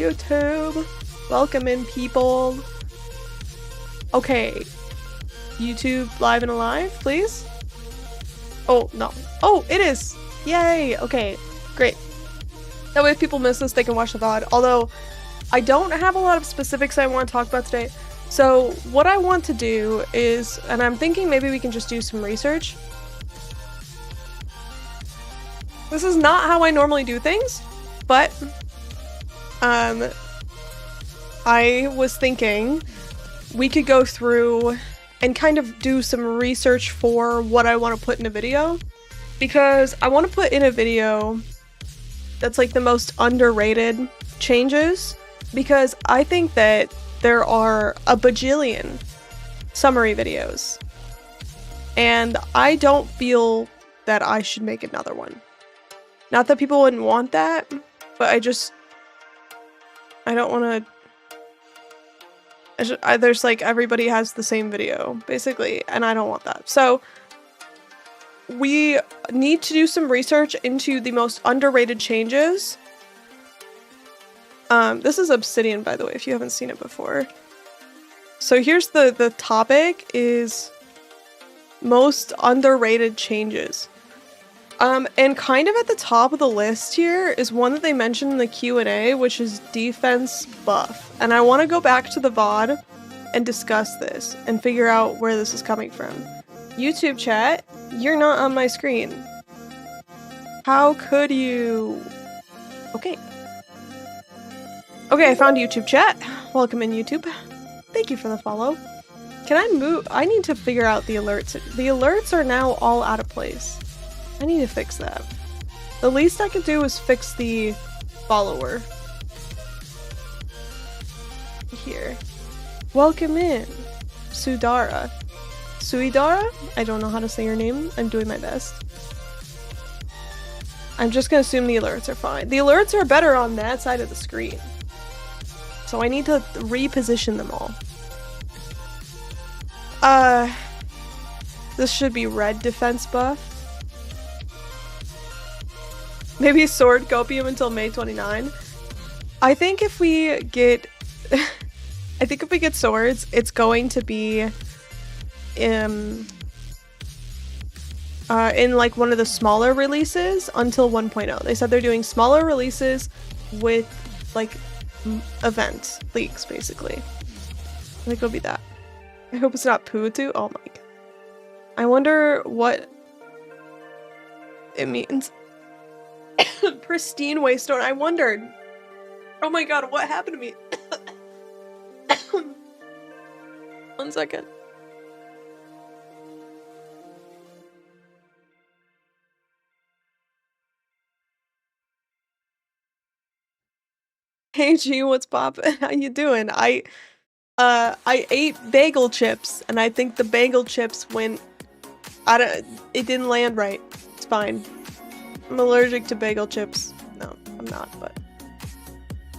YouTube. Welcome in, people. Okay. YouTube live and alive, please. Oh, no. Oh, it is. Yay. Okay, great. That way if people miss this, they can watch the VOD. Although, I don't have a lot of specifics I want to talk about today. So, what I want to do is, and I'm thinking maybe we can just do some research. This is not how I normally do things, but I was thinking we could go through and kind of do some research for what I want to put in a video, because I want to put in a video that's like the most underrated changes, because I think that there are a bajillion summary videos and I don't feel that I should make another one. Not that people wouldn't want that, but I don't want to. There's like everybody has the same video basically, and I don't want that. So we need to do some research into the most underrated changes. This is Obsidian, by the way, if you haven't seen it before. So here's the topic is most underrated changes. And kind of at the top of the list here is one that they mentioned in the Q&A, which is defense buff. And I want to go back to the VOD and discuss this and figure out where this is coming from. YouTube chat, you're not on my screen. How could you? Okay. Okay, I found YouTube chat. Welcome in, YouTube. Thank you for the follow. Can I move? I need to figure out the alerts. The alerts are now all out of place. I need to fix that. The least I could do is fix the follower. Here. Welcome in, Sudara. Suidara? I don't know how to say your name. I'm doing my best. I'm just gonna assume the alerts are fine. The alerts are better on that side of the screen. So I need to reposition them all. This should be red defense buff. Maybe sword copium until May 29. I think if we get swords, it's going to be in like one of the smaller releases until 1.0. They said they're doing smaller releases with like event leaks, basically. I think it'll be that. I hope it's not Putu. Oh my god. I wonder what it means. Pristine Waystone. I wondered. Oh my god, what happened to me? 1 second. Hey G, what's poppin'? How you doing? I ate bagel chips, and I think the bagel chips went. It didn't land right. It's fine. I'm allergic to bagel chips. No, I'm not, but.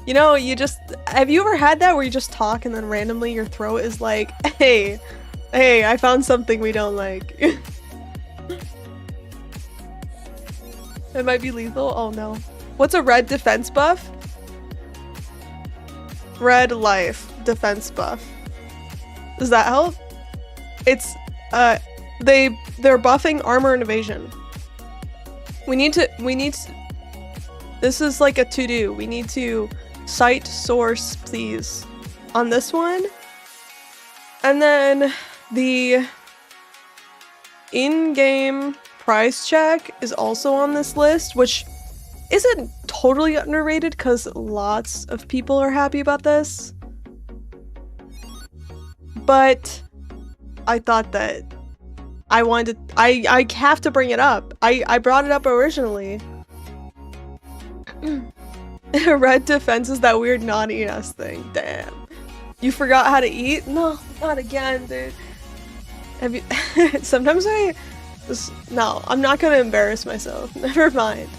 You know, have you ever had that where you just talk and then randomly your throat is like, hey, I found something we don't like. It might be lethal. Oh no. What's a red defense buff? Red life defense buff. Does that help? It's they're buffing armor and evasion. We need to this is like a to-do. We need to cite source, please, on this one. And then the in-game price check is also on this list, which isn't totally underrated because lots of people are happy about this. But I thought that I have to bring it up. I brought it up originally. Red defense is that weird non-ES thing. Damn. You forgot how to eat? No, not again, dude. Have you sometimes no, I'm not gonna embarrass myself. Never mind.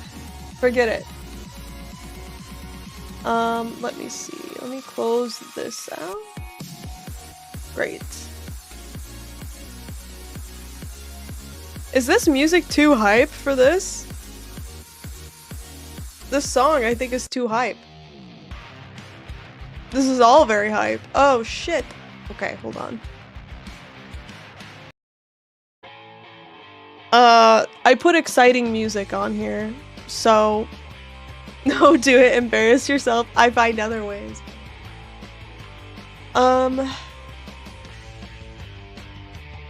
Forget it. Let me see. Let me close this out. Great. Is this music too hype for this? This song, I think, is too hype. This is all very hype. Oh shit. Okay, hold on. I put exciting music on here, so no, do it, embarrass yourself. I find other ways.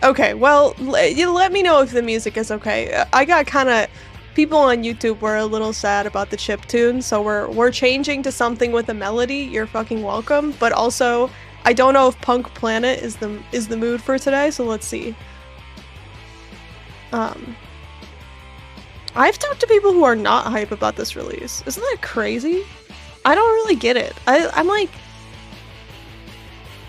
Okay, well, you let me know if the music is okay. I got kind of people on YouTube were a little sad about the chiptune, so we're changing to something with a melody. You're fucking welcome. But also, I don't know if Punk Planet is the mood for today, so let's see. I've talked to people who are not hype about this release. Isn't that crazy? I don't really get it. I'm like,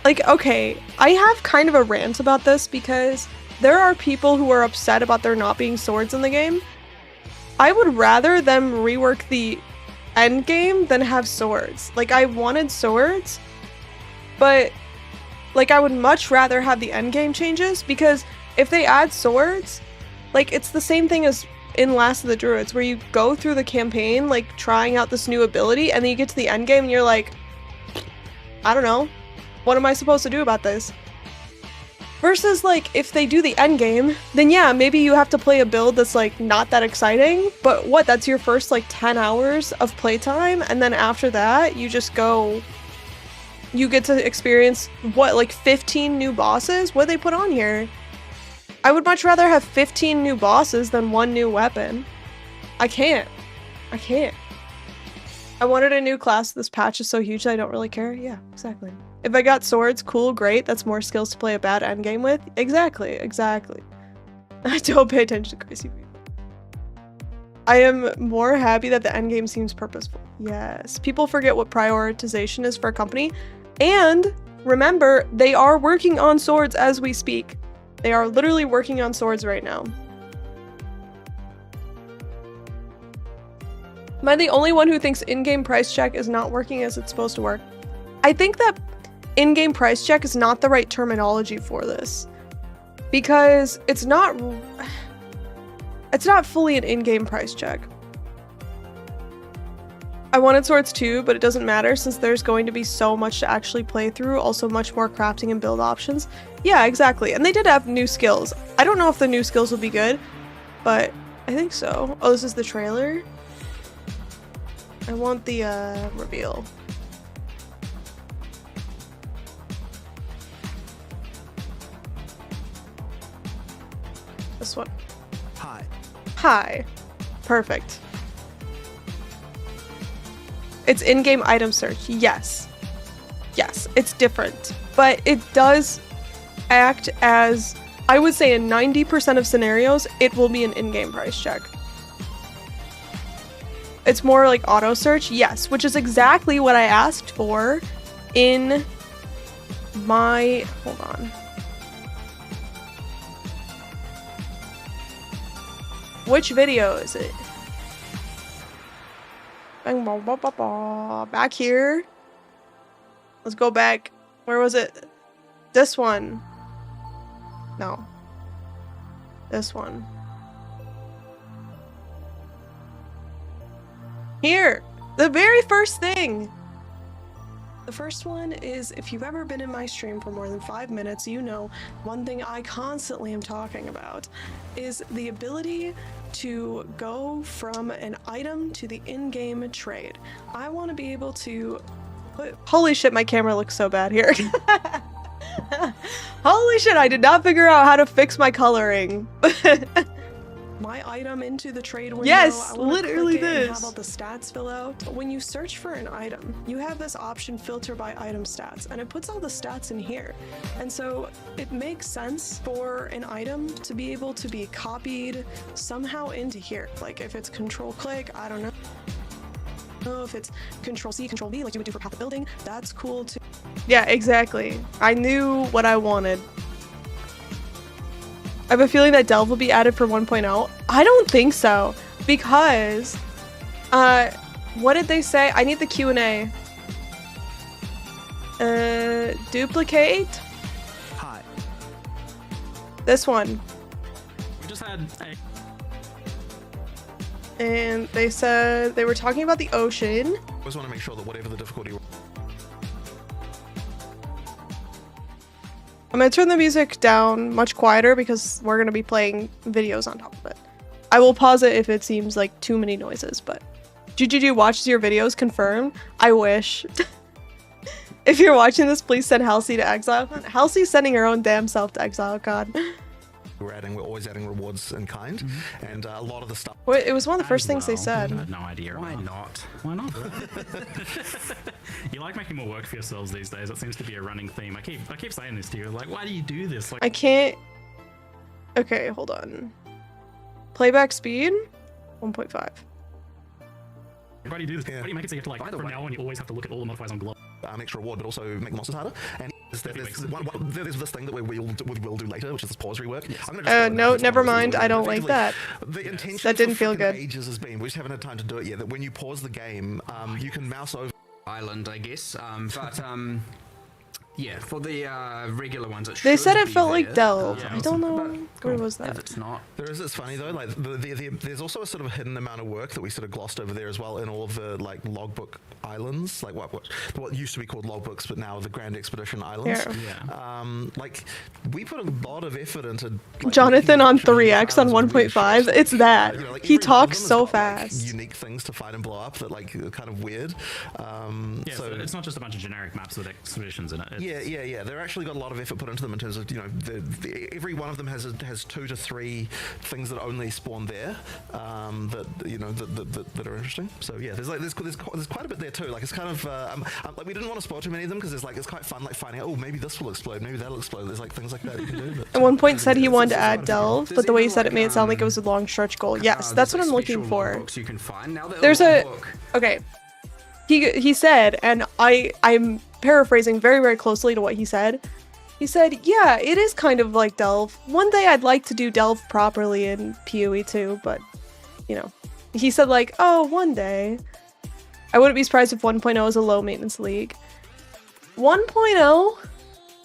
okay, I have kind of a rant about this because there are people who are upset about there not being swords in the game. I would rather them rework the endgame than have swords. Like, I wanted swords, but like I would much rather have the endgame changes, because if they add swords, like, it's the same thing as in Last of the Druids, where you go through the campaign, like, trying out this new ability, and then you get to the endgame and you're like, I don't know. What am I supposed to do about this? Versus, like, if they do the endgame, then yeah, maybe you have to play a build that's, like, not that exciting, but what, that's your first, like, 10 hours of playtime, and then after that, you just go... You get to experience, what, like, 15 new bosses? What they put on here? I would much rather have 15 new bosses than one new weapon. I can't. I can't. I wanted a new class. This patch is so huge that I don't really care. Yeah, exactly. If I got swords, cool, great. That's more skills to play a bad endgame with. Exactly, exactly. I don't pay attention to crazy people. I am more happy that the endgame seems purposeful. Yes. People forget what prioritization is for a company. And remember, they are working on swords as we speak. They are literally working on swords right now. Am I the only one who thinks in-game price check is not working as it's supposed to work? I think that in-game price check is not the right terminology for this, because it's not fully an in-game price check. I wanted swords too, but it doesn't matter since there's going to be so much to actually play through, also much more crafting and build options. Yeah, exactly. And they did have new skills. I don't know if the new skills will be good, but I think so. Oh, this is the trailer? I want the reveal. This one. Hi. Hi. Perfect. It's in-game item search. Yes. Yes, it's different. But it does act as, I would say in 90% of scenarios, it will be an in-game price check. It's more like auto search, yes, which is exactly what I asked for in my, hold on. Which video is it? Back here. Let's go back. Where was it? This one. No. This one. Here! The very first thing! The first one is, if you've ever been in my stream for more than 5 minutes, you know one thing I constantly am talking about is the ability to go from an item to the in-game trade. I want to be able to put... Holy shit, my camera looks so bad here. Holy shit, I did not figure out how to fix my coloring. My item into the trade window. Yes, literally this. Have all the stats fill out. When you search for an item, you have this option filter by item stats, and it puts all the stats in here. And so it makes sense for an item to be able to be copied somehow into here. Like if it's control click, I don't know if it's control C, control V, like you would do for Path of Building, that's cool too. Yeah, exactly. I knew what I wanted. I have a feeling that Delve will be added for 1.0. I don't think so, because, what did they say? I need the Q&A. Duplicate? Hi. This one. We just had a... And they said they were talking about the ocean. I always want to make sure that whatever the difficulty... I'm gonna turn the music down much quieter because we're gonna be playing videos on top of it. I will pause it if it seems like too many noises, but GGG watches your videos, confirmed. I wish. If you're watching this, please send Halsey to exile. Halsey's sending her own damn self to exile, god. We're always adding rewards in kind, and a lot of the stuff. Well, it was one of the first things they said. I had no idea. Why not? Why not? You like making more work for yourselves these days. It seems to be a running theme. I keep saying this to you. Like, why do you do this? Like, I can't. Okay, hold on. Playback speed, 1.5. why do you do this? Yeah. Why do you make it so you have to, like, from now on, you always have to look at all the modifiers on glove? Extra reward, but also make the monsters harder. And there's this thing that we'll do later, which is this pause rework. I'm gonna just No, never mind. I don't like that. The intention That didn't for feel frickin' good. ages has been, we just haven't had time to do it yet, that when you pause the game, you can mouse over Island, I guess. Yeah, for the regular ones, it They should said it be felt like there. Delve. Yeah, I don't know. but Where was If that? it's not, It's funny though, like there's also a sort of a hidden amount of work that we sort of glossed over there as well in all of the like logbook islands, like what used to be called logbooks, but now the Grand Expedition Islands. Yeah. Like we put a lot of effort into like, Jonathan making on sure these 3x on islands are really 1.5. short. It's that. You know, like, He every one of talks them has so got, like, fast. unique things to fight and blow up that like are kind of weird. Yeah, so it's not just a bunch of generic maps with expeditions in it. Yeah. They're actually got a lot of effort put into them in terms of, you know, every one of them has 2 to 3 things that only spawn there, that you know that are interesting. So yeah, there's quite a bit there too. Like it's kind of like we didn't want to spoil too many of them because it's quite fun, like finding out, oh, maybe this will explode, maybe that'll explode. There's like things like that you can do. But, At one point said he wanted to add Does Delve, Does but the way he even, said it like, made it sound like it was a long stretch goal. Yes, that's what there's, I'm like, looking special for. logbooks you can find. Now that There's a logbook- okay. He said, and I'm paraphrasing very, very closely to what he said. He said, yeah, it is kind of like Delve. One day I'd like to do Delve properly in PoE too, but, you know. He said like, oh, one day. I wouldn't be surprised if 1.0 is a low maintenance league. 1.0,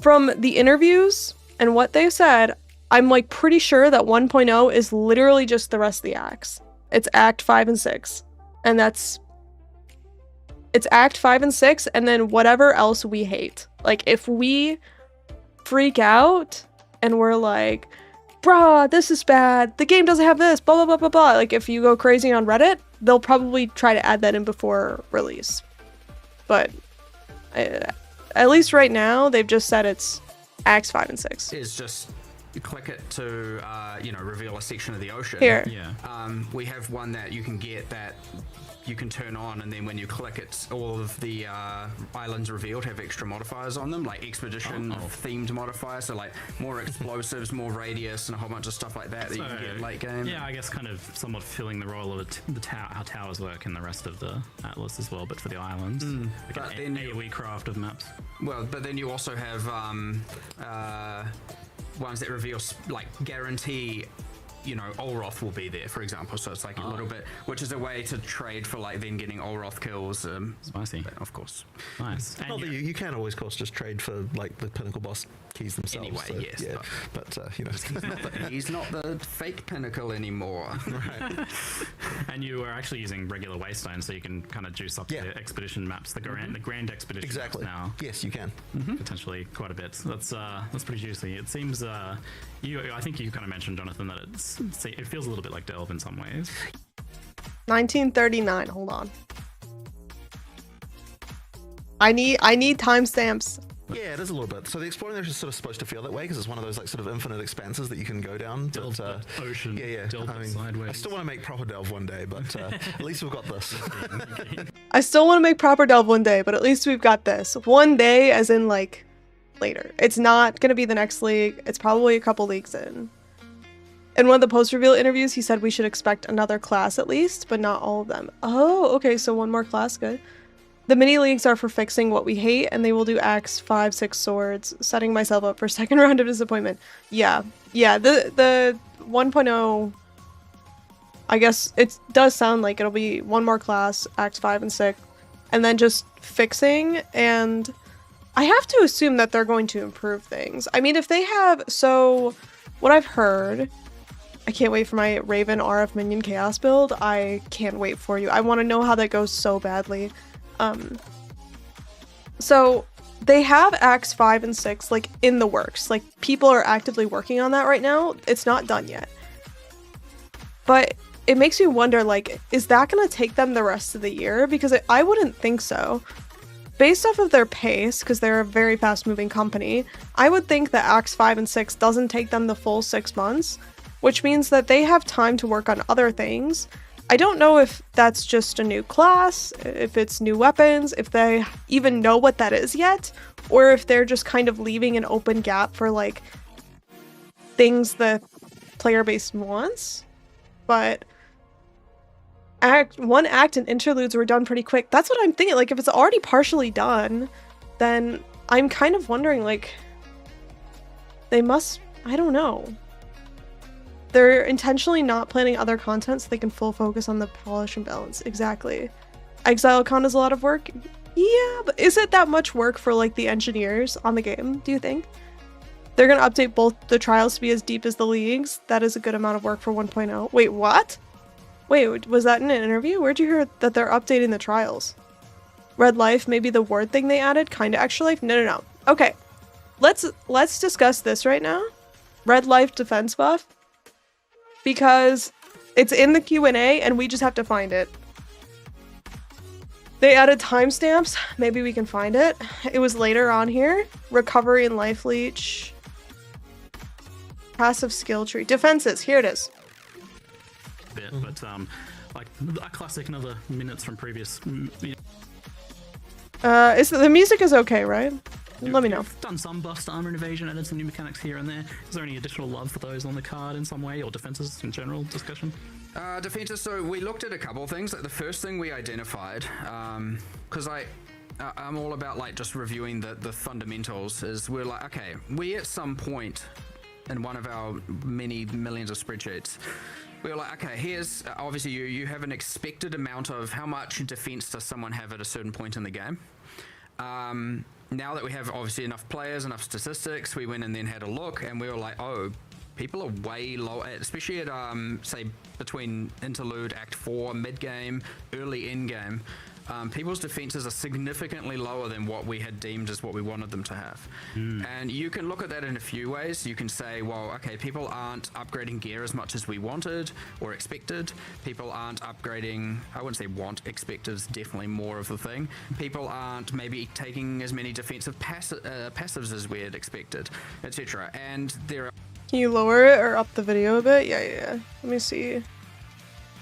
from the interviews and what they said, I'm like pretty sure that 1.0 is literally just the rest of the acts. It's Act 5 and 6. And it's Act 5 and 6, and then whatever else we hate. Like, if we freak out and we're like, bruh, this is bad, the game doesn't have this, blah, blah, blah, blah, blah. Like, if you go crazy on Reddit, they'll probably try to add that in before release. But at least right now, they've just said it's Acts 5 and 6. is just you click it to reveal a section of the ocean. Here. Yeah. We have one that you can get that you can turn on, and then when you click it, all of the islands revealed have extra modifiers on them, like expedition themed modifiers, so like more explosives, more radius, and a whole bunch of stuff like that that you can get late game. Yeah, I guess kind of somewhat filling the role of how towers work in the rest of the atlas as well, but for the islands. Like But an then AoE craft of maps. Well, but then you also have ones that reveal like guarantee, Olroth will be there, for example. So it's like a little bit, which is a way to trade for like then getting Olroth kills. Spicy. Of course. Nice. And Not that you can always, of course, just trade for like the Pinnacle boss keys themselves. Anyway, so, yes, yeah, but you know, He's not the fake Pinnacle anymore. right. And you are actually using regular Waystone, so you can kind of juice up Yeah. the expedition maps, the grand expedition Exactly. maps now. Yes, you can. Potentially quite a bit. That's pretty juicy. It seems I think you kind of mentioned, Jonathan, that it feels a little bit like Delve in some ways. 1939, hold on. I need timestamps. Yeah, it is a little bit. So the exploring ocean is sort of supposed to feel that way because it's one of those like sort of infinite expanses that you can go down. Delve But, the ocean. yeah. Delve I the mean, sideways. I still want to make proper Delve one day, but at least we've got this. I still want to make proper Delve one day, but at least we've got this. One day, as in like later. It's not gonna be the next league. It's probably a couple leagues in. In one of the post-reveal interviews, he said we should expect another class at least, but not all of them. Oh, okay, so one more class, good. The mini leagues are for fixing what we hate, and they will do axe 5, 6 swords, setting myself up for second round of disappointment. Yeah, the 1.0, I guess it does sound like it'll be one more class, axe 5 and 6, and then just fixing, and I have to assume that they're going to improve things. I mean, if they have, so what I've heard, I can't wait for my Raven RF Minion Chaos build. I can't wait for you. I want to know how that goes so badly. So they have Acts 5 and 6 like in the works. Like people are actively working on that right now. It's not done yet. But it makes me wonder, like, is that going to take them the rest of the year? Because I wouldn't think so. Based off of their pace, because they're a very fast-moving company, I would think that Acts 5 and 6 doesn't take them the full 6 months, which means that they have time to work on other things. I don't know if that's just a new class, if it's new weapons, if they even know what that is yet, or if they're just kind of leaving an open gap for, like, things the player base wants. But one act and interludes were done pretty quick. That's what I'm thinking. Like, if it's already partially done, then I'm kind of wondering, like, they must, I don't know. They're intentionally not planning other content so they can full focus on the polish and balance. Exactly. ExileCon is a lot of work. Yeah, but is it that much work for, like, the engineers on the game, do you think? They're gonna update both the trials to be as deep as the leagues. That is a good amount of work for 1.0. Wait, what? Wait, was that in an interview? Where'd you hear that they're updating the trials? Red Life, maybe the word thing they added? Kinda Extra Life? No. Okay. Let's discuss this right now. Red Life defense buff. Because it's in the Q&A and we just have to find it. They added timestamps. Maybe we can find it. It was later on here. Recovery and Life Leech. Passive skill tree. Defenses. Here it is. Bit, but like a classic, another minutes from previous. The music is okay, right? Let me know. You've done some buffs to armor and evasion, added some new mechanics here and there. Is there any additional love for those on the card in some way, or defenses in general discussion? Defenses, so we looked at a couple of things. Like the first thing we identified, because I'm all about like just reviewing the fundamentals, is we're like, okay, we at some point in one of our many millions of spreadsheets, we were like, okay, here's obviously you have an expected amount of how much defense does someone have at a certain point in the game. Now that we have obviously enough players, enough statistics, we went and then had a look and we were like, oh, people are way low, especially at say between interlude, act 4, mid game, early end game. People's defenses are significantly lower than what we had deemed as what we wanted them to have. And you can look at that in a few ways. You can say, well, okay, people aren't upgrading gear as much as we wanted or expected. People aren't upgrading, I wouldn't say want, expected is definitely more of the thing. People aren't maybe taking as many defensive passives as we had expected, etc. And there are... Can you lower it or up the video a bit? Yeah. Let me see.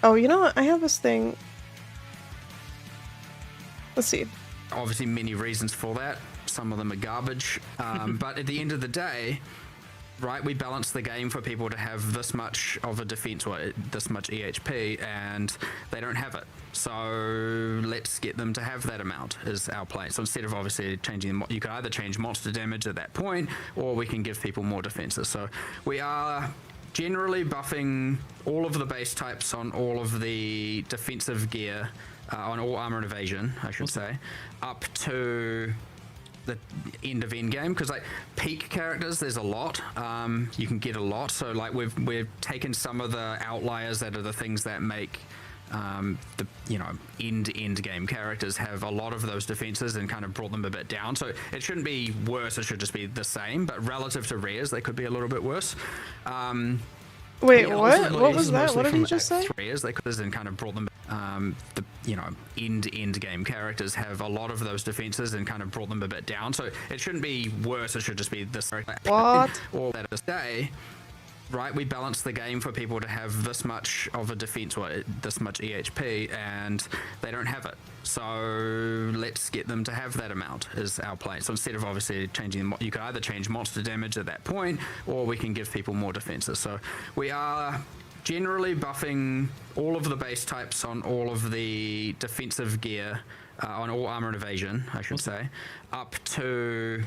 Oh, you know what? I have this thing. Let's see. Obviously many reasons for that. Some of them are garbage. But at the end of the day, right, we balance the game for people to have this much of a defense or this much EHP, and they don't have it. So let's get them to have that amount is our plan. So instead of obviously changing, you can either change monster damage at that point, or we can give people more defenses. So we are generally buffing all of the base types on all of the defensive gear, on all armor and evasion, I should say, up to the end of endgame, because like peak characters, there's a lot. You can get a lot. So like we've taken some of the outliers that are the things that make the end game characters have a lot of those defenses and kind of brought them a bit down. So it shouldn't be worse. It should just be the same. But relative to rares, they could be a little bit worse. Wait, what? What was that? What did he just say? Rares, they could and kind of brought them. End game characters have a lot of those defenses and kind of brought them a bit down. So it shouldn't be worse. It should just be this. What? All that to say, right? We balance the game for people to have this much of a defense or this much EHP, and they don't have it. So let's get them to have that amount is our plan. So instead of obviously changing, you can either change monster damage at that point, or we can give people more defenses. So we are generally buffing all of the base types on all of the defensive gear, on all armor and evasion, I should say, up to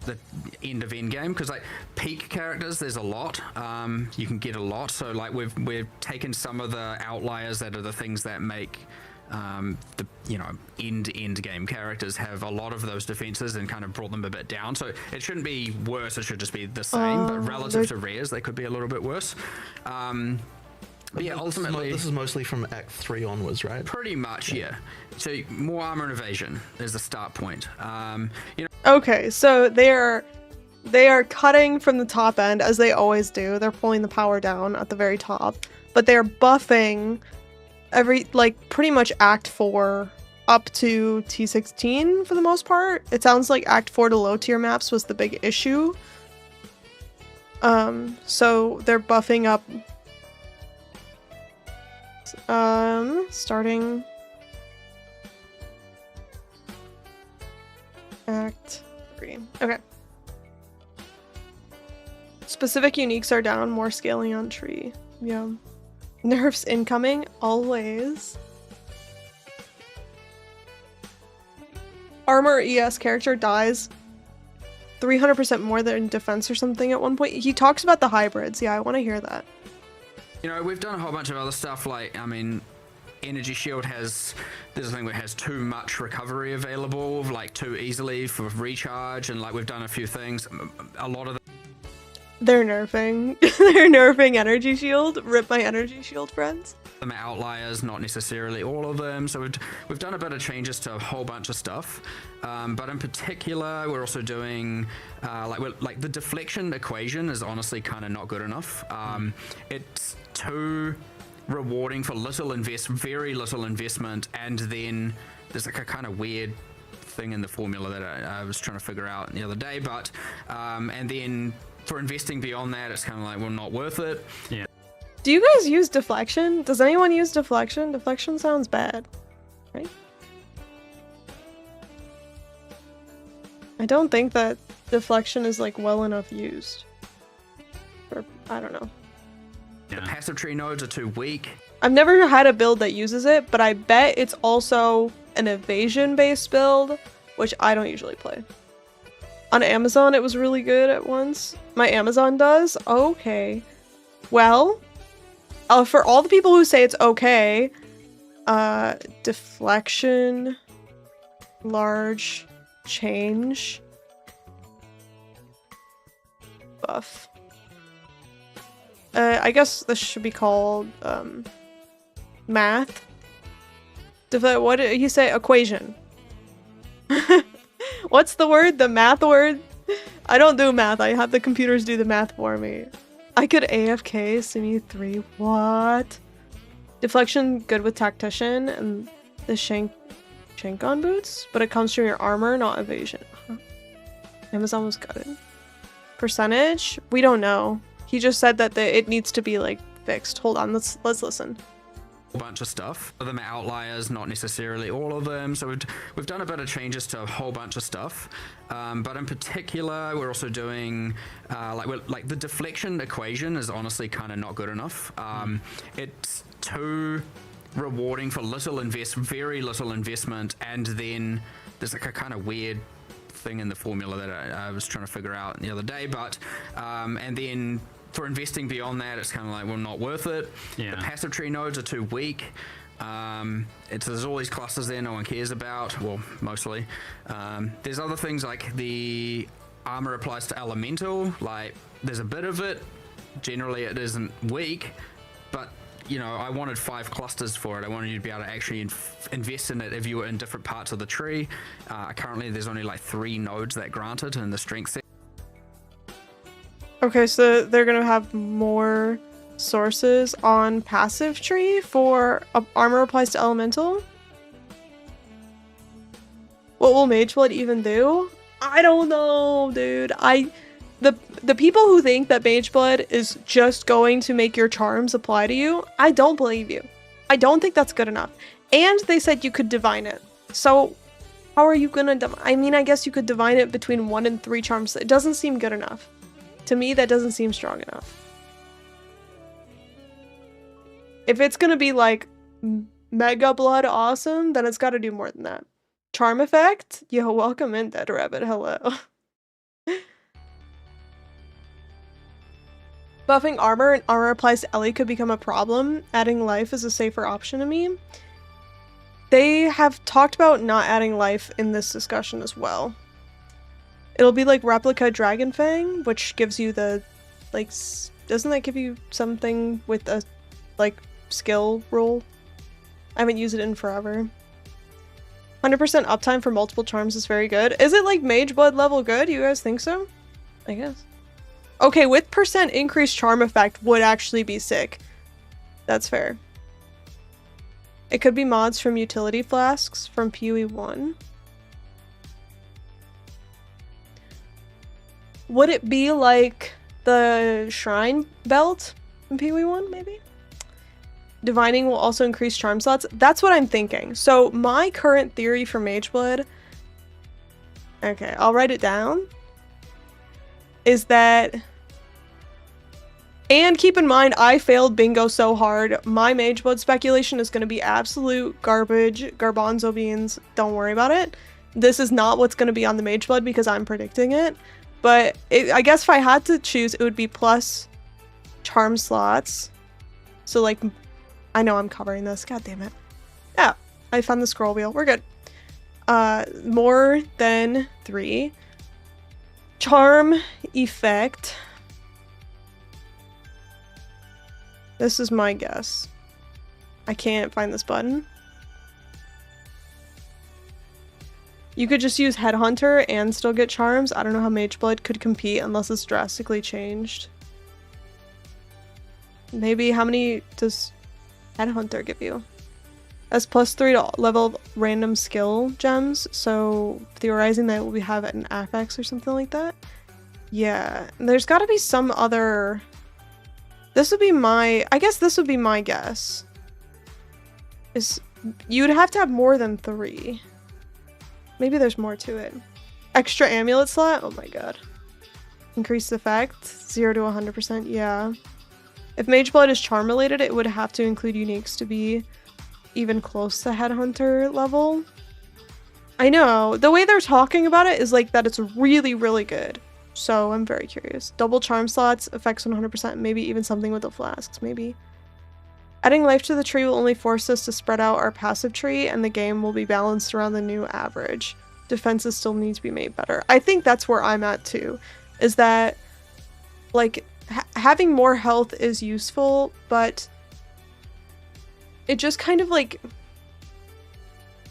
the end of endgame, because like peak characters, there's a lot. You can get a lot. So like we've taken some of the outliers that are the things that make the end game characters have a lot of those defenses and kind of brought them a bit down. So it shouldn't be worse. It should just be the same. But relative to rares, they could be a little bit worse. But yeah, This ultimately, is mostly from Act 3 onwards, right? pretty much, yeah. So more armor and evasion is the start point. You know, Okay, so they are cutting from the top end as they always do. They're pulling the power down at the very top, but they're buffing pretty much Act 4 up to T16 for the most part. It sounds like Act 4 to low tier maps was the big issue. So they're buffing up starting Act 3. Okay. Specific uniques are down, more scaling on tree. Yeah. Nerfs incoming, always. Armor ES character dies 300% more than defense or something at one point. He talks about the hybrids. Yeah, I want to hear that. You know, we've done a whole bunch of other stuff, like, I mean, Energy Shield there's a thing where it has too much recovery available, like too easily for recharge, and like we've done a few things. A lot of They're nerfing. They're nerfing Energy Shield. Rip my Energy Shield, friends. them are outliers, not necessarily all of them. So we've done a bit of changes to a whole bunch of stuff. But in particular, we're also doing like the deflection equation is honestly kind of not good enough. It's too rewarding for very little investment, and then there's like a kind of weird thing in the formula that I was trying to figure out the other day. But and then for investing beyond that, it's kind of like, well, not worth it. Yeah. Do you guys use deflection? Does anyone use deflection? Deflection sounds bad, right? I don't think that deflection is like well enough used. Or I don't know. The passive tree nodes are too weak. I've never had a build that uses it, but I bet it's also an evasion-based build, which I don't usually play. On Amazon, it was really good at once. My Amazon does? Okay. Well, for all the people who say it's okay, deflection, large, change, buff. I guess this should be called, math. What did you say? Equation. What's the word? The math word? I don't do math. I have the computers do the math for me. I could AFK Simi 3. What? Deflection good with Tactician and the Shank on boots, but it comes from your armor, not evasion. Amazon was gutted. Percentage? We don't know. He just said that it needs to be like fixed. Hold on, let's listen. A bunch of stuff. Some of them are outliers, not necessarily all of them. So we've done a bit of changes to a whole bunch of stuff. But in particular, we're also doing like the deflection equation is honestly kind of not good enough. It's too rewarding for very little investment, and then there's like a kind of weird thing in the formula that I was trying to figure out the other day. But and then for investing beyond that, it's kind of like, well, not worth it. Yeah. The passive tree nodes are too weak. There's all these clusters there no one cares about. Well, mostly. There's other things like the armor applies to elemental. Like, there's a bit of it. Generally, it isn't weak, but I wanted 5 clusters for it. I wanted you to be able to actually invest in it if you were in different parts of the tree. Currently, there's only like 3 nodes that granted in the strength set. Okay, so they're gonna have more sources on passive tree for armor applies to elemental? What will Mageblood even do? I don't know, dude. The people who think that Mageblood is just going to make your charms apply to you, I don't believe you. I don't think that's good enough. And they said you could divine it. So how are you gonna I mean, I guess you could divine it between 1 and 3 charms. It doesn't seem good enough. To me, that doesn't seem strong enough. If it's gonna be like Mageblood awesome, then it's gotta do more than that. Charm effect? Yo, welcome in, Dead Rabbit. Hello. Buffing armor and armor applies to Ellie could become a problem. Adding life is a safer option to me. They have talked about not adding life in this discussion as well. It'll be like replica Dragon Fang, which gives you the, like, doesn't that give you something with a like skill rule. I haven't used it in forever. 100% uptime for multiple charms is very good. Is it like Mageblood level good? You guys think so? I guess. Okay, with percent increased charm effect would actually be sick. That's fair. It could be mods from utility flasks from PoE 1. Would it be like the shrine belt in PoE 1 maybe? Divining will also increase charm slots. That's what I'm thinking. So my current theory for Mageblood, okay, I'll write it down, is that, and keep in mind, I failed bingo so hard. My Mageblood speculation is going to be absolute garbage, garbanzo beans. Don't worry about it. This is not what's going to be on the Mageblood because I'm predicting it. But I guess if I had to choose, it would be plus charm slots. So like, I know I'm covering this. God damn it. Yeah, I found the scroll wheel. We're good. More than 3. Charm effect. This is my guess. I can't find this button. You could just use Headhunter and still get charms. I don't know how Mageblood could compete unless it's drastically changed. Maybe how many does Headhunter give you? That's plus 3 to level random skill gems. So theorizing that we have an affix or something like that. Yeah, there's got to be some other. This would be my. I guess this would be my guess. Is you'd have to have more than 3. Maybe there's more to it. Extra amulet slot? Oh my god. Increased effect? 0 to 100%? Yeah. If Mageblood is charm related, it would have to include uniques to be even close to Headhunter level. I know. The way they're talking about it is like that it's really, really good. So I'm very curious. Double charm slots, effects 100%, maybe even something with the flasks, maybe. Adding life to the tree will only force us to spread out our passive tree, and the game will be balanced around the new average. Defenses still need to be made better. I think that's where I'm at too, is that like having more health is useful, but it just kind of like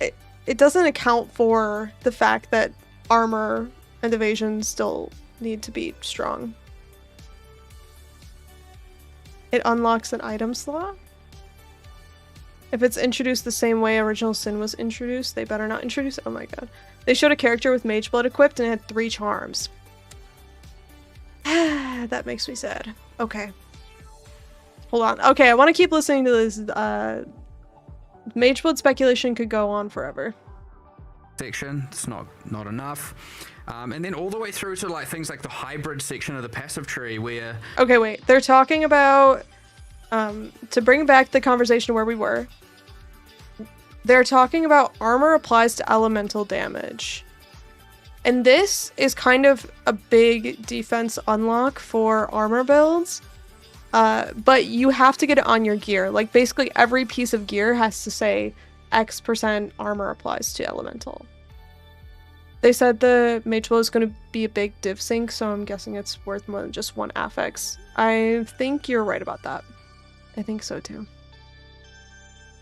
it doesn't account for the fact that armor and evasion still need to be strong. It unlocks an item slot. If it's introduced the same way Original Sin was introduced, they better not introduce it. Oh my god. They showed a character with Mageblood equipped and it had 3 charms. That makes me sad. Okay. Hold on. Okay, I want to keep listening to this. Mageblood speculation could go on forever. Section, it's not enough. And then all the way through to like things like the hybrid section of the passive tree where... Okay, wait. They're talking about... to bring back the conversation where we were, they're talking about armor applies to elemental damage. And this is kind of a big defense unlock for armor builds. But you have to get it on your gear. Like basically every piece of gear has to say X% armor applies to elemental. They said the Mageblood is going to be a big div sync, so I'm guessing it's worth more than just 1 affix. I think you're right about that. I think so too.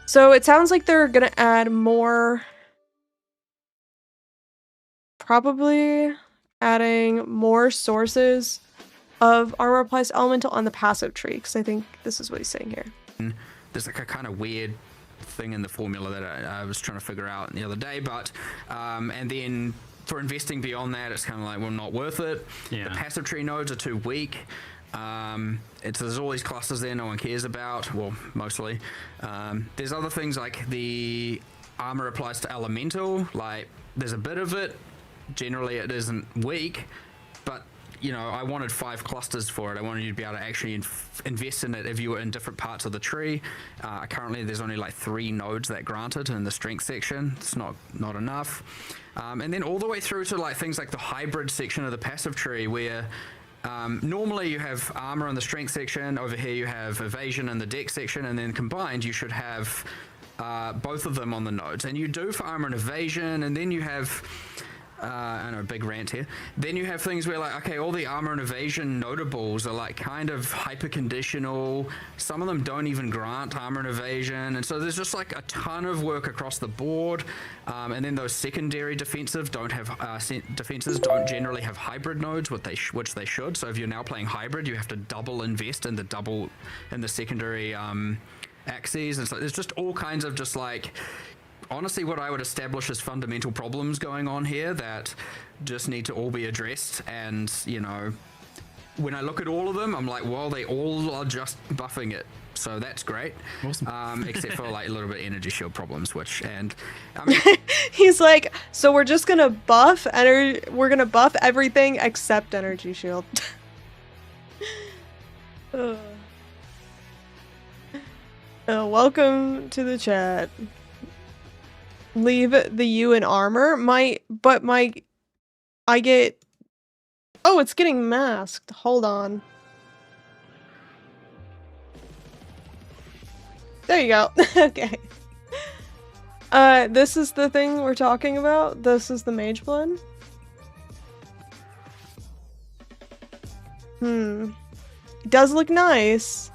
So it sounds like they're gonna add more, probably adding more sources of armor applies to elemental on the passive tree, because I think this is what he's saying here. There's like a kind of weird thing in the formula that I was trying to figure out the other day, but and then for investing beyond that, it's kind of like, well, not worth it. Yeah. The passive tree nodes are too weak. There's all these clusters there no one cares about, well, mostly. There's other things like the armor applies to elemental, like there's a bit of it, generally it isn't weak, but you know, I wanted 5 clusters for it. I wanted you to be able to actually invest in it if you were in different parts of the tree. Currently there's only like 3 nodes that granted in the strength section. It's not enough. And then all the way through to like things like the hybrid section of the passive tree where normally you have armor in the strength section, over here you have evasion in the dex section, and then combined you should have both of them on the nodes. And you do for armor and evasion, and then you have I know, big rant here. Then you have things where, like, okay, all the armor and evasion notables are like kind of hyper conditional. Some of them don't even grant armor and evasion, and so there's just like a ton of work across the board. And then those secondary defensive don't have defenses don't generally have hybrid nodes, which they should. So if you're now playing hybrid, you have to double invest in the secondary axes, and so there's just all kinds of just like, honestly, what I would establish as fundamental problems going on here that just need to all be addressed. And, you know, when I look at all of them, I'm like, well, they all are just buffing it. So that's great. Awesome. Except for like a little bit of energy shield problems, I mean, He's like, so we're just gonna buff we're gonna buff everything except energy shield. Welcome to the chat. Leave the U in armor. I get... Oh, it's getting masked. Hold on. There you go. Okay. This is the thing we're talking about. This is the Mageblood. It does look nice.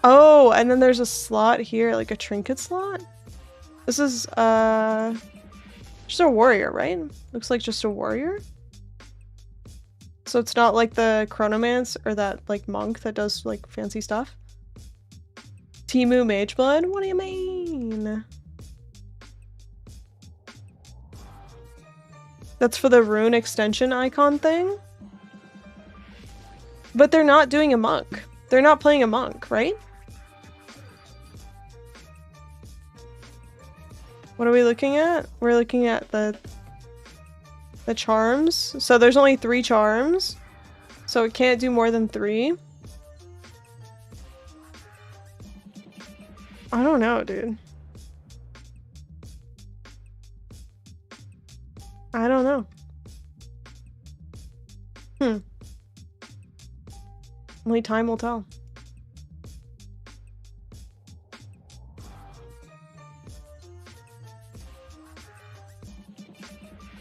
Oh, and then there's a slot here, like a trinket slot. This is, just a warrior, right? Looks like just a warrior. So it's not like the Chronomance or that, like, monk that does, like, fancy stuff. Timu Mageblood? What do you mean? That's for the rune extension icon thing? But they're not doing a monk. They're not playing a monk, right? What are we looking at? We're looking at the charms. So there's only 3 charms. So it can't do more than 3. I don't know, dude. I don't know. Only time will tell.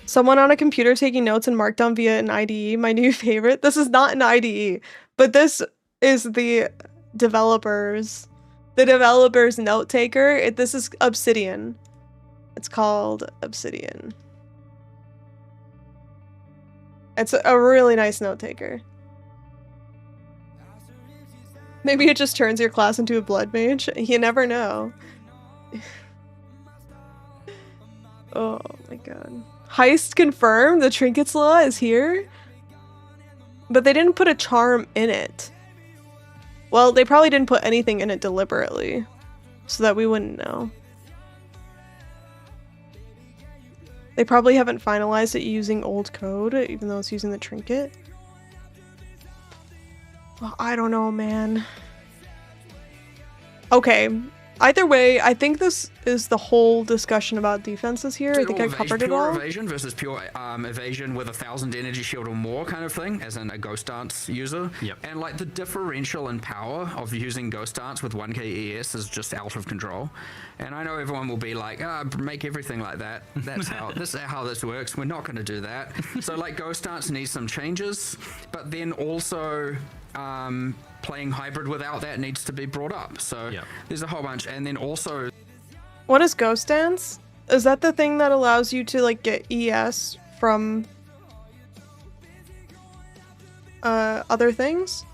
Someone on a computer taking notes and marked down via an IDE, my new favorite. This is not an IDE, but this is the developers note taker. This is Obsidian. It's called Obsidian. It's a really nice note taker. Maybe it just turns your class into a blood mage. You never know. Oh my god. Heist confirmed. The Trinkets Law is here. But they didn't put a charm in it. Well, they probably didn't put anything in it deliberately. So that we wouldn't know. They probably haven't finalized it using old code, even though it's using the trinket. Well, I don't know, man. Okay. Either way, I think this is the whole discussion about defenses here. I think I covered it all. Pure evasion versus pure evasion with 1,000 energy shield or more kind of thing, as in a Ghost Dance user. Yep. And like the differential in power of using Ghost Dance with 1k ES is just out of control. And I know everyone will be like, make everything like that. That's how this works. We're not going to do that. So like Ghost Dance needs some changes, but then also playing hybrid without that needs to be brought up. So there's a whole bunch. And then also, what is Ghost Dance? Is that the thing that allows you to like get ES from other things?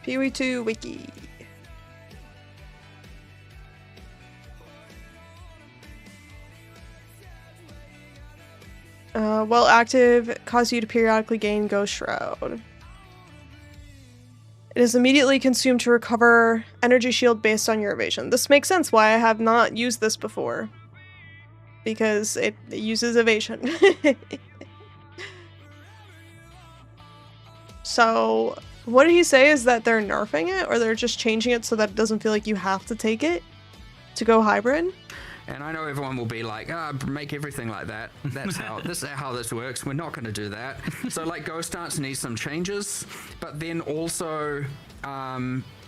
PoE2 wiki. While active, cause you to periodically gain Ghost Shroud. It is immediately consumed to recover energy shield based on your evasion. This makes sense why I have not used this before. Because it uses evasion. So, what did he say is that they're nerfing it? Or they're just changing it so that it doesn't feel like you have to take it to go hybrid? and I know everyone will be like, make everything like that. That's how this works. We're not going to do that. So like Ghost Dance needs some changes, but then also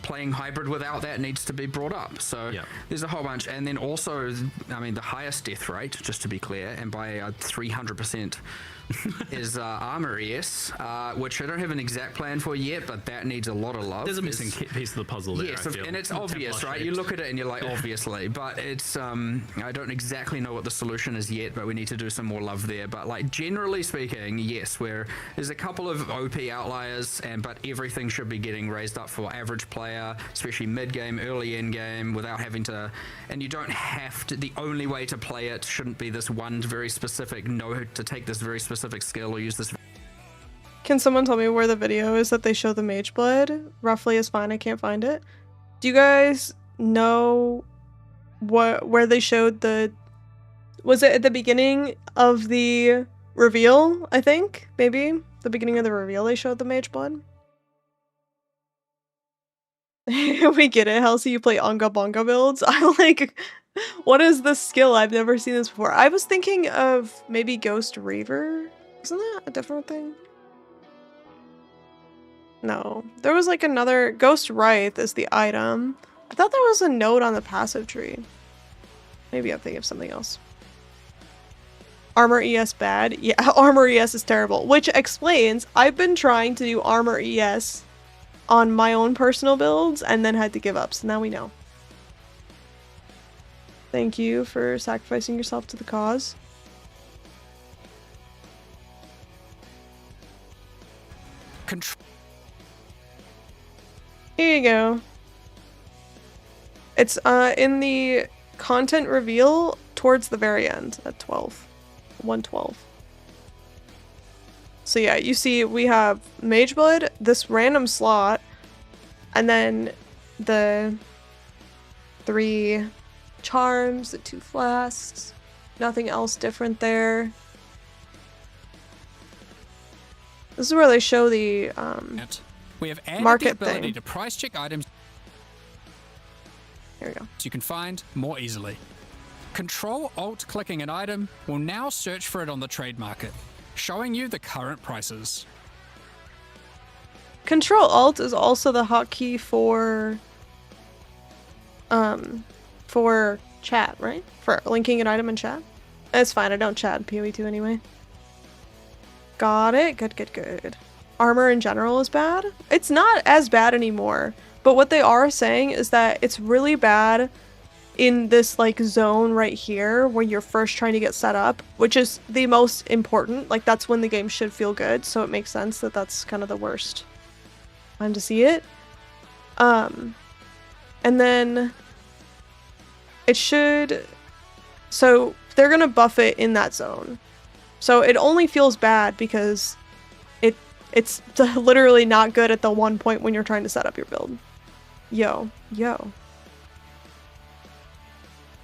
playing hybrid without that needs to be brought up. So there's a whole bunch. And then also, I mean, the highest death rate, just to be clear, and by 300%, is armor ES, which I don't have an exact plan for yet, but that needs a lot of love. There's a missing piece of the puzzle there. Yes, and it's obvious, right? You look at it and you're like, obviously, but it's I don't exactly know what the solution is yet, but we need to do some more love there. But like generally speaking, yes, there's a couple of OP outliers, but everything should be getting raised up for average player, especially mid game, early end game, without having to. And you don't have to. The only way to play it shouldn't be this one very specific to take this very specific skill or use this. Can someone tell me where the video is that they show the Mageblood? Roughly is fine, I can't find it. Do you guys know where they showed the... Was it at the beginning of the reveal, I think? Maybe? The beginning of the reveal they showed the Mageblood? We get it, Halsey, you play Onga Bonga builds? I'm like, what is this skill? I've never seen this before. I was thinking of maybe Ghost Reaver? Isn't that a different thing? No. There was like another... Ghost Wraith is the item. I thought there was a node on the passive tree. Maybe I'm thinking of something else. Armor ES bad? Yeah, Armor ES is terrible. Which explains, I've been trying to do Armor ES on my own personal builds and then had to give up, so now we know. Thank you for sacrificing yourself to the cause. Here you go. It's in the content reveal towards the very end at 112. So yeah, you see we have Mageblood, this random slot, and then the 3 charms, the 2 flasks, nothing else different there. This is where they show the we have added market the ability thing. to price check items Here we go. you can find more easily. Control-Alt clicking an item will now search for it on the trade market, showing you the current prices. Control-Alt is also the hotkey for chat, right? For linking an item in chat. It's fine, I don't chat in PoE2 anyway. Got it. Good. Armor in general is bad. It's not as bad anymore, but what they are saying is that it's really bad in this like zone right here where you're first trying to get set up, which is the most important. Like that's when the game should feel good, so it makes sense that that's kind of the worst time to see it. And then it should... So they're gonna buff it in that zone. So it only feels bad because it's literally not good at the one point when you're trying to set up your build. Yo.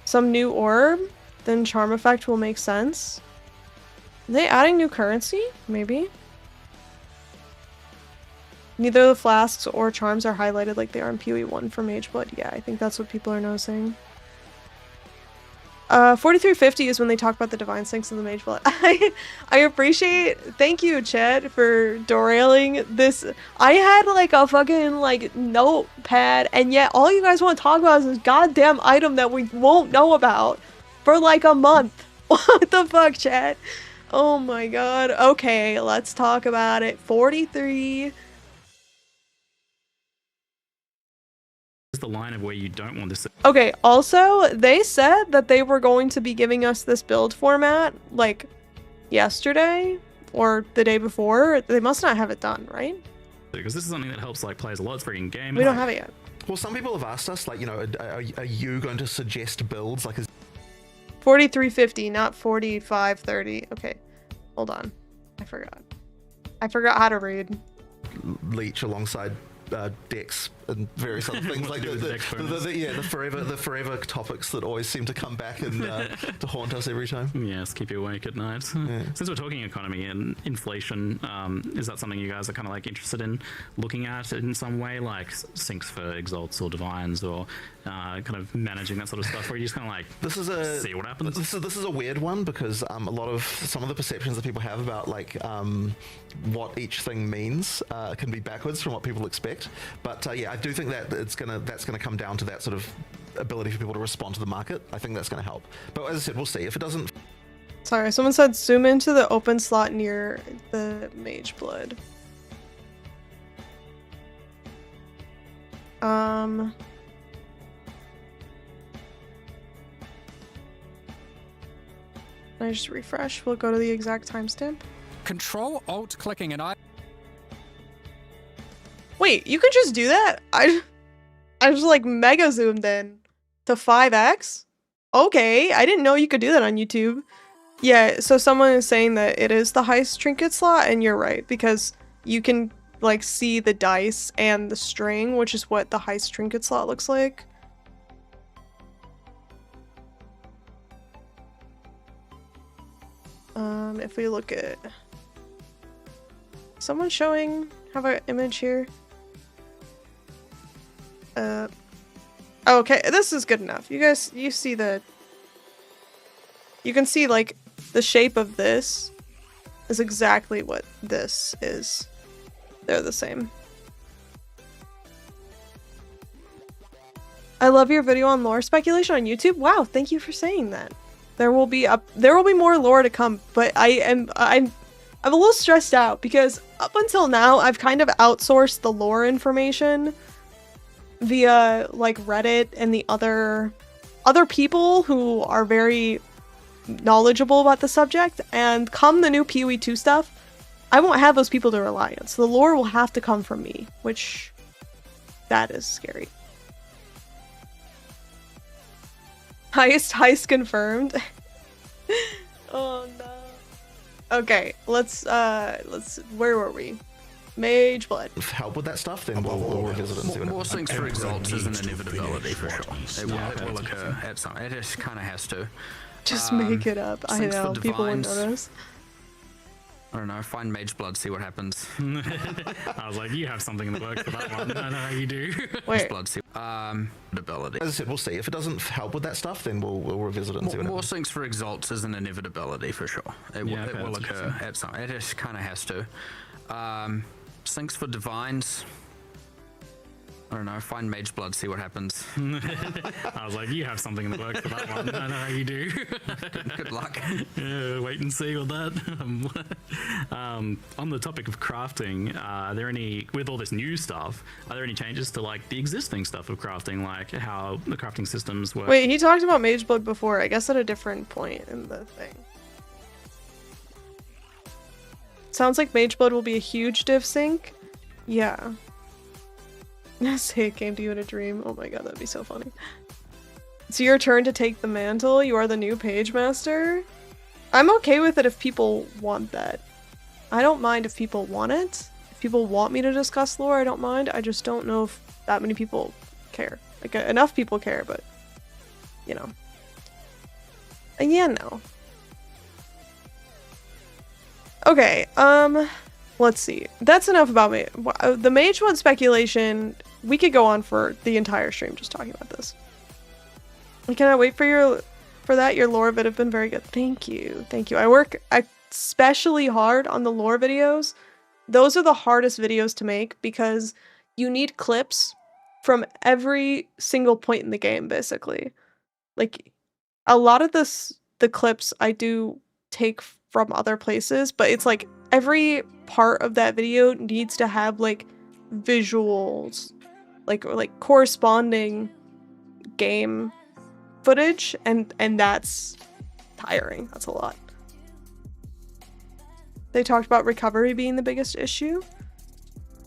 Some new orb, then charm effect will make sense. Are they adding new currency? Maybe. Neither the flasks or charms are highlighted like they are in PoE1 for Mageblood. Yeah, I think that's what people are noticing. 4350 is when they talk about the divine sinks and the Mageblood. I appreciate... Thank you, Chet, for derailing this. I had like a fucking like notepad, and yet all you guys want to talk about is this goddamn item that we won't know about for like a month. What the fuck, Chet? Oh my god. Okay, let's talk about it. 43... The line of where you don't want this. Okay, also, they said that they were going to be giving us this build format, like, yesterday, or the day before. They must not have it done, right? Because this is something that helps like players a lot. It's very in-game. We don't have it yet. Well, some people have asked us, like, you know, are you going to suggest builds? Like, 4350, not 4530. Okay, hold on. I forgot how to read. Leech alongside decks and various other things like the forever topics that always seem to come back and to haunt us every time. Yes, keep you awake at night. Yeah. Since we're talking economy and inflation, is that something you guys are kind of like interested in looking at in some way, like sinks for exalts or divines, or kind of managing that sort of stuff, or you just kind of like see what happens? This is a weird one because some of the perceptions that people have about like what each thing means can be backwards from what people expect. But yeah, do think that that's gonna come down to that sort of ability for people to respond to the market. I think that's gonna help. But as I said, we'll see. If it doesn't, Sorry, someone said zoom into the open slot near the Mageblood. Can I just refresh? We'll go to the exact timestamp. Control Alt clicking an item. Wait, you could just do that? I just like mega zoomed in to 5x? Okay, I didn't know you could do that on YouTube. Yeah, so someone is saying that it is the heist trinket slot, and you're right, because you can like see the dice and the string, which is what the heist trinket slot looks like. If we look at someone showing, have an image here. Okay, this is good enough. You guys, you see the, you can see like the shape of this is exactly what this is. They're the same. I love your video on lore speculation on YouTube. Wow, thank you for saying that. There will be more lore to come, but I'm a little stressed out because up until now I've kind of outsourced the lore information via like Reddit and the other people who are very knowledgeable about the subject, and come the new PoE 2 stuff, I won't have those people to rely on. So the lore will have to come from me, which that is scary. Heist confirmed. Oh no. Okay, let's where were we? Mageblood. help with that stuff, then we'll revisit it and see what More happens. syncs for exalts is an inevitability for sure. It will occur at some. It just kind of has to. Just make it up. I syncs for know, people wouldn't divines. notice. I don't know. Find Mageblood, see what happens. I was like, you have something in the works for that one. I know how you do. Wait, Blood, see. Ability. As I said, we'll see. If it doesn't help with that stuff, then we'll revisit it and see what More happens. syncs for exalts is an inevitability for sure. It will occur at some. It just kind of has to. Syncs for divines. I don't know. Find Mageblood, see what happens. I was like, you have something in the works for that one. I know how you do. Good luck. Yeah, wait and see with that. On the topic of crafting, are there any, with all this new stuff, are there any changes to like the existing stuff of crafting, like how the crafting systems work? wait, he talked about Mageblood before, I guess at a different point in the thing. Sounds like Mageblood will be a huge div sync. Yeah. Say it came to you in a dream. Oh my god, that'd be so funny. It's your turn to take the mantle. You are the new page master. I'm okay with it if people want that. I don't mind if people want it. If people want me to discuss lore, I don't mind. I just don't know if that many people care. Like, enough people care, but, you know. And yeah, no. Okay, let's see. That's enough about me. The Mageblood speculation, we could go on for the entire stream just talking about this. I cannot wait for that. Your lore vid have been very good. Thank you. Thank you. I work especially hard on the lore videos. Those are the hardest videos to make because you need clips from every single point in the game, basically. Like, a lot of the clips I do take from other places, but it's like every part of that video needs to have like visuals, like corresponding game footage, and that's tiring. That's a lot. They talked about recovery being the biggest issue.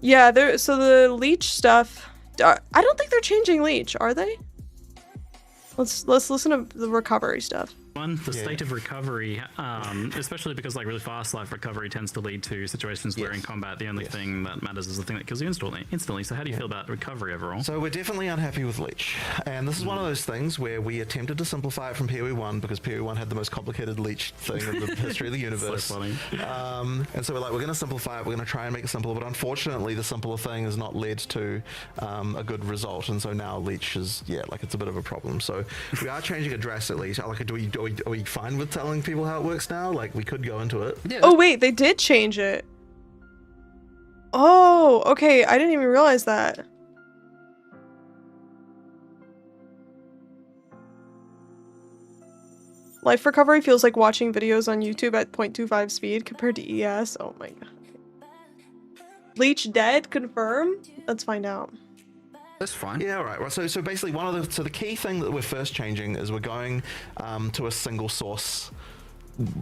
Yeah, so the Leech stuff, I don't think they're changing Leech, are they? Let's listen to the recovery stuff. The state of recovery, especially because like really fast life recovery tends to lead to situations where in combat the only thing that matters is the thing that kills you instantly. So how do you feel about recovery overall? So we're definitely unhappy with Leech, and this is one of those things where we attempted to simplify it from PoE 1 because PoE 1 had the most complicated Leech thing in the history of the universe. So funny. And so we're going to simplify it. We're going to try and make it simpler, but unfortunately the simpler thing has not led to a good result, and so now Leech is it's a bit of a problem. So we are changing it drastically. So like, are we fine with telling people how it works now? Like, we could go into it. Yeah. Oh wait, they did change it. Oh, okay. I didn't even realize that. Life recovery feels like watching videos on YouTube at 0.25 speed compared to ES. Oh my god. Leech dead? Confirm? Let's find out. That's fine. Yeah, all right. Well, so basically, the key thing that we're first changing is we're going to a single source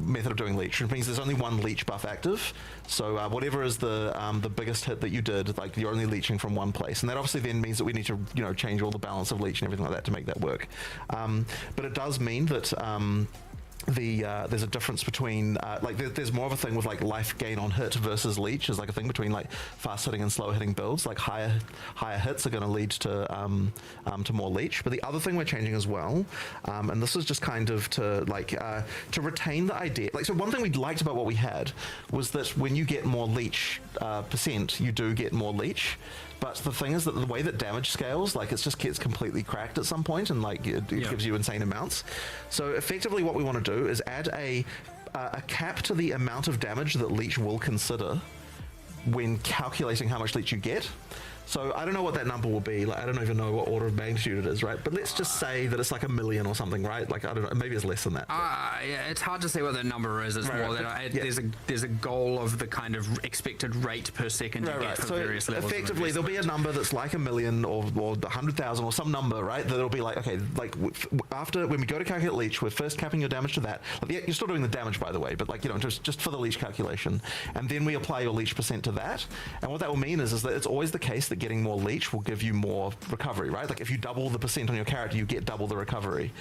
method of doing leech, which means there's only one leech buff active. So whatever is the biggest hit that you did, like you're only leeching from one place, and that obviously then means that we need to change all the balance of leech and everything like that to make that work. But it does mean that there's a difference between there's more of a thing with like life gain on hit versus leech is like a thing between like fast hitting and slow hitting builds. Like higher hits are going to lead to more leech. But the other thing we're changing as well, and this is just kind of to retain the idea. Like, so one thing we liked about what we had was that when you get more leech percent, you do get more leech. But the thing is that the way that damage scales, like, it just gets completely cracked at some point, and like it gives you insane amounts. So effectively, what we want to do is add a cap to the amount of damage that leech will consider when calculating how much leech you get. So I don't know what that number will be. Like, I don't even know what order of magnitude it is, right? But let's just say that it's like 1 million or something, right? Like, I don't know, maybe it's less than that. Yeah, it's hard to say what the number is. It's more that there's a goal of the kind of expected rate per second you get for so various levels. Effectively, there'll be a number that's like 1 million or 100,000 or some number, right? That'll be like, okay, like after when we go to calculate leech, we're first capping your damage to that. Like, you're still doing the damage, by the way, but like, just for the leech calculation, and then we apply your leech percent to that. And what that will mean is that it's always the case that getting more leech will give you more recovery, right? Like, if you double the percent on your character, you get double the recovery.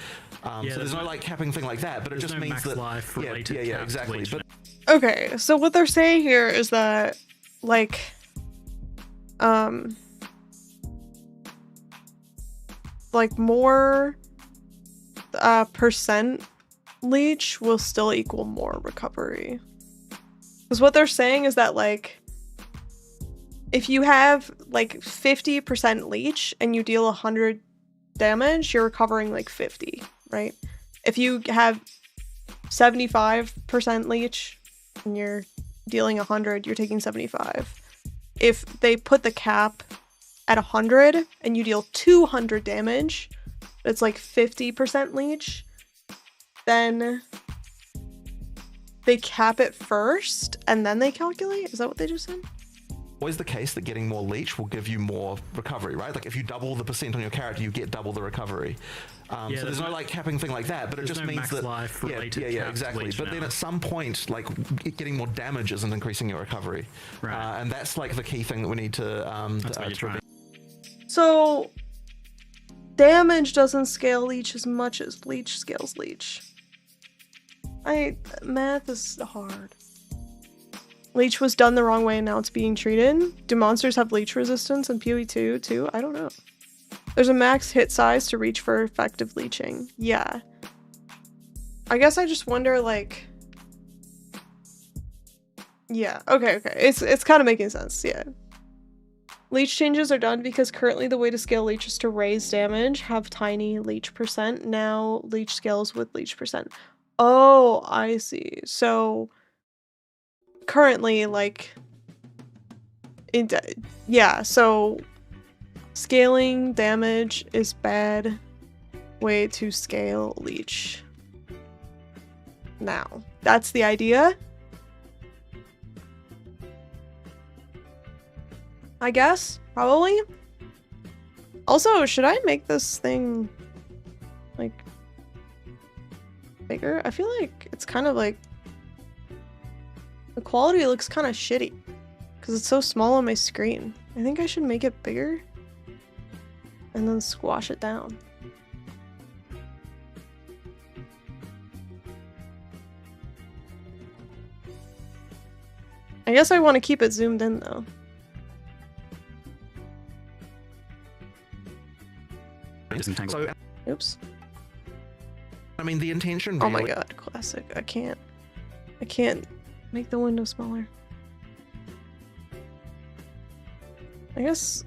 So there's no like capping thing like that, but it just means max that life yeah, exactly. But Okay, so what they're saying here is that, like, more percent leech will still equal more recovery. Because what they're saying is that, like, if you have like 50% leech and you deal 100 damage, you're recovering like 50, right? If you have 75% leech and you're dealing 100, you're taking 75. If they put the cap at 100 and you deal 200 damage, it's like 50% leech, then they cap it first and then they calculate? Is that what they just said? always the case that getting more leech will give you more recovery, right? Like, if you double the percent on your character, you get double the recovery. So there's no like capping thing like that, but it just means that exactly. But then at some point, like, getting more damage isn't increasing your recovery, right? And that's like the key thing that we need to. So damage doesn't scale leech as much as leech scales leech. Math is hard. Leech was done the wrong way and now it's being treated. Do monsters have leech resistance in PoE 2 too? I don't know. There's a max hit size to reach for effective leeching. Yeah. I guess I just wonder, like... Yeah, okay. It's kind of making sense, yeah. Leech changes are done because currently the way to scale leech is to raise damage, have tiny leech percent. Now leech scales with leech percent. Oh, I see. So currently, like, so scaling damage is bad way to scale leech. Now, that's the idea. I guess, probably. Also, should I make this thing, like, bigger? I feel like it's kind of like, the quality looks kind of shitty because it's so small on my screen. I think I should make it bigger and then squash it down. I guess I want to keep it zoomed in though. So, oops. I mean, the intention really... Oh my god, classic. I can't make the window smaller. I guess...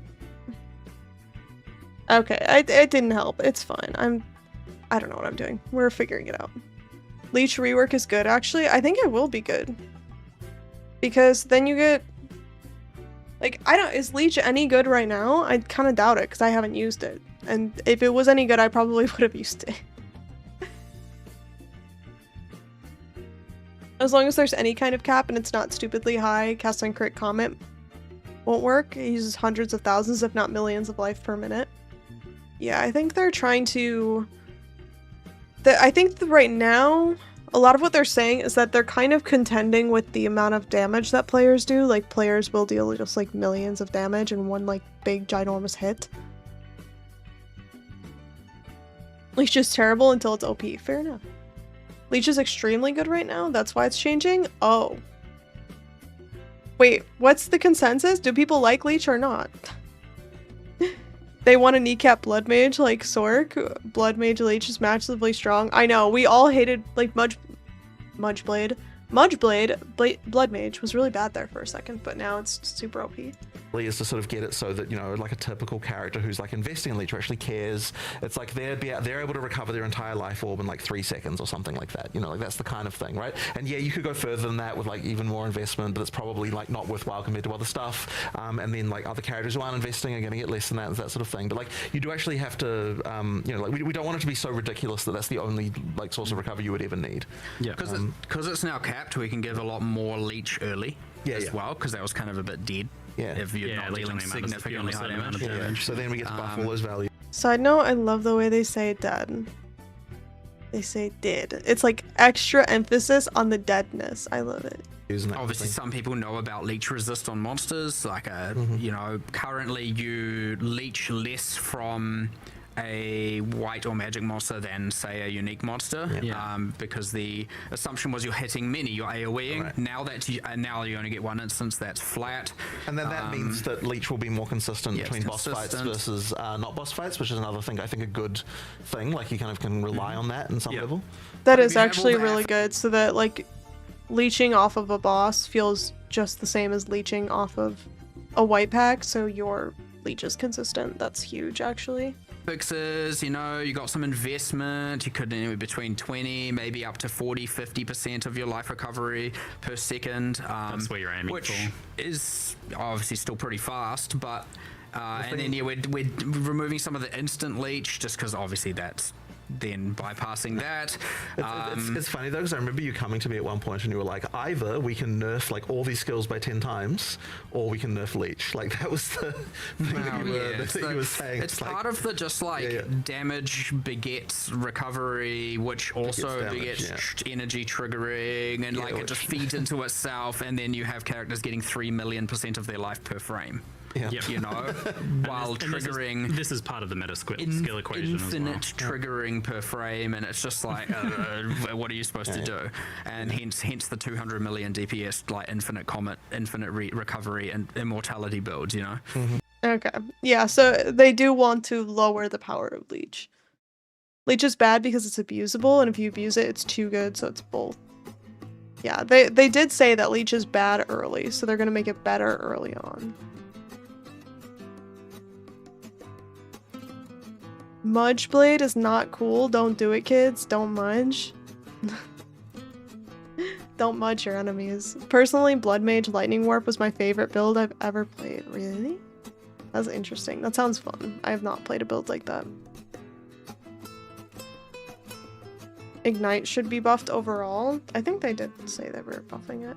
Okay, it didn't help. It's fine. I don't know what I'm doing. We're figuring it out. Leech rework is good. Actually, I think it will be good. Because then you get... Like, is Leech any good right now? I kind of doubt it, because I haven't used it. And if it was any good, I probably would have used it. As long as there's any kind of cap and it's not stupidly high, cast on crit comment won't work. It uses hundreds of thousands, if not millions of life per minute. Yeah, I think they're trying to... I think that right now, a lot of what they're saying is that they're kind of contending with the amount of damage that players do. Like, players will deal just, like, millions of damage in one, like, big, ginormous hit. Leech is terrible until it's OP. Fair enough. Leech is extremely good right now? That's why it's changing? Oh. Wait, what's the consensus? Do people like Leech or not? They want to kneecap Blood Mage like Sork. Blood Mage Leech is massively strong. I know, we all hated, like, Mageblood. Blood Mage was really bad there for a second, but now it's super OP. Is to sort of get it so that, you know, like a typical character who's like investing in Leech or actually cares, it's like they're able to recover their entire life orb in like 3 seconds or something like that, you know, like that's the kind of thing, right? And yeah, you could go further than that with like even more investment, but it's probably like not worthwhile compared to other stuff, and then like other characters who aren't investing are going to get less than that sort of thing. But like you do actually have to, you know, like we don't want it to be so ridiculous that that's the only like source of recovery you would ever need. Yeah, because it's now capped, we can give a lot more Leech early well, because that was kind of a bit dead. Yeah. If you're not dealing significantly high damage. Yeah. So then we get to buff all those values. Side note, I love the way they say dead. They say dead. It's like extra emphasis on the deadness. I love it. Obviously, some people know about leech resist on monsters. Like, you know, currently you leech less from a white or magic monster than, say, a unique monster, because the assumption was you're hitting many, you're AoEing. Right. Now that now you only get one instance, that's flat. And then that means that Leech will be more consistent between boss fights versus not boss fights, which is another thing, I think, a good thing. Like, you kind of can rely on that in some level. That is actually really good, so that, like, leeching off of a boss feels just the same as leeching off of a white pack, so your leech is consistent. That's huge, actually. Fixes, you know, you got some investment, you could anywhere between 20 maybe up to 40-50% of your life recovery per second, that's what you're aiming which for. Is obviously still pretty fast, but and then we're removing some of the instant leech just because obviously that's then bypassing that. It's funny though, because I remember you coming to me at one point and you were like, either we can nerf like all these skills by 10 times or we can nerf Leech. Like that was the thing that you were saying. It's part of the just like damage begets recovery, which also begets energy triggering, and like it just feeds into itself, and then you have characters getting 3,000,000% of their life per frame. You know, while triggering. This is part of the meta skill equation infinite as well. triggering per frame, and it's just like, what are you supposed to do? And hence the 200 million DPS, like infinite comet, infinite recovery, and immortality builds. You know. Okay. Yeah. So they do want to lower the power of Leech. Leech is bad because it's abusable, and if you abuse it, it's too good. So it's both. Yeah. They did say that Leech is bad early, so they're gonna make it better early on. Mageblood is not cool. Don't do it, kids. Don't mudge. Don't mudge your enemies. Personally, Blood Mage Lightning Warp was my favorite build I've ever played. Really? That's interesting. That sounds fun. I have not played a build like that. Ignite should be buffed overall. I think they did say that we were buffing it.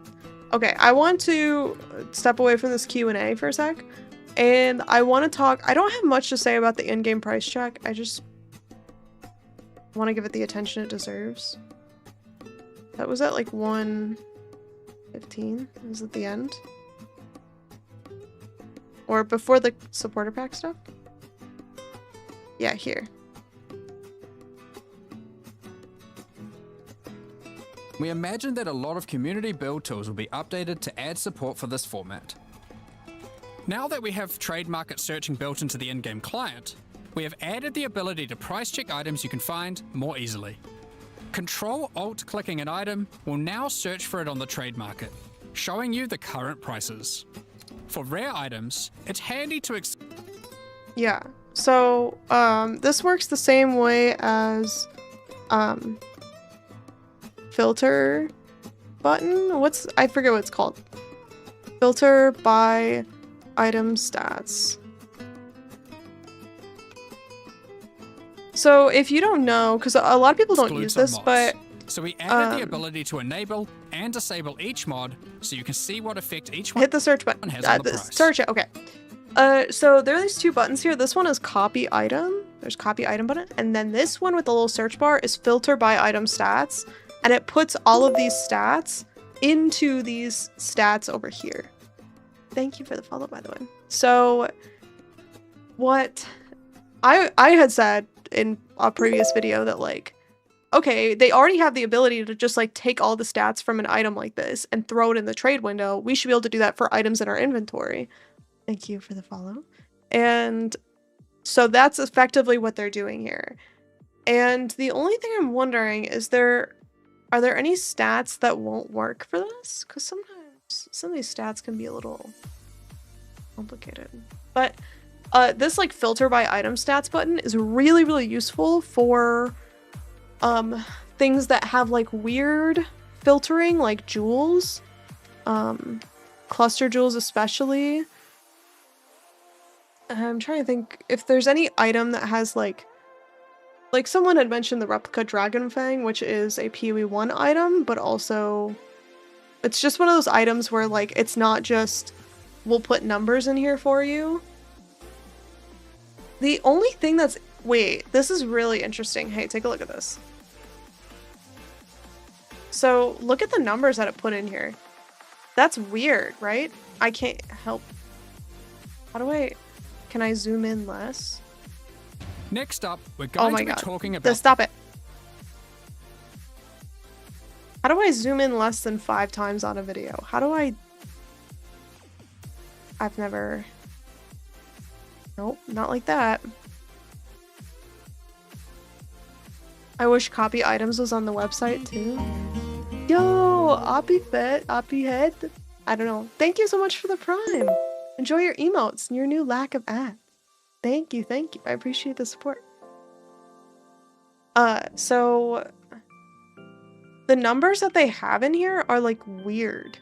Okay, I want to step away from this Q&A for a sec. And I want to talk, I don't have much to say about the in-game price check. I just want to give it the attention it deserves. That was at like 115. Was it the end? Or before the supporter pack stuff? Yeah, here. We imagine that a lot of community build tools will be updated to add support for this format. Now that we have trade market searching built into the in-game client, we have added the ability to price check items you can find more easily. Control-Alt-clicking an item will now search for it on the trade market, showing you the current prices. For rare items, it's handy to Yeah, so this works the same way as filter button. I forget what it's called. Filter by item stats. So if you don't know, because a lot of people don't use this, but so we added the ability to enable and disable each mod so you can see what effect each one Hit the search button. has on the price. Search it. Okay. So there are these two buttons here. This one is copy item. There's copy item button. And then this one with the little search bar is filter by item stats. And it puts all of these stats into these stats over here. Thank you for the follow, by the way. So what I had said in a previous video that like, okay, they already have the ability to just like take all the stats from an item like this and throw it in the trade window. We should be able to do that for items in our inventory. Thank you for the follow. And so that's effectively what they're doing here. And the only thing I'm wondering is are there any stats that won't work for this? Because sometimes some of these stats can be a little complicated. But this like filter by item stats button is really, really useful for things that have like weird filtering, like jewels, cluster jewels especially. I'm trying to think if there's any item that has like someone had mentioned the replica dragon fang, which is a PoE 1 item, but also it's just one of those items where like it's not just we'll put numbers in here for you. The only thing that's wait, this is really interesting. Hey, take a look at this. So look at the numbers that it put in here. That's weird, right? I can't help. Can I zoom in less? Next up, we're going to be talking about... Stop it. How do I zoom in less than 5 times on a video? How do I... I've never... Nope, not like that. I wish copy items was on the website too. Yo, Oppy Head. I don't know. Thank you so much for the prime. Enjoy your emotes and your new lack of ads. Thank you. I appreciate the support. So the numbers that they have in here are like weird.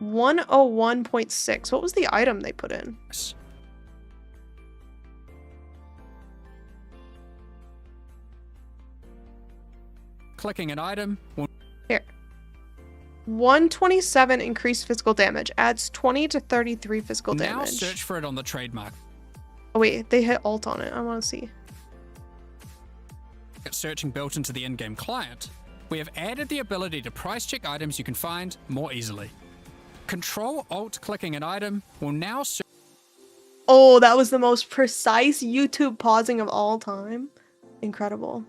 101.6. What was the item they put in? Clicking an item will... Here. 127 increased physical damage. Adds 20 to 33 physical damage. Now search for it on the trademark. Oh wait, they hit alt on it. I want to see. Searching built into the in-game client, we have added the ability to price check items you can find more easily. Control-Alt-clicking an item will now search... Oh, that was the most precise YouTube pausing of all time. Incredible.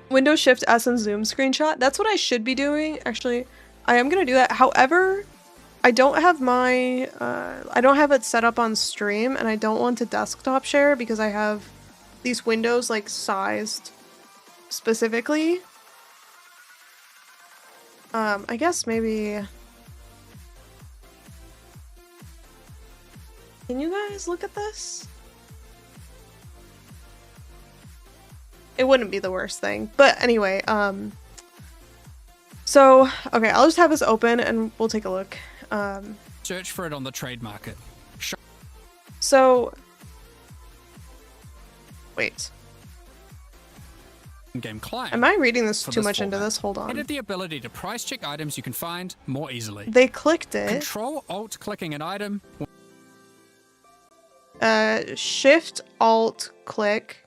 Windows Shift S and zoom screenshot. That's what I should be doing. Actually, I am gonna do that. However, I don't have my I don't have it set up on stream, and I don't want to desktop share because I have these windows like sized specifically. I guess maybe. Can you guys look at this? It wouldn't be the worst thing. But anyway, so, okay, I'll just have this open and we'll take a look. Search for it on the trade market. So, wait. In-game client. Am I reading this too much into this? Hold on. Added the ability to price check items you can find more easily. They clicked it. Control-Alt-clicking an item. Shift-Alt-click.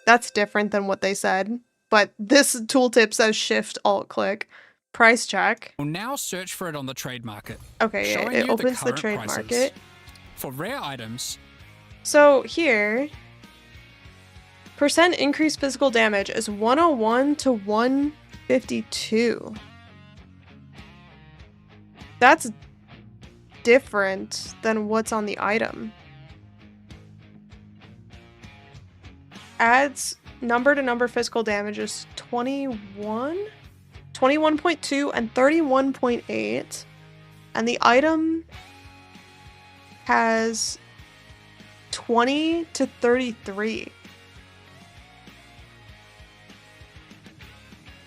That's different than what they said, but this tooltip says Shift-Alt-click. Price check. We'll now search for it on the trade market. Okay, it opens the trade market. For rare items. So here, percent increased physical damage is 101 to 152. That's different than what's on the item. Adds number to number physical damage is 21, 21.2, and 31.8. And the item has 20 to 33.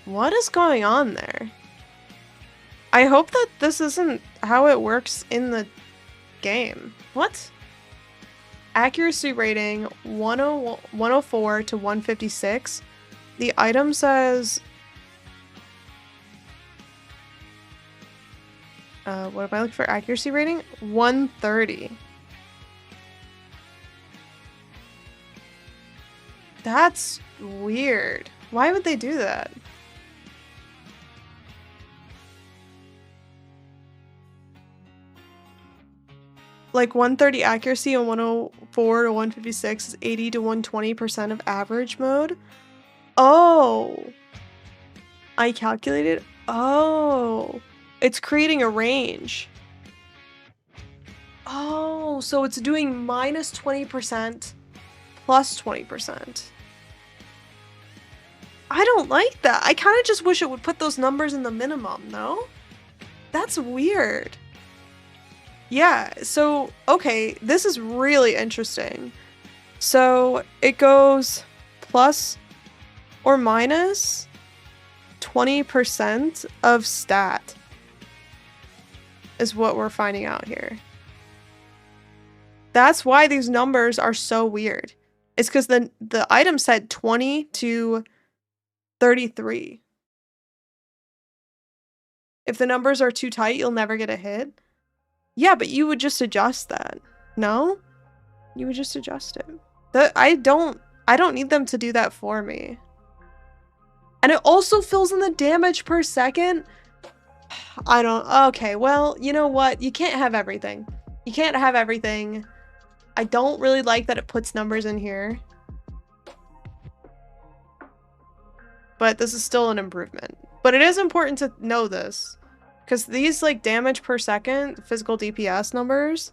What is going on there? I hope that this isn't how it works in the game. What? Accuracy rating 104 to 156. The item says... what am I looking for? Accuracy rating? 130. That's weird. Why would they do that? Like 130 accuracy and 104 to 156 is 80 to 120% of average mode. Oh. I calculated. Oh. It's creating a range. Oh, so it's doing minus 20% plus 20%. I don't like that. I kind of just wish it would put those numbers in the minimum, no? That's weird. Yeah, so, okay, this is really interesting. So, it goes plus or minus 20% of stat is what we're finding out here. That's why these numbers are so weird. It's because the item said 20 to 33. If the numbers are too tight, you'll never get a hit. Yeah, but you would just adjust that. No? You would just adjust it. I don't need them to do that for me. And it also fills in the damage per second. I don't... Okay, well, you know what? You can't have everything. You can't have everything. I don't really like that it puts numbers in here. But this is still an improvement. But it is important to know this. Because these, like, damage per second, physical DPS numbers,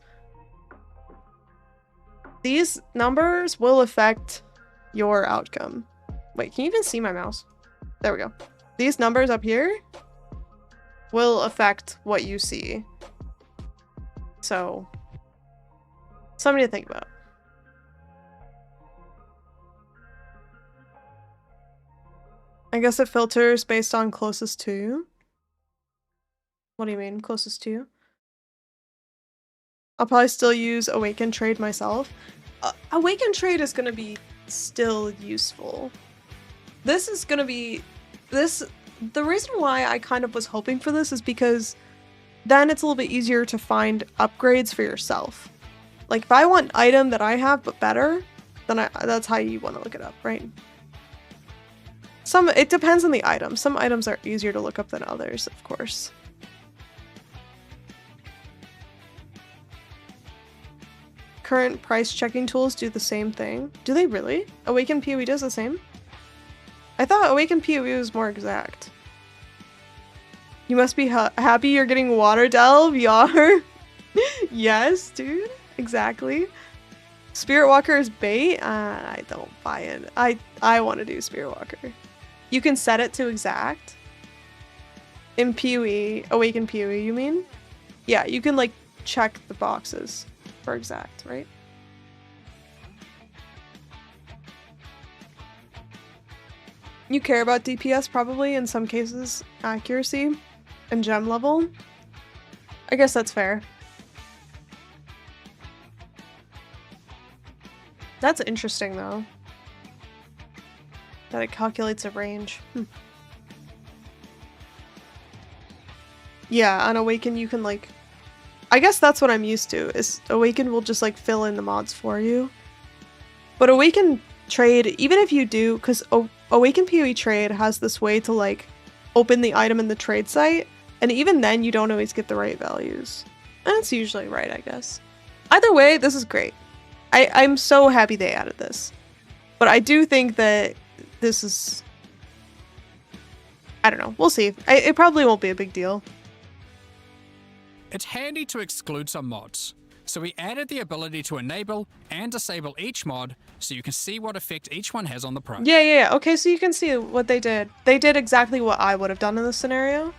these numbers will affect your outcome. Wait, can you even see my mouse? There we go. These numbers up here will affect what you see. So, something to think about. I guess it filters based on closest to you. What do you mean, closest to you? I'll probably still use Awaken Trade myself. Awaken Trade is going to be still useful. This is going to be... The reason why I kind of was hoping for this is because then it's a little bit easier to find upgrades for yourself. Like, if I want an item that I have but better, then that's how you want to look it up, right? It depends on the item. Some items are easier to look up than others, of course. Current price checking tools do the same thing. Do they really? Awaken PoE does the same? I thought Awaken PoE was more exact. You must be happy you're getting Water Delve, Yar. Yes, dude. Exactly. Spirit Walker is bait? I don't buy it. I want to do Spirit Walker. You can set it to exact. In PoE, Awaken PoE, you mean? Yeah, you can, like, check the boxes for exact, right? You care about DPS probably, in some cases, accuracy and gem level. I guess that's fair. That's interesting though. That it calculates a range. Yeah, on Awaken you can like... I guess that's what I'm used to, is Awaken will just like fill in the mods for you. But Awaken Trade, even if you do, because Awaken PoE Trade has this way to like open the item in the trade site, and even then you don't always get the right values. And it's usually right, I guess. Either way, this is great. I'm so happy they added this. But I do think that this is... I don't know. We'll see. It probably won't be a big deal. It's handy to exclude some mods. So we added the ability to enable and disable each mod so you can see what effect each one has on the price. Yeah. Okay, so you can see what they did. They did exactly what I would have done in this scenario.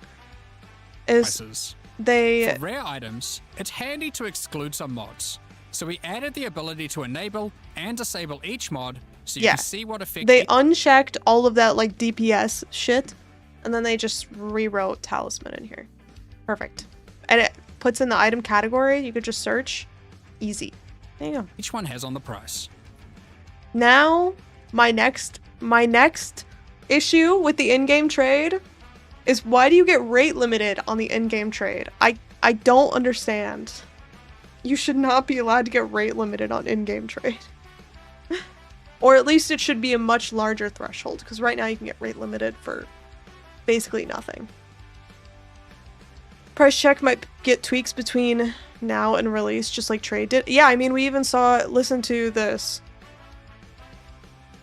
Prices. For rare items, it's handy to exclude some mods. So we added the ability to enable and disable each mod so you can see what effect... They unchecked all of that like DPS shit, and then they just rewrote Talisman in here. Perfect. And it puts in the item category, you could just search. Easy. There you go. Each one has on the price. Now, my next issue with the in-game trade is why do you get rate limited on the in-game trade? I don't understand. You should not be allowed to get rate limited on in-game trade. Or at least it should be a much larger threshold, because right now you can get rate limited for basically nothing. Price check might get tweaks between now and release, just like trade did. Yeah, I mean, we even listen to this.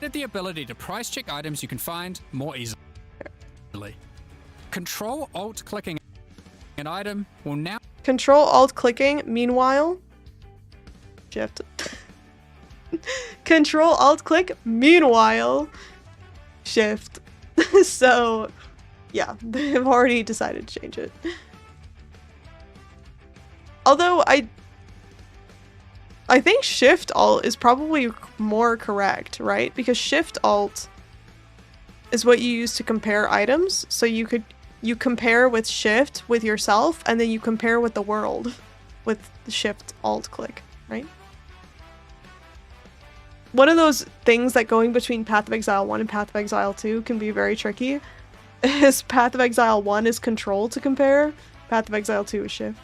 The ability to price check items you can find more easily. Control-Alt-clicking an item will now... Control-Alt-clicking, meanwhile... Shift. Control-Alt-click, meanwhile... Shift. So, yeah, they've already decided to change it. Although, I think Shift-Alt is probably more correct, right? Because Shift-Alt is what you use to compare items. So you compare with Shift with yourself, and then you compare with the world with the Shift-Alt-click, right? One of those things that going between Path of Exile 1 and Path of Exile 2 can be very tricky is Path of Exile 1 is Control to compare, Path of Exile 2 is Shift.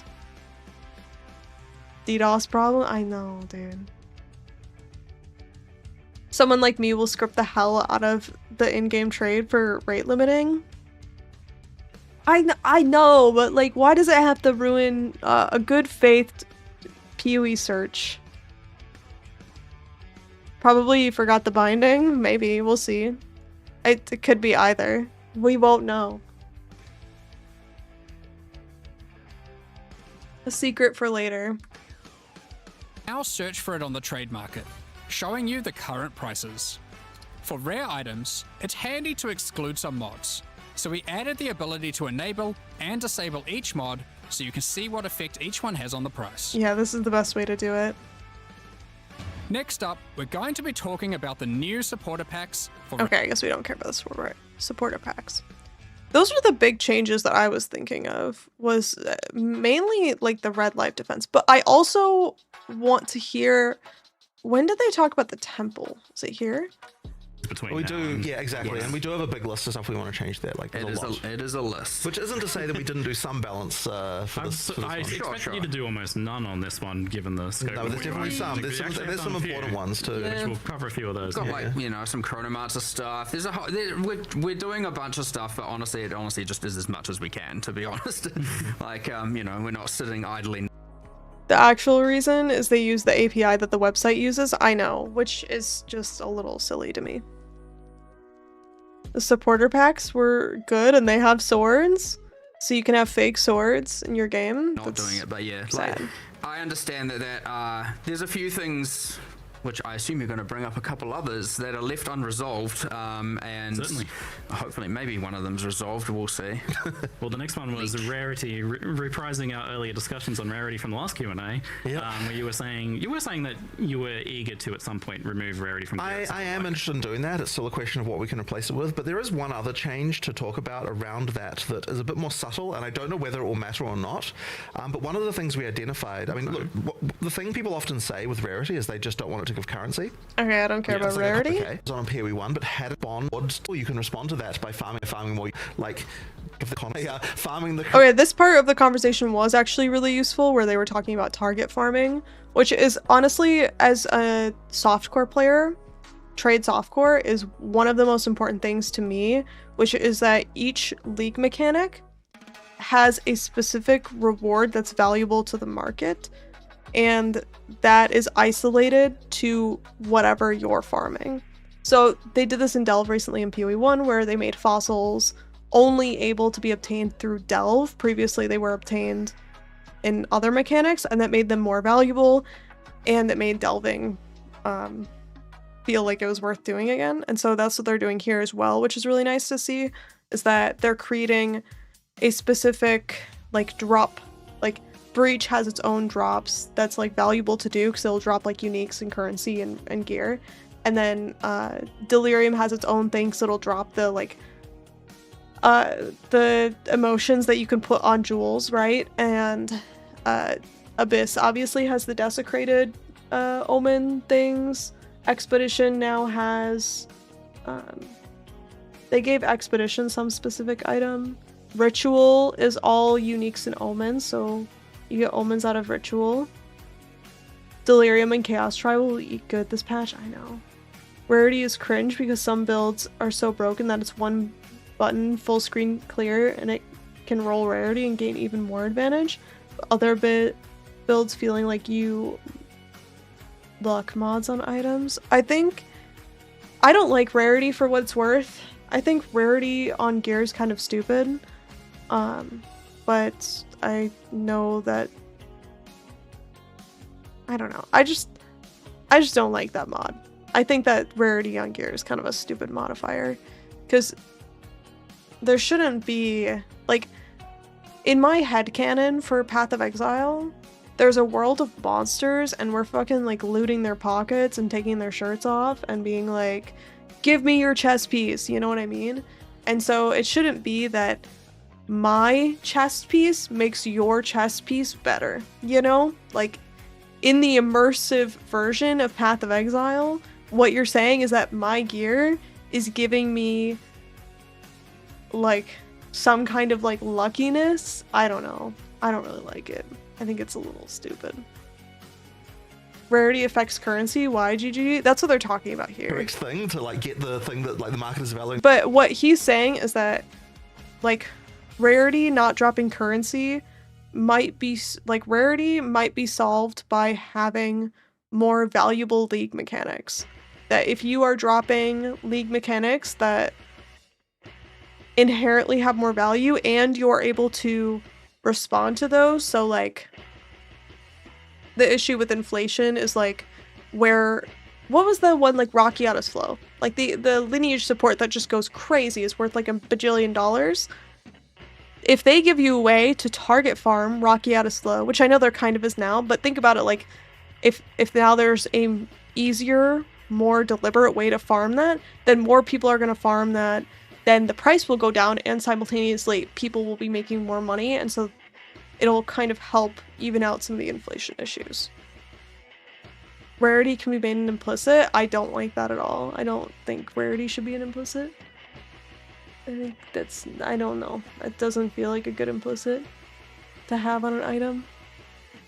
DDoS problem? I know, dude. Someone like me will script the hell out of the in-game trade for rate limiting. I know, but like, why does it have to ruin a good faith PoE search? Probably you forgot the binding. Maybe. We'll see. It could be either. We won't know. A secret for later. Now search for it on the trade market, showing you the current prices. For rare items, it's handy to exclude some mods, so we added the ability to enable and disable each mod so you can see what effect each one has on the price. Yeah, this is the best way to do it. Next up, we're going to be talking about the new supporter packs for... Okay, I guess we don't care about the supporter packs. Those are the big changes that I was thinking of, was mainly like the red life defense. But I also want to hear, when did they talk about the temple? Is it here? Between We now do, and- yeah, exactly. Yes. And we do have a big list of stuff we want to change that. Like, It there's a lot. is a list. Which isn't to say that we didn't do some balance for this I one. expected you to do almost none on this one, given the scope. No, of there's what you're definitely trying some. to do. There's We actually have some done a few, important ones too. Yeah. Which we'll cover a few of those. Got Yeah. like, some Chronomancer stuff. There's we're doing a bunch of stuff, but honestly, it honestly just is as much as we can, to be honest. Like, we're not sitting idly. The actual reason is they use the API that the website uses. I know, which is just a little silly to me. The supporter packs were good, and they have swords, so you can have fake swords in your game. Not That's doing it, but yeah, sad. like, I understand that there's a few things which I assume you're going to bring up a couple others that are left unresolved, and Certainly. hopefully maybe one of them's resolved. We'll see. Well, the next one was Rarity, reprising our earlier discussions on Rarity from the last Q&A, Yep. where you were saying that you were eager to at some point remove Rarity from the I am interested in doing that. It's still a question of what we can replace it with, but there is one other change to talk about around that is a bit more subtle, and I don't know whether it will matter or not. But one of the things we identified, I mean, look, the thing people often say with Rarity is they just don't want it to give currency. Okay, I don't care about It's like rarity. Okay, it's on PoE 1, but had it on, you can respond to that by farming more, like, if the farming the... Okay, this part of the conversation was actually really useful, where they were talking about target farming, which is honestly, as a softcore player, trade softcore is one of the most important things to me, which is that each league mechanic has a specific reward that's valuable to the market, and that is isolated to whatever you're farming. So they did this in Delve recently in PoE 1, where they made fossils only able to be obtained through Delve. Previously they were obtained in other mechanics, and that made them more valuable, and it made delving feel like it was worth doing again. And so that's what they're doing here as well, which is really nice to see, is that they're creating a specific like drop, like Breach has its own drops that's like valuable to do, because it'll drop like uniques and currency and gear, and then Delirium has its own thing, so it'll drop the like the emotions that you can put on jewels, right? And Abyss obviously has the desecrated omen things. Expedition now has They gave Expedition some specific item. Ritual is all uniques and omens, so you get omens out of Ritual. Delirium and Chaos Trial will eat good this patch, I know. Rarity is cringe because some builds are so broken that it's one button full screen clear and it can roll Rarity and gain even more advantage. Other builds feeling like you luck mods on items. I don't like Rarity for what it's worth. I think Rarity on gear is kind of stupid. But I know that I don't know. I just don't like that mod. I think that Rarity on gear is kind of a stupid modifier, because there shouldn't be, like, in my headcanon for Path of Exile, there's a world of monsters and we're fucking like looting their pockets and taking their shirts off and being like, give me your chest piece, you know what I mean? And so it shouldn't be that my chest piece makes your chest piece better, you know? Like, in the immersive version of Path of Exile, what you're saying is that my gear is giving me, like, some kind of, like, luckiness. I don't know. I don't really like it. I think it's a little stupid. Rarity affects currency. Why, GG? That's what they're talking about here. Correct thing to, like, get the thing that, like, the market is valuing. But what he's saying is that, like, Rarity not dropping currency might be, like, Rarity might be solved by having more valuable League mechanics. That if you are dropping League mechanics that inherently have more value and you're able to respond to those, so, like, the issue with inflation is, like, where, what was the one, like, Rockiata's Flow? Like, the lineage support that just goes crazy is worth, like, $1 bajillion. If they give you a way to target farm Rockiata's Flow, which I know there kind of is now, but think about it, like, if now there's a easier, more deliberate way to farm that, then more people are going to farm that, then the price will go down, and simultaneously people will be making more money, and so it'll kind of help even out some of the inflation issues. Rarity can be made an implicit. I don't like that at all. I don't think Rarity should be an implicit. I think that's, I don't know. It doesn't feel like a good implicit to have on an item.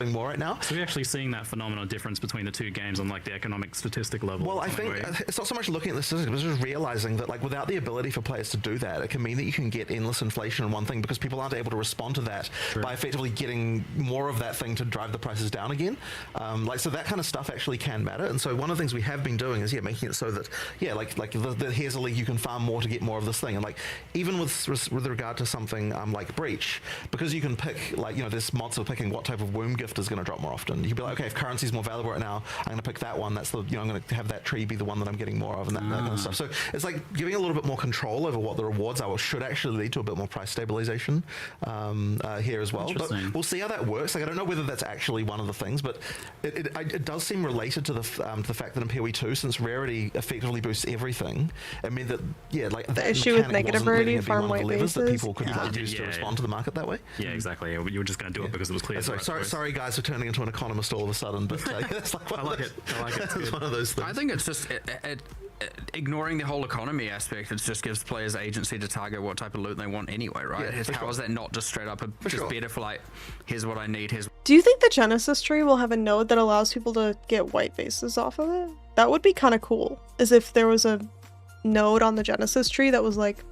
More right now. So we're actually seeing that phenomenal difference between the two games on, like, the economic statistic level. Well, I think it's not so much looking at the statistics, but just realizing that, like, without the ability for players to do that, it can mean that you can get endless inflation in one thing because people aren't able to respond to that by effectively getting more of that thing to drive the prices down again. Like, so that kind of stuff actually can matter. And so one of the things we have been doing is, making it so that, here's a league you can farm more to get more of this thing. And, like, even with regard to something like Breach, because you can pick, like, there's mods for picking what type of womb gift is going to drop more often. You can be like, okay, if currency is more valuable right now, I'm going to pick that one. That's the, I'm going to have that tree be the one that I'm getting more of, and that kind of stuff. So it's like giving a little bit more control over what the rewards are, which should actually lead to a bit more price stabilization here as well. But we'll see how that works. Like, I don't know whether that's actually one of the things, but it does seem related to the fact that in PoE 2, since Rarity effectively boosts everything, it meant that, like, the that issue with negative Rarity, farm white bases, that people could use to respond to the market that way. Yeah, exactly. You were just going to do it because it was clear. Sorry guys for turning into an economist all of a sudden, but it's like I like it. It's one of those things. I think it's just ignoring the whole economy aspect. It just gives players agency to target what type of loot they want anyway, right? How is that not just straight up better for, like, here's what I need, Do you think the Genesis tree will have a node that allows people to get white faces off of it? That would be kind of cool, as if there was a node on the Genesis tree that was like,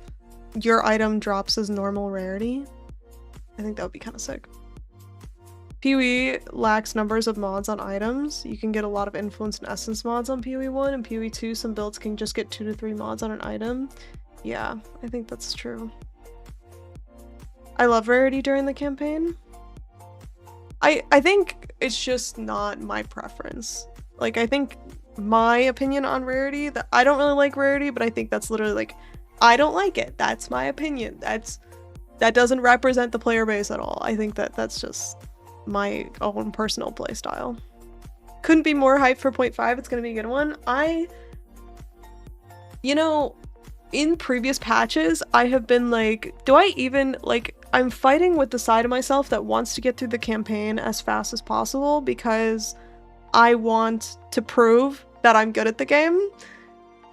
your item drops as normal rarity. I think that would be kind of sick. PoE lacks numbers of mods on items. You can get a lot of influence and essence mods on PoE 1, and PoE 2 some builds can just get 2 to 3 mods on an item. Yeah, I think that's true. I love Rarity during the campaign. I think it's just not my preference. Like, I think my opinion on Rarity, that I don't really like Rarity, but I think that's literally like, I don't like it. That's my opinion. That doesn't represent the player base at all. I think that's just my own personal play style. Couldn't be more hyped for 0.5. It's gonna be a good one. In previous patches, I have been like, do I even, like, I'm fighting with the side of myself that wants to get through the campaign as fast as possible because I want to prove that I'm good at the game.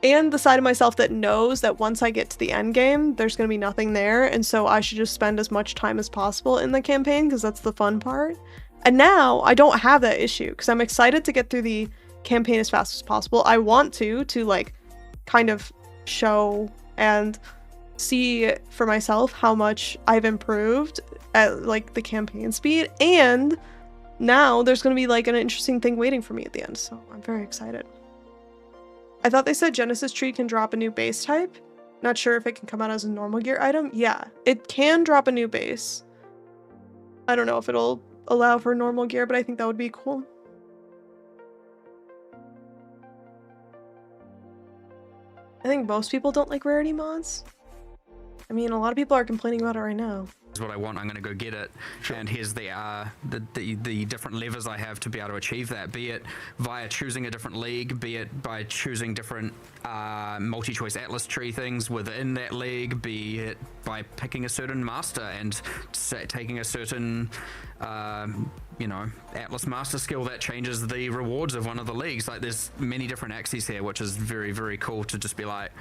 and the side of myself that knows that once I get to the end game, there's going to be nothing there, and so I should just spend as much time as possible in the campaign because that's the fun part. And now I don't have that issue because I'm excited to get through the campaign as fast as possible. I want to like kind of show and see for myself how much I've improved at like the campaign speed, and now there's going to be like an interesting thing waiting for me at the end, so I'm very excited. I thought they said Genesis Tree can drop a new base type. Not sure if it can come out as a normal gear item. Yeah, it can drop a new base. I don't know if it'll allow for normal gear, but I think that would be cool. I think most people don't like rarity mods. I mean, a lot of people are complaining about it right now. Is what I want. I'm going to go get it, and here's the different levers I have to be able to achieve that. Be it via choosing a different league, be it by choosing different multi-choice atlas tree things within that league, be it by picking a certain master and taking a certain you know, atlas master skill that changes the rewards of one of the leagues. Like, there's many different axes here, which is very, very cool to just be like,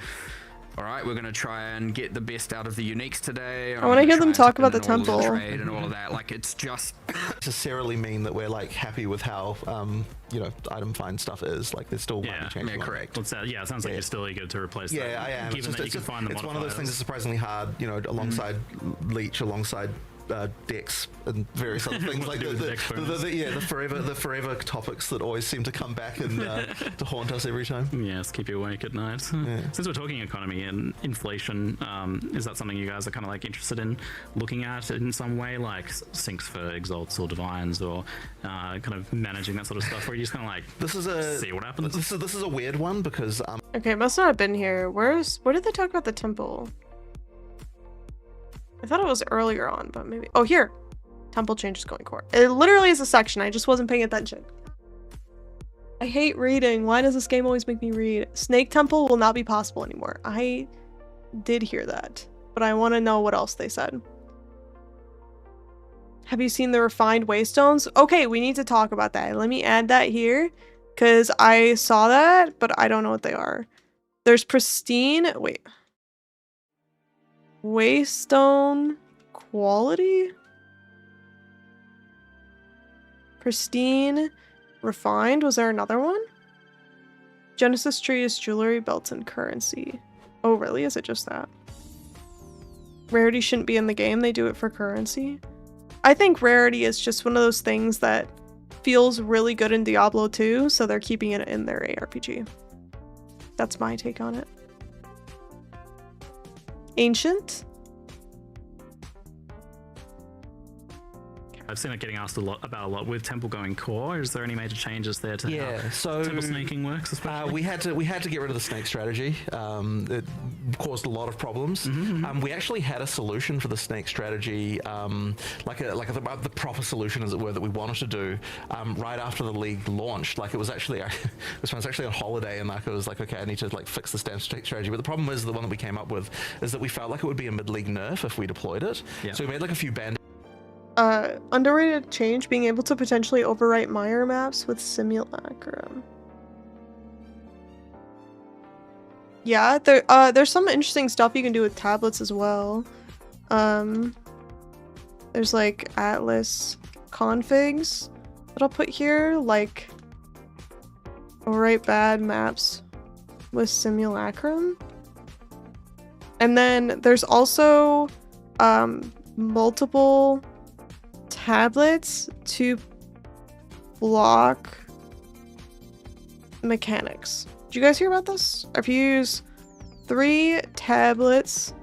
all right, we're going to try and get the best out of the uniques today. I want to hear them talk about the temple. Trade and all of that. Like, it's just necessarily mean that we're like happy with how you know, item find stuff is. Like, there's still might be changes. Yeah, correct. Well, yeah, it sounds like you're still eager to replace that. Yeah, I am. Given that you can find the it's modifiers. one of those things that's surprisingly hard, you know, alongside Leech, alongside decks and various other things like the forever topics that always seem to come back and to haunt us every time. Yes, keep you awake at night. Yeah. Since we're talking economy and inflation, is that something you guys are kind of like interested in looking at in some way, like sinks for exalts or divines, or kind of managing that sort of stuff, or you just kind of like see what happens? This is a weird one because okay, it must not have been here. Where did they talk about the temple? I thought it was earlier on, but maybe... Oh, here. Temple changes going core. It literally is a section. I just wasn't paying attention. I hate reading. Why does this game always make me read? Snake Temple will not be possible anymore. I did hear that, but I want to know what else they said. Have you seen the refined Waystones? Okay, we need to talk about that. Let me add that here, because I saw that, but I don't know what they are. There's pristine... Wait... Waystone quality? Pristine, refined. Was there another one? Genesis Tree is jewelry, belts, and currency. Oh, really? Is it just that? Rarity shouldn't be in the game. They do it for currency. I think rarity is just one of those things that feels really good in Diablo 2, so they're keeping it in their ARPG. That's my take on it. Ancient. I've seen it getting asked a lot with Temple going core. Is there any major changes there to how so Temple snaking works? Especially? we had to get rid of the snake strategy. It caused a lot of problems. We actually had a solution for the snake strategy, the proper solution, as it were, that we wanted to do right after the league launched. Like, it was actually this one's actually on holiday, and like, I was like, okay, I need to like fix the snake strategy. But the problem is, the one that we came up with is that we felt like it would be a mid-league nerf if we deployed it. Yeah. So we made like a few band. Underrated change, being able to potentially overwrite Mire maps with simulacrum. Yeah, there's some interesting stuff you can do with tablets as well. There's like Atlas configs that I'll put here, like overwrite bad maps with simulacrum. And then there's also multiple tablets to block mechanics. Did you guys hear about this? If you use 3 tablets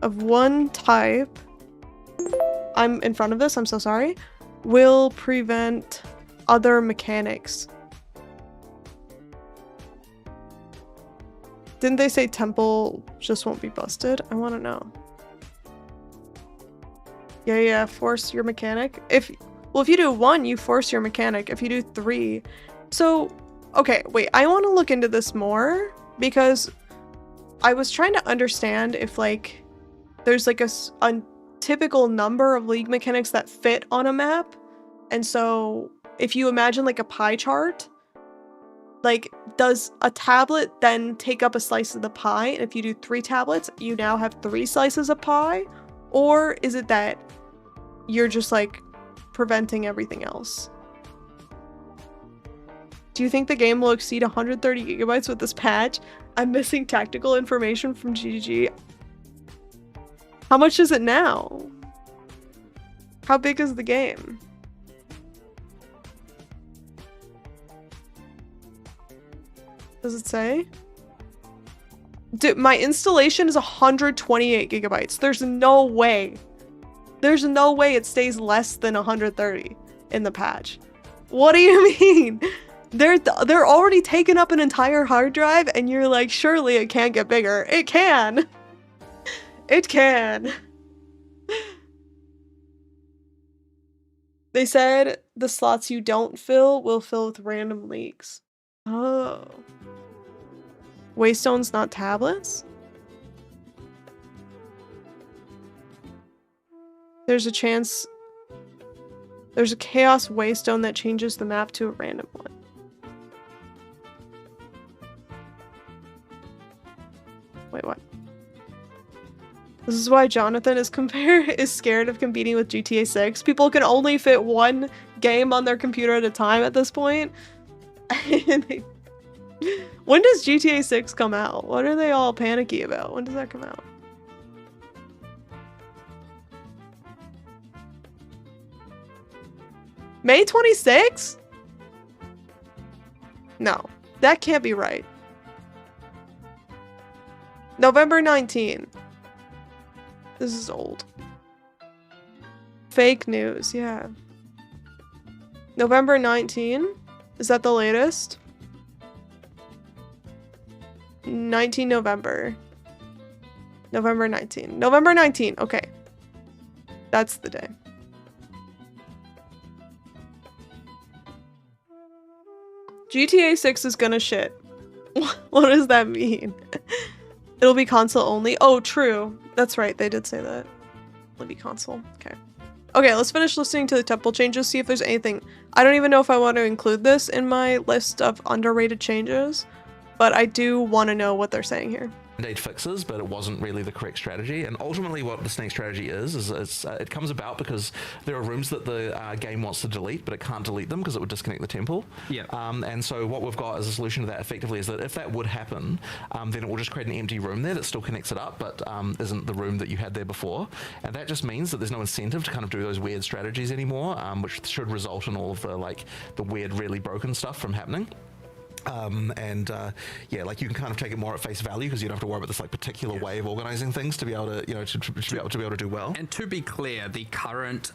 of one type, I'm in front of this, I'm so sorry, will prevent other mechanics. Didn't they say temple just won't be busted? I want to know. Yeah, force your mechanic. If you do 1, you force your mechanic. If you do 3. So, okay, wait, I want to look into this more, because I was trying to understand if, like, there's, like, a typical number of league mechanics that fit on a map. And so, if you imagine, like, a pie chart, Like, does a tablet then take up a slice of the pie? And if you do 3 tablets, you now have 3 slices of pie? Or is it that you're just like preventing everything else? Do you think the game will exceed 130 gigabytes with this patch? I'm missing tactical information from GGG. How much is it now? How big is the game? Does it say? Dude, my installation is 128 gigabytes. There's no way. There's no way it stays less than 130 in the patch. What do you mean? They're already taking up an entire hard drive and you're like, surely it can't get bigger. It can. It can. They said the slots you don't fill will fill with random leaks. Oh. Waystones, not tablets? There's a chance... There's a chaos waystone that changes the map to a random one. Wait, what? This is why Jonathan is scared of competing with GTA 6. People can only fit one game on their computer at a time at this point. When does GTA 6 come out? What are they all panicky about? When does that come out? May 26th? No, that can't be right. November 19. This is old. Fake news, yeah. November 19? Is that the latest? 19 November. November 19. November 19, okay. That's the day. GTA 6 is gonna shit. What does that mean? It'll be console only. Oh, true. That's right, they did say that. It'll be console. Okay. Okay, let's finish listening to the temple changes, see if there's anything. I don't even know if I want to include this in my list of underrated changes, but I do want to know what they're saying here. Band-aid fixes, but it wasn't really the correct strategy. And ultimately what the snake strategy is it comes about because there are rooms that the game wants to delete, but it can't delete them because it would disconnect the temple. Yeah. And so what we've got as a solution to that effectively is that if that would happen, then it will just create an empty room there that still connects it up, but isn't the room that you had there before. And that just means that there's no incentive to kind of do those weird strategies anymore, which should result in all of the weird, really broken stuff from happening. Yeah, like you can kind of take it more at face value because you don't have to worry about this like particular way of organizing things to be able to, you know, to be able to do well. And to be clear, the current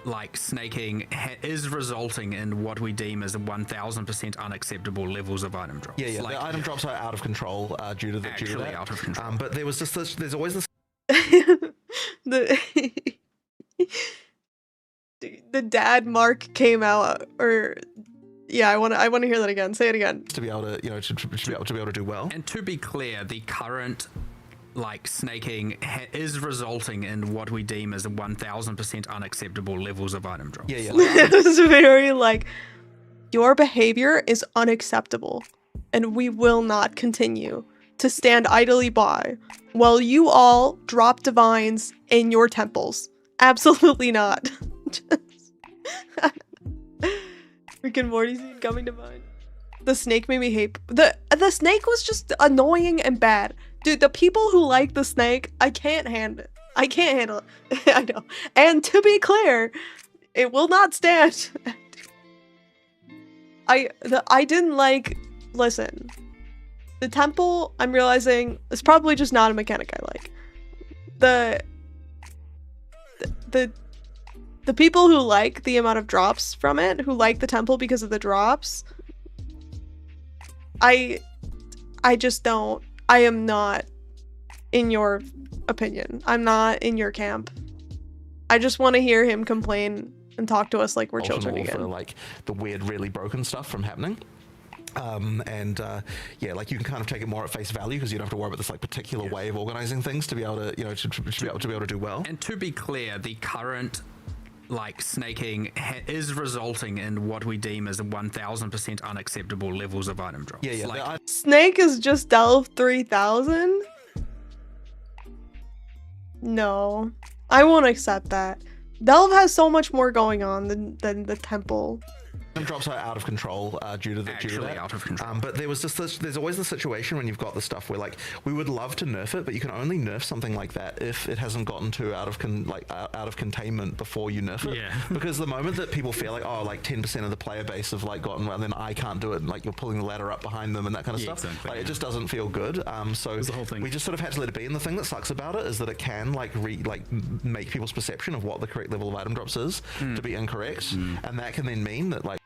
like snaking is resulting in what we deem as 1000% unacceptable levels of item drops. Yeah, like, the item drops are out of control due to that. Out of control. But there was just this, there's always this. The dad mark came out, or. Yeah, I want to hear that again. Say it again. To be able to, you know, to be able to do well. And to be clear, the current like snaking is resulting in what we deem as 1000% unacceptable levels of item drops. Yeah. It was very like, your behavior is unacceptable, and we will not continue to stand idly by while you all drop divines in your temples. Absolutely not. Rick and Morty scene coming to mind. The snake made me hate the snake was just annoying and bad. Dude, the people who like the snake, I can't handle it. I can't handle it. I know. And to be clear, it will not stand. I didn't like, listen. The temple, I'm realizing, is probably just not a mechanic I like. The people who like the amount of drops from it, who like the temple because of the drops, I just don't. I am not in your opinion. I'm not in your camp. I just want to hear him complain and talk to us like we're children again. For like the weird, really broken stuff from happening. Yeah, like you can kind of take it more at face value because you don't have to worry about this like particular way of organizing things to be able to, you know, to be able to do well. And to be clear, the current like snaking is resulting in what we deem as 1000% unacceptable levels of item drops. Yeah, Like, Snake is just Delve 3000? No. I won't accept that. Delve has so much more going on than the temple. Drops are out of control due to that. Out of control. But there was just this, there's always the situation when you've got the stuff where like we would love to nerf it, but you can only nerf something like that if it hasn't gotten too out of containment before you nerf it. Yeah. Because the moment that people feel like, oh, like 10% of the player base have like gotten, well, then I can't do it, and like you're pulling the ladder up behind them and that kind of stuff. Exactly, Like it just doesn't feel good. So the whole thing. we just sort of had to let it be. And the thing that sucks about it is that it can like make people's perception of what the correct level of item drops is to be incorrect, and that can then mean that like.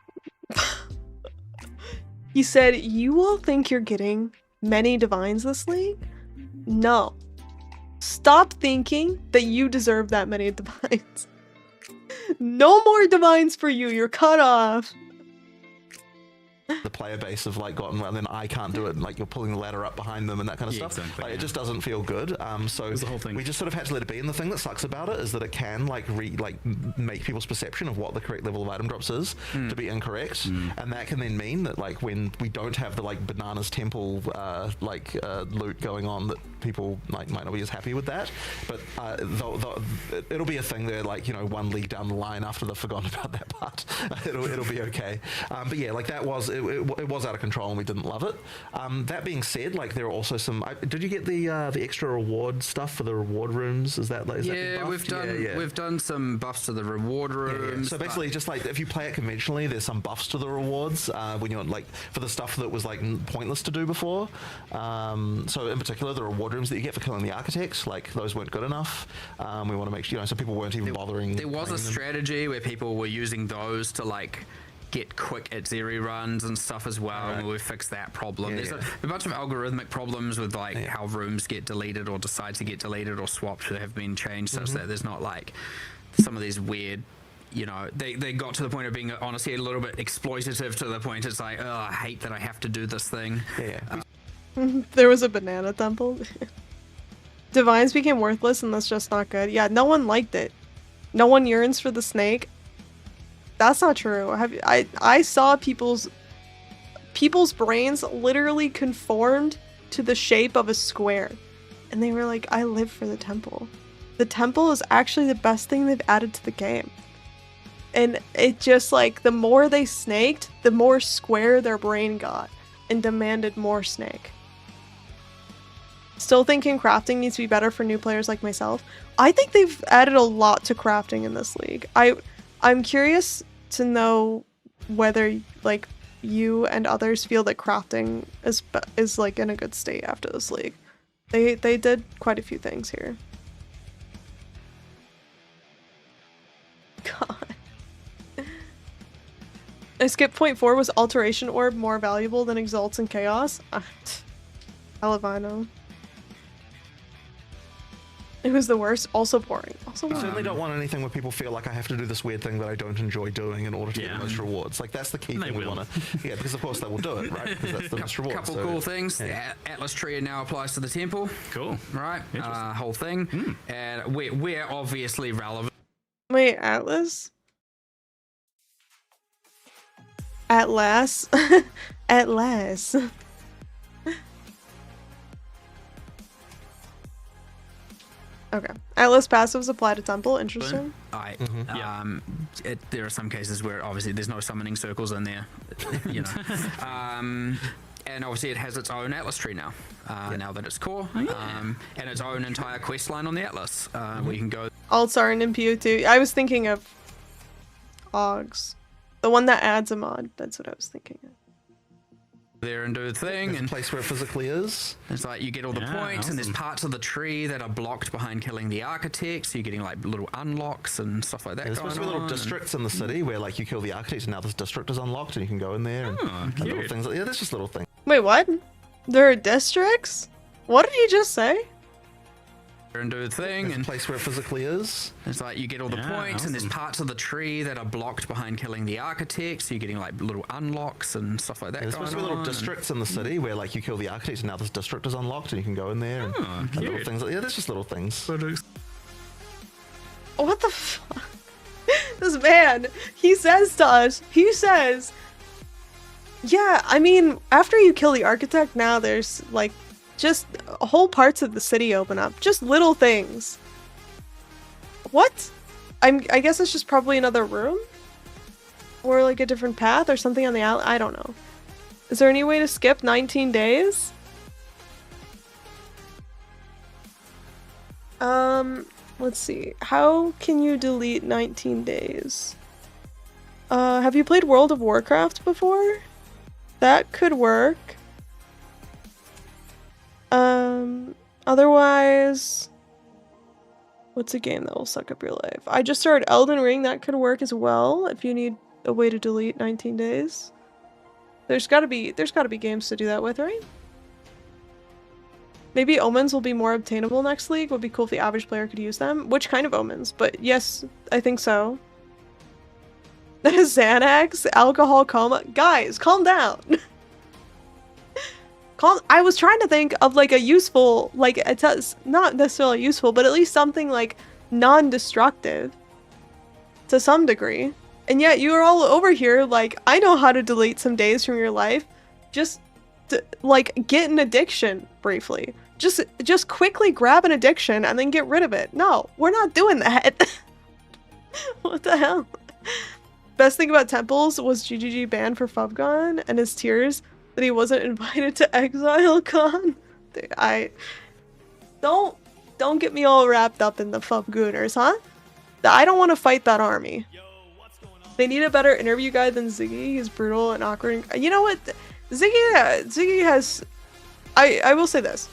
He said, you all think you're getting many divines this league? No. Stop thinking that you deserve that many divines. No more divines for you, you're cut off. The player base have like gotten, well, then I can't do it, and like you're pulling the ladder up behind them and that kind of stuff. Exactly, Like it just doesn't feel good. So the whole thing. we just sort of had to let it be. And the thing that sucks about it is that it can like make people's perception of what the correct level of item drops is to be incorrect, and that can then mean that like when we don't have the like bananas temple loot going on, that people like might not be as happy with that. But it'll be a thing there, like, you know, 1 league down the line after they've forgotten about that part. it'll be okay. But yeah, like that was it was out of control and we didn't love it. That being said, like there are also some. Did you get the extra reward stuff for the reward rooms? Is that like we've done some buffs to the reward rooms. So basically, just like if you play it conventionally, there's some buffs to the rewards when you're like for the stuff that was like pointless to do before. So in particular, the reward rooms that you get for killing the architects, like those weren't good enough. We want to make sure, you know, so people weren't even bothering. There was a strategy where people were using those to like get quick at Zeri runs and stuff as well, and we fixed that problem. There's a bunch of algorithmic problems with like how rooms get deleted or decide to get deleted or swapped that have been changed such that there's not like some of these weird, you know, they got to the point of being honestly a little bit exploitative to the point it's like, oh, I hate that I have to do this thing. There was a banana temple. Divines became worthless and that's just not good. Yeah, no one liked it. No one yearns for the snake. That's not true. I saw people's brains literally conformed to the shape of a square. And they were like, I live for the temple. The temple is actually the best thing they've added to the game. And it just like, the more they snaked, the more square their brain got and demanded more snake. Still thinking crafting needs to be better for new players like myself. I think they've added a lot to crafting in this league. I'm curious to know whether like you and others feel that crafting is like in a good state after this league. They did quite a few things here. God. I skipped point 4. Was Alteration Orb more valuable than Exalts and Chaos? Hell if I know. It was the worst. Also boring. Also I certainly don't want anything where people feel like I have to do this weird thing that I don't enjoy doing in order to get the most rewards. Like that's the key thing we want to. Yeah, because of course they will do it, right? Because that's the most reward. Couple cool things. Yeah. The Atlas tree now applies to the temple. Cool. Right. Whole thing. And we're obviously relevant. Wait, Atlas? Atlas? Atlas. Okay. Atlas passives apply to temple. Interesting. There are some cases where obviously there's no summoning circles in there, you know. And obviously it has its own Atlas tree now, now that it's core, and its own entire quest line on the Atlas, where you can go. Alts are in MPO2. I was thinking of Ogs. The one that adds a mod. That's what I was thinking of. There and do the thing, and place where it physically is. It's like you get all the points, and there's parts of the tree that are blocked behind killing the architects. So you're getting like little unlocks and stuff like that. There's supposed to be little districts in the city where like you kill the architects, and now this district is unlocked, and you can go in there and little things. Yeah, there's just little things. Wait, what? There are districts? What did he just say? And do the thing, and place where it physically is. It's like you get all the points, and there's parts of the tree that are blocked behind killing the architects. So you're getting like little unlocks and stuff like that. There's supposed to be little districts in the city where like you kill the architects, and now this district is unlocked, and you can go in there and little things. Yeah, there's just little things. What the fuck? This man, he says to us, yeah, I mean, after you kill the architect, now there's like just whole parts of the city open up. Just little things. What? I guess it's just probably another room? Or like a different path or something on the alley? I don't know. Is there any way to skip 19 days? Let's see. How can you delete 19 days? Have you played World of Warcraft before? That could work. Otherwise, what's a game that will suck up your life? I just started Elden Ring. That could work as well if you need a way to delete 19 days. There's gotta be games to do that with, right? Maybe omens will be more obtainable next league. Would be cool if the average player could use them. Which kind of omens? But yes, I think so. Xanax, alcohol coma. Guys, calm down. I was trying to think of like a useful, like it's not necessarily useful, but at least something like non-destructive to some degree. And yet you are all over here like, I know how to delete some days from your life. Just to, like, get an addiction briefly. Just quickly grab an addiction and then get rid of it. No, we're not doing that. What the hell? Best thing about Temples was GGG banned for FubCon and his tears that he wasn't invited to ExileCon. I don't get me all wrapped up in the FubGooners, huh? I don't want to fight that army. They need a better interview guy than Ziggy. He's brutal and awkward. You know what? Ziggy has... I will say this.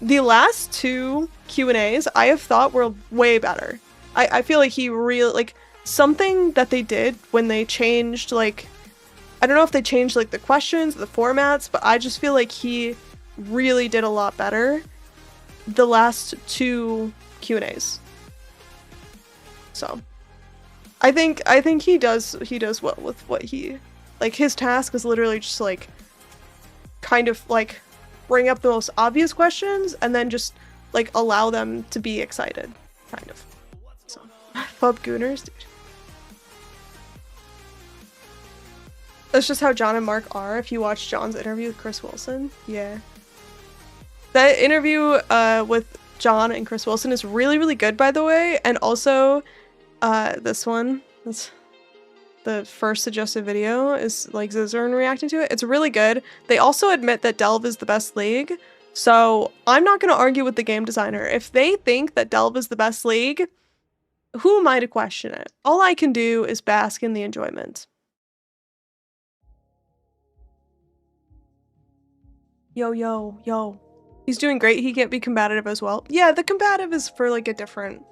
The last two Q&As I have thought were way better. I feel like he really... Like, something that they did when they changed, like... I don't know if they changed, like, the questions, the formats, but I just feel like he really did a lot better the last two Q&As. So... I think he does well with what he, like, his task is literally just like kind of like bring up the most obvious questions and then just like allow them to be excited, kind of. So FubGooners, dude. That's just how John and Mark are. If you watch John's interview with Chris Wilson, yeah, that interview with John and Chris Wilson is really, really good, by the way. And also this one, that's the first suggested video, is like Zizern reacting to it. It's really good. They also admit that Delve is the best league, so I'm not going to argue with the game designer. If they think that Delve is the best league, who am I to question it? All I can do is bask in the enjoyment. Yo. He's doing great. He can't be combative as well. Yeah, the combative is for like a different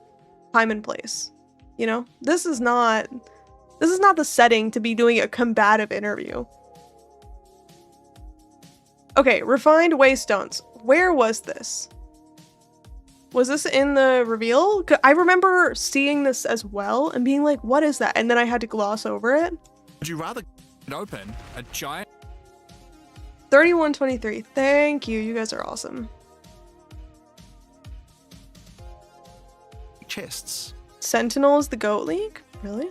time and place. You know, this is not the setting to be doing a combative interview. Okay, refined Waystones. Where was this? Was this in the reveal? I remember seeing this as well and being like, what is that? And then I had to gloss over it. Would you rather open a giant 3123. Thank you. You guys are awesome. Chests. Sentinel is the GOAT League? Really?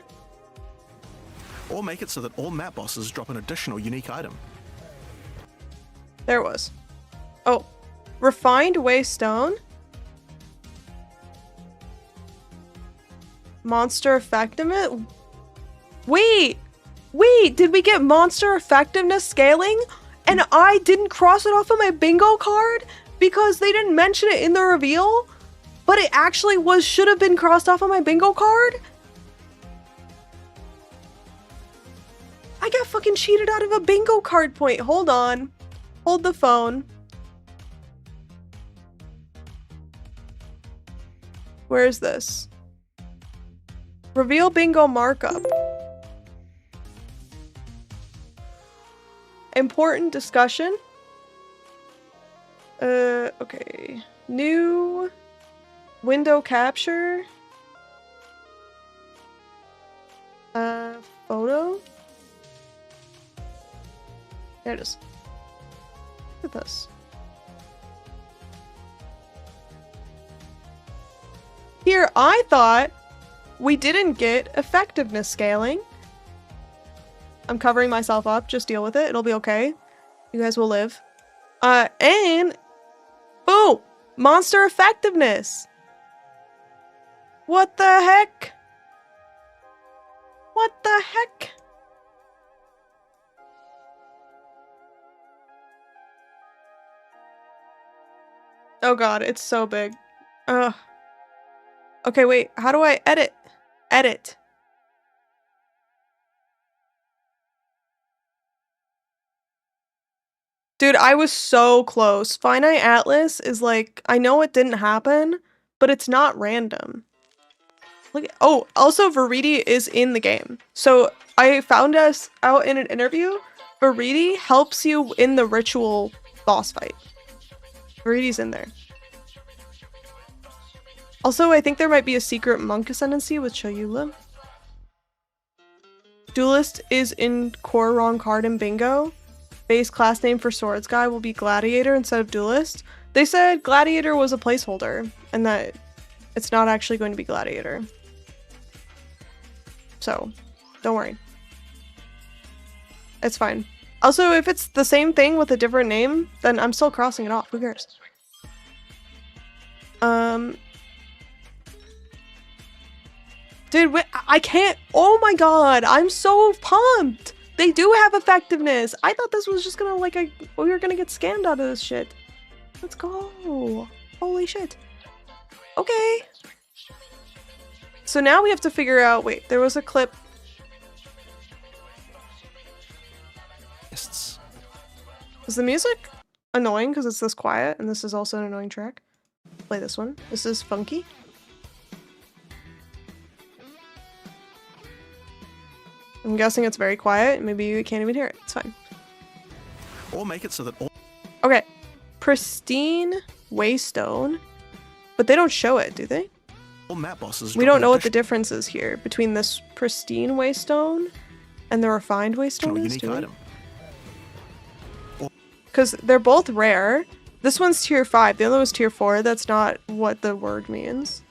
Or make it so that all map bosses drop an additional unique item. There it was. Oh. Refined Waystone. Monster effectiveness? Wait, did we get monster effectiveness scaling? And I didn't cross it off of my bingo card because they didn't mention it in the reveal? But it actually should have been crossed off on my bingo card? I got fucking cheated out of a bingo card point. Hold on. Hold the phone. Where is this? Reveal bingo markup. Important discussion. Okay. New window capture. Photo. There it is. Look at this. Here, I thought we didn't get effectiveness scaling. I'm covering myself up. Just deal with it. It'll be okay. You guys will live. And boom! Monster effectiveness! What the heck? What the heck? Oh god, it's so big. Ugh. Okay, wait. How do I edit? Edit. Dude, I was so close. Finite Atlas is like, I know it didn't happen, but it's not random. Look, oh, also Rarity is in the game. So I found us out in an interview. Rarity helps you in the ritual boss fight. Rarity's in there. Also, I think there might be a secret monk ascendancy with Choyula. Duelist is in core wrong card in bingo. Base class name for swords guy will be gladiator instead of duelist. They said gladiator was a placeholder and that it's not actually going to be gladiator. So, don't worry. It's fine. Also, if it's the same thing with a different name, then I'm still crossing it off. Who cares? Dude, I can't. Oh my god, I'm so pumped. They do have effectiveness. I thought this was just gonna we were gonna get scammed out of this shit. Let's go. Holy shit. Okay. So now we have to figure out, wait, there was a clip. Is Is the music annoying because it's this quiet and this is also an annoying track? Play this one. This is funky. I'm guessing it's very quiet. Maybe you can't even hear it. It's fine. Or make it so that all Okay. Pristine Waystone. But they don't show it, do they? map bosses. We don't know what the difference is here between this pristine Waystone and the refined Waystone is, unique do we? item. Because they're both rare. This one's tier 5. The other one's tier 4. That's not what the word means.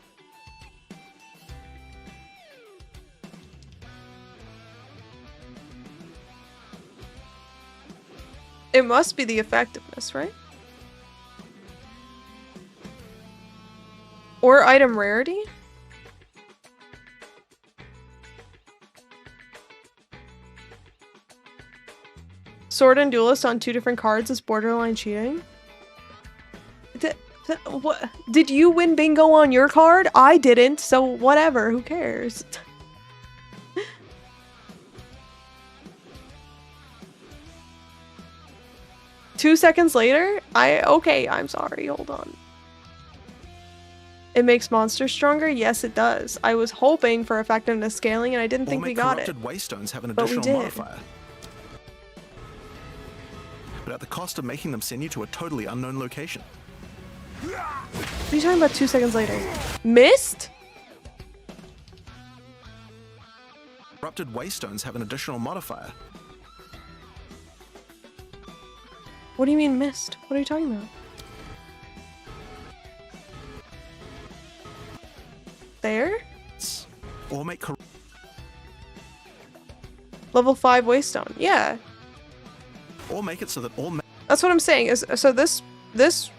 It must be the effectiveness, right? Or item rarity? Sword and Duelist on 2 different cards is borderline cheating. What? Did you win bingo on your card? I didn't, so whatever. Who cares? Two seconds later? Okay, I'm sorry. Hold on. It makes monsters stronger? Yes, it does. I was hoping for effectiveness scaling, and I didn't think we got it. Waystones have an But we additional did. modifier. But at the cost of making them send you to a totally unknown location. What are you talking about 2 seconds later? Missed? Corrupted Waystones have an additional modifier. What do you mean missed? What are you talking about? There? Or make Level 5 Waystone. Yeah. or make it so that all That's what I'm saying. Is so this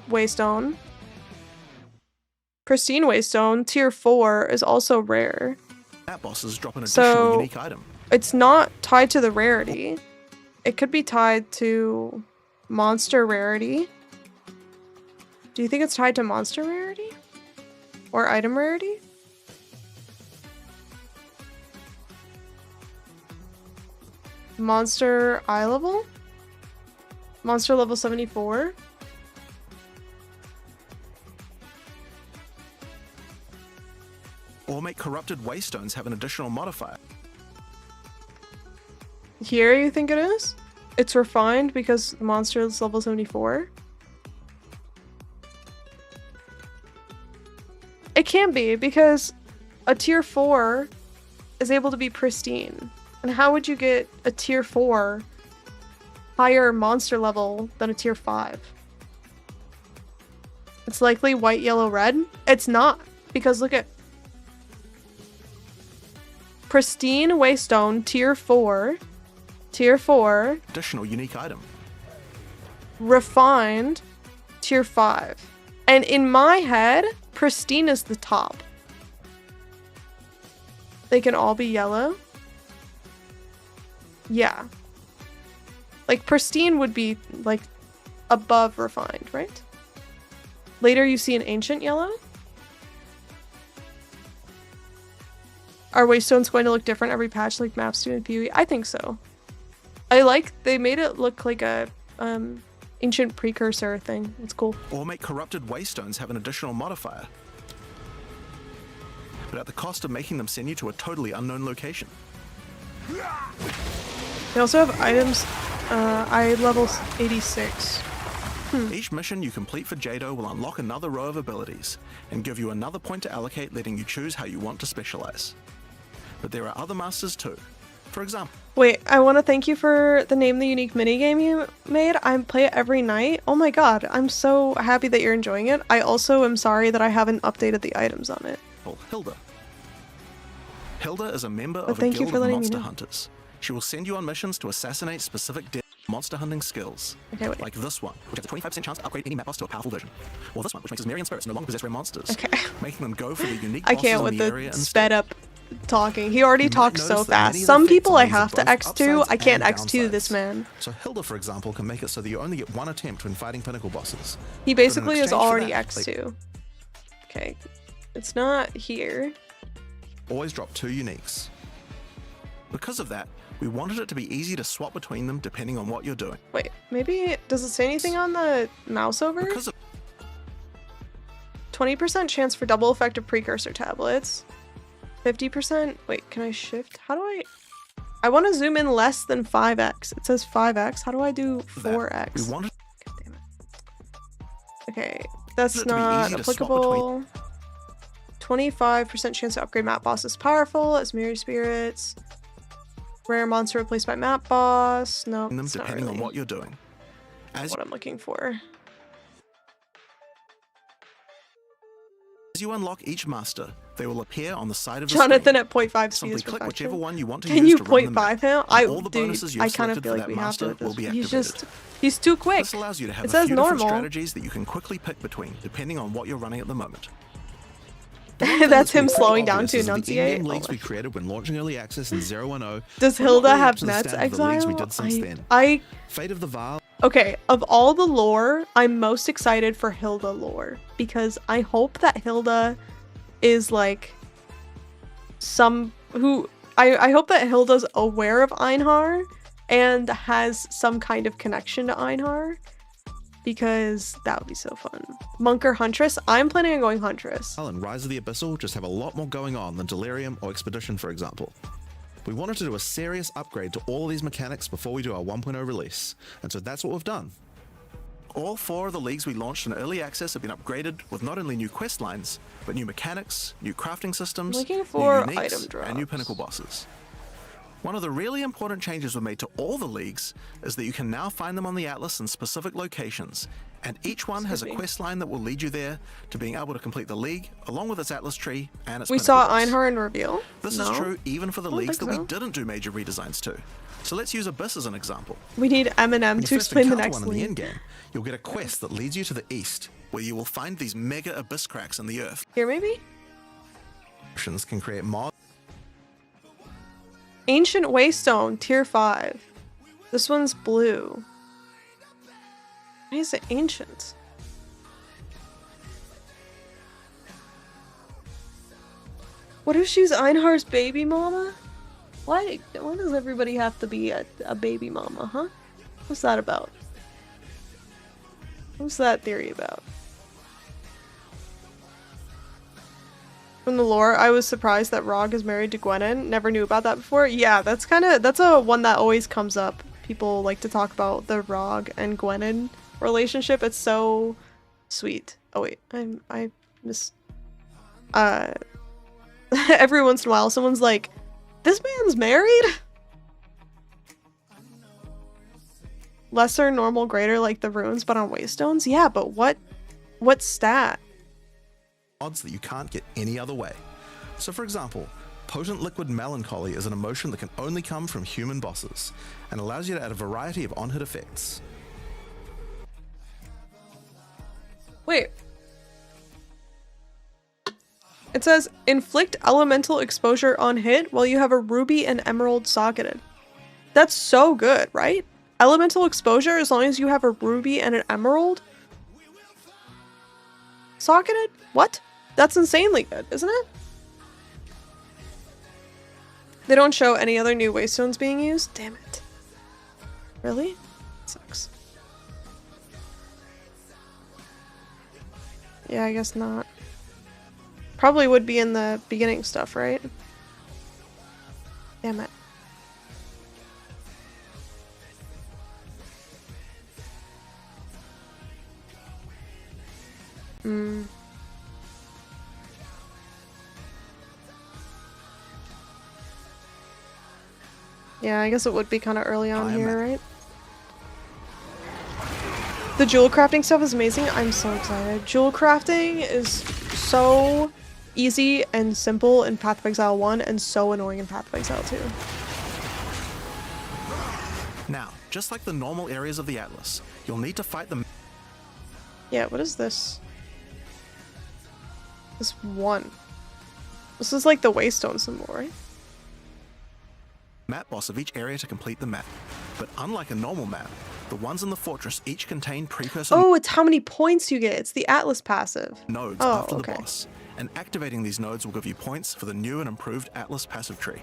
Waystone, Pristine Waystone, tier 4 is also rare. map bosses drop an additional So unique item. it's not tied to the rarity. It could be tied to monster rarity. Do you think it's tied to monster rarity? Or item rarity? Monster eye level? Monster level 74? Or make corrupted Waystones have an additional modifier. Here you think it is? It's refined because the monster is level 74? It can be because a tier 4 is able to be pristine. And how would you get a tier 4 higher monster level than a tier 5? It's likely white, yellow, red. It's not, because look at... Pristine Waystone, tier 4. Tier 4. Additional unique item. Refined, tier 5. And in my head, pristine is the top. They can all be yellow. Yeah. Like, pristine would be, like, above refined, right? Later you see an ancient yellow. Are Waystones going to look different every patch like maps do in PoE? I think so. They made it look like a ancient precursor thing. It's cool. Or make corrupted Waystones have an additional modifier, but at the cost of making them send you to a totally unknown location. They also have items, I level 86. Each mission you complete for Jado will unlock another row of abilities and give you another point to allocate, letting you choose how you want to specialize. But there are other masters too. For example, Wait, I want to thank you for the name the unique minigame you made. I play it every night. Oh my god, I'm so happy that you're enjoying it. I also am sorry that I haven't updated the items on it. Hilda. Hilda is a member But of a thank you guild for of letting me monster know. hunters. She will send you on missions to assassinate specific monster hunting skills. Okay, wait. Like this one, which has a 25% chance to upgrade any map boss to a powerful version. Or this one, which makes Asmerian spirits no longer possess rare monsters. Okay. Making them go for the unique I bosses can't in with the area the instead. sped up talking. He already You might talks so notice that many fast. of the Some effects people on I these are have to both X2. upsides I can't and X2 this downsides. man. So Hilda, for example, can make it so that you only get one attempt when fighting Pinnacle bosses. He basically is exchange for already that, X2. Okay. It's not here. Always drop 2 uniques. Because of that, we wanted it to be easy to swap between them depending on what you're doing. Wait, maybe, does it say anything on the mouse over? Because of 20% chance for double effective precursor tablets. 50%, wait, can I shift? How do I want to zoom in less than 5x. It says 5x. How do I do 4x? we wanted God damn it. Okay, that's it to be not easy to swap applicable. 25% chance to upgrade map bosses powerful as mirror spirits. Rare monster replaced by map boss. No, them it's not depending really on what you're doing. As what I'm looking for. you unlock each master, they will appear on the side of the Jonathan screen. at 0.5 speed Simply is click perfection. whichever one you want to Can use you to run the 0.5 map, him? and all the bonuses you've I kind of selected feel for like that we have to master with will this. be He's activated. he's too quick. This allows you to have It a says few different normal. strategies that you can quickly pick between, depending on what you're running at the moment. That's him Pretty slowing down obvious to is that enunciate. The in-game Oh leagues my- we created when launching early access in 010. Does were not Hilda really up have to the Nets standard of the leagues we exile? did since then. I Fate of the Vile. okay, of all the lore, I'm most excited for Hilda lore because I hope that Hilda is like I hope that Hilda's aware of Einhar and has some kind of connection to Einhar because that would be so fun. Monk or Huntress? I'm planning on going Huntress. And Rise of the Abyssal just have a lot more going on than Delirium or Expedition, for example. We wanted to do a serious upgrade to all of these mechanics before we do our 1.0 release, and so that's what we've done. All 4 of the leagues we launched in early access have been upgraded with not only new quest lines, but new mechanics, new crafting systems, Looking for new uniques, item and new drops. Pinnacle bosses. One of the really important changes we made to all the leagues is that you can now find them on the Atlas in specific locations, and each one has a Excuse me. quest line that will lead you there to being able to complete the league, along with its Atlas tree and its We Pinnacle saw boss. Einhar in Reveal. This No? is true even for the don't leagues that think we so. didn't do major redesigns to. So let's use Abyss as an example. We need Eminem When you to first explain the encounter next one in the league. endgame, you'll get a quest that leads you to the east, where you will find these mega abyss cracks in the earth. Here maybe? Options can create mod Ancient Waystone, tier 5. This one's blue. Why is it ancient? What if she's Einhar's baby mama? Why does everybody have to be a baby mama, huh? What's that about? What's that theory about? From the lore, I was surprised that Rog is married to Gwenin. Never knew about that before. Yeah, that's a one that always comes up. People like to talk about the Rog and Gwenin relationship. It's so sweet. Oh wait, I miss. Every once in a while, someone's like, "This man's married." Lesser, normal, greater, like the runes, but on Waystones. Yeah, but what stat? mods that you can't get any other way. So for example, Potent liquid melancholy is an emotion that can only come from human bosses, and allows you to add a variety of on-hit effects. Wait. It says, inflict elemental exposure on hit while you have a ruby and emerald socketed. That's so good, right? Elemental exposure as long as you have a ruby and an emerald? Socketed? What? That's insanely good, isn't it? They don't show any other new Waystones being used? Damn it. Really? Sucks. Yeah, I guess not. Probably would be in the beginning stuff, right? Damn it. Yeah, I guess it would be kind of early on here, right? The jewel crafting stuff is amazing. I'm so excited. Jewel crafting is so easy and simple in Path of Exile 1 and so annoying in Path of Exile 2. Now, just like the normal areas of the Atlas, you'll need to fight them. Yeah, what is this? This one. This is like the Waystone symbol, right? Map boss of each area to complete the map. But unlike a normal map, the ones in the fortress each contain precursor Oh, it's how many points you get. It's the Atlas passive. nodes Oh, after okay. the boss, and activating these nodes will give you points for the new and improved Atlas passive tree.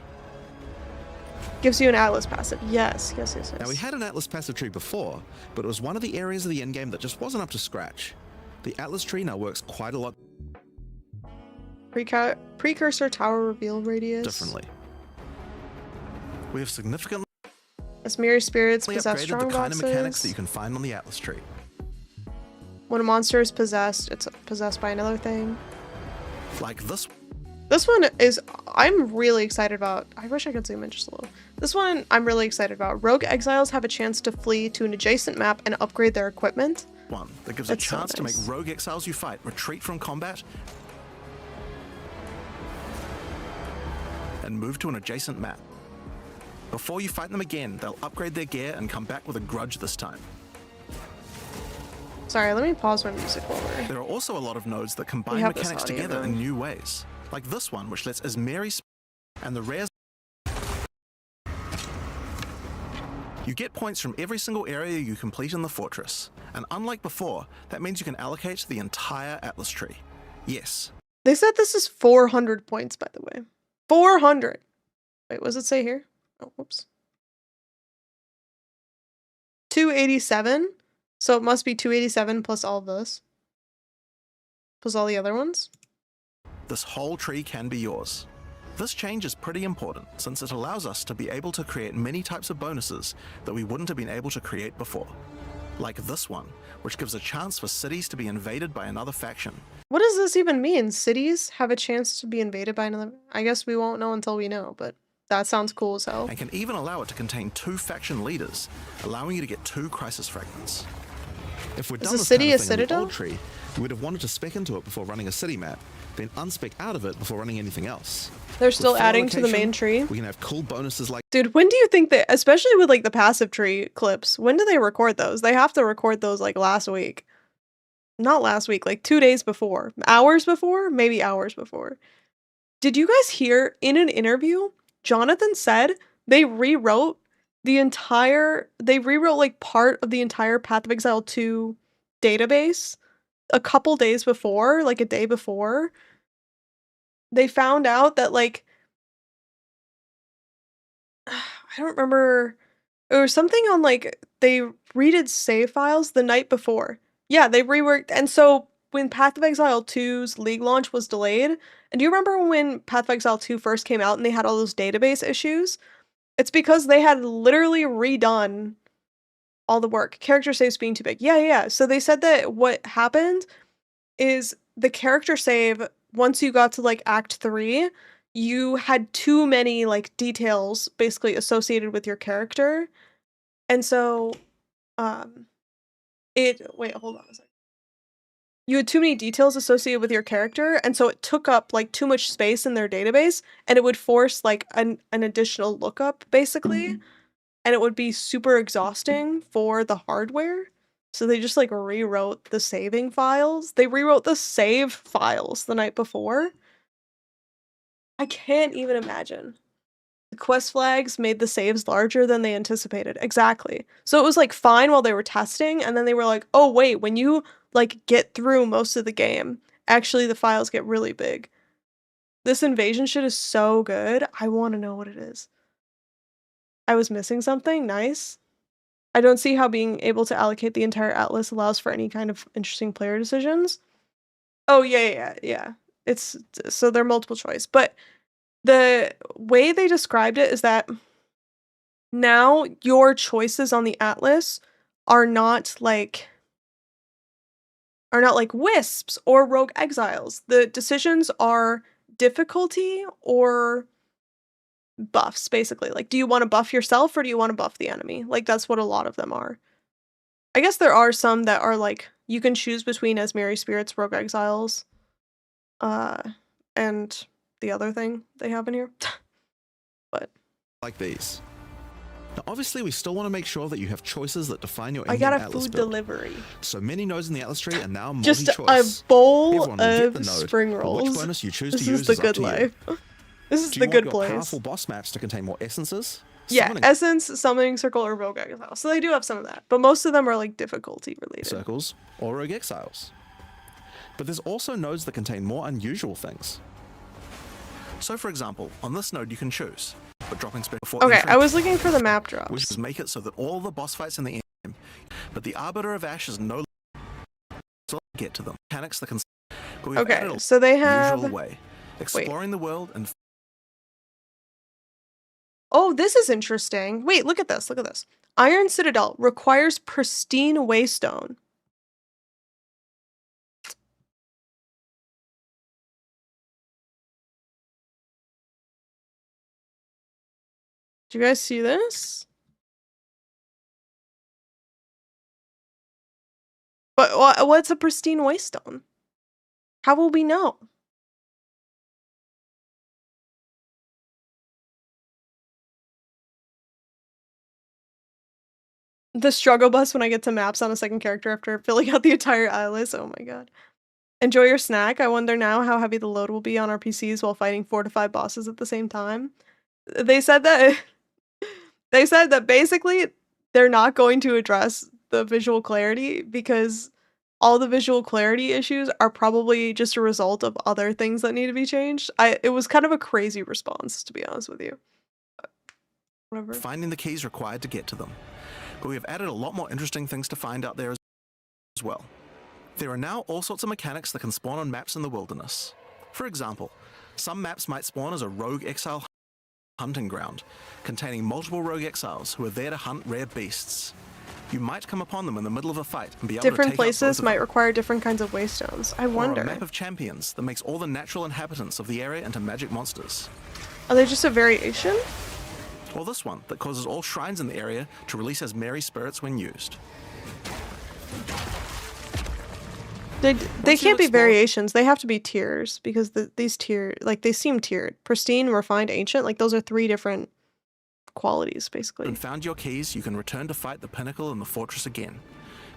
Gives you an Atlas passive. Yes, yes, yes, yes. Now, we had an Atlas passive tree before, but it was one of the areas of the endgame that just wasn't up to scratch. The Atlas tree now works quite a lot Precursor tower reveal radius. differently. We have significantly As mirror spirits possess upgraded strong the kind of mechanics that you boxes. can find on the Atlas tree. When a monster is possessed, it's possessed by another thing. Like this. This one is, I'm really excited about. I wish I could zoom in just a little. This one I'm really excited about. Rogue exiles have a chance to flee to an adjacent map and upgrade their equipment. One that gives That's a so chance to make nice. rogue exiles you fight retreat from combat and move to an adjacent map. Before you fight them again, they'll upgrade their gear and come back with a grudge this time. Sorry, let me pause my music while we're... There are also a lot of nodes that combine have this mechanics audio together going. in new ways, like this one, which lets Ismeri and the rares. You get points from every single area you complete in the fortress, and unlike before, that means you can allocate the entire Atlas tree. Yes, They said this is 400 points, by the way. 400! Wait, what does it say here? Oh, whoops. 287? So it must be 287 plus all of this. Plus all the other ones. this whole tree can be yours. This change is pretty important, since it allows us to be able to create many types of bonuses that we wouldn't have been able to create before. Like this one, which gives a chance for cities to be invaded by another faction. What does this even mean? Cities have a chance to be invaded by another... I guess we won't know until we know, but that sounds cool as hell. And can even allow it to contain 2 faction leaders, allowing you to get 2 crisis fragments. If we'd Is done a this city kind of a thing in the citadel? old tree, we would have wanted to spec into it before running a city map, then unspec out of it before running anything else. They're still With full adding to the allocation, main tree. We can have cool bonuses like Dude, when do you think that, especially with like the passive tree clips, when do they record those? They have to record those like last week. Not last week, like 2 days before. Hours before? Maybe hours before. Did you guys hear in an interview, Jonathan said they rewrote like part of the entire Path of Exile 2 database a couple days before, like a day before. They found out that like I don't remember. There was something on like they redid save files the night before. Yeah, they reworked, and so when Path of Exile 2's League launch was delayed, and do you remember when Path of Exile 2 first came out and they had all those database issues? It's because they had literally redone all the work. Character saves being too big. Yeah. So they said that what happened is the character save, once you got to like Act 3, you had too many like details basically associated with your character. And so wait, hold on a second. you had too many details associated with your character, and so it took up like too much space in their database, and it would force like an additional lookup basically, and it would be super exhausting for the hardware. So they just like rewrote the saving files. They rewrote the save files the night before. I can't even imagine. The quest flags made the saves larger than they anticipated. Exactly. So it was like fine while they were testing, and then they were like, oh wait, when you like get through most of the game, actually the files get really big. This invasion shit is so good. I want to know what it is. I was missing something. Nice. I don't see how being able to allocate the entire atlas allows for any kind of interesting player decisions. Oh yeah. It's so they're multiple choice, but the way they described it is that now your choices on the atlas are not like wisps or rogue exiles. The decisions are difficulty or buffs, basically. Like, do you want to buff yourself or do you want to buff the enemy? Like, that's what a lot of them are. I guess there are some that are like, you can choose between as Merry Spirits, rogue exiles, and the other thing they have in here. But like these. Now, obviously, we still want to make sure that you have choices that define your I in-game got a atlas food build. delivery. So many nodes in the atlas tree are now Just multi-choice. a bowl Everyone will get the of node, spring but rolls. which bonus you choose This to is use the is up good to you. life. This is Do the you good want your place. powerful boss maps to contain more essences? Yeah, Summoning essence, summoning circle, or rogue exile. So they do have some of that, but most of them are like difficulty related. circles or rogue exiles. But there's also nodes that contain more unusual things. So for example, on this node you can choose, but dropping spell before Okay, entry, I was looking for the map drops. which is make it so that all the boss fights in the game, but the Arbiter of Ash is no so get to them. Mechanics that can but we've Okay, added a so they have. usual way, exploring the world and Oh, this is interesting. Wait, look at this. Look at this. Iron Citadel requires pristine Waystone. Do you guys see this? But what's a pristine Waystone? How will we know? The struggle bus when I get to maps on a second character after filling out the entire atlas. Oh my god. Enjoy your snack. I wonder now how heavy the load will be on our PCs while fighting 4 to 5 bosses at the same time. They said that basically they're not going to address the visual clarity because all the visual clarity issues are probably just a result of other things that need to be changed. It was kind of a crazy response, to be honest with you. Whatever. finding the keys required to get to them. But we have added a lot more interesting things to find out there as well. There are now all sorts of mechanics that can spawn on maps in the wilderness. For example, some maps might spawn as a rogue exile hunting ground, containing multiple rogue exiles who are there to hunt rare beasts. You might come upon them in the middle of a fight and be able to Different take out both places of might them. require different kinds of waystones. I Or wonder. a map of champions that makes all the natural inhabitants of the area into magic monsters. Are they just a variation? Or this one that causes all shrines in the area to release as merry spirits when used. They Once can't be you've explored- variations. They have to be tiers because these tier like they seem tiered. Pristine, refined, ancient. Like those are 3 different qualities basically. And found your keys, you can return to fight the Pinnacle and the Fortress again.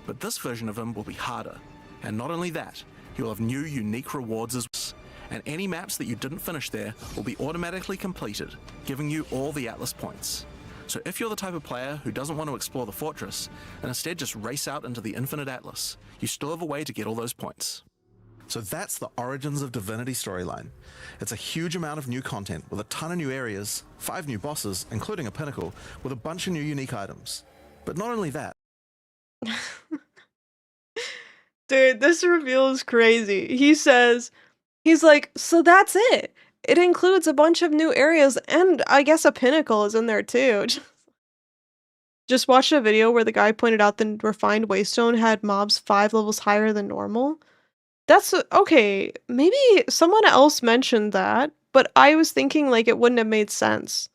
But this version of him will be harder. And not only that, you'll have new unique rewards as well. And any maps that you didn't finish there will be automatically completed, giving you all the Atlas points. So if you're the type of player who doesn't want to explore the fortress, and instead just race out into the infinite Atlas, you still have a way to get all those points. So that's the Origins of Divinity storyline. It's a huge amount of new content with a ton of new areas, 5 new bosses, including a Pinnacle, with a bunch of new unique items. But not only that, Dude, this reveal is crazy. He's like, so that's it. It includes a bunch of new areas, and I guess a Pinnacle is in there too. Just watched a video where the guy pointed out the refined Waystone had mobs 5 levels higher than normal. That's okay. Maybe someone else mentioned that, but I was thinking like it wouldn't have made sense.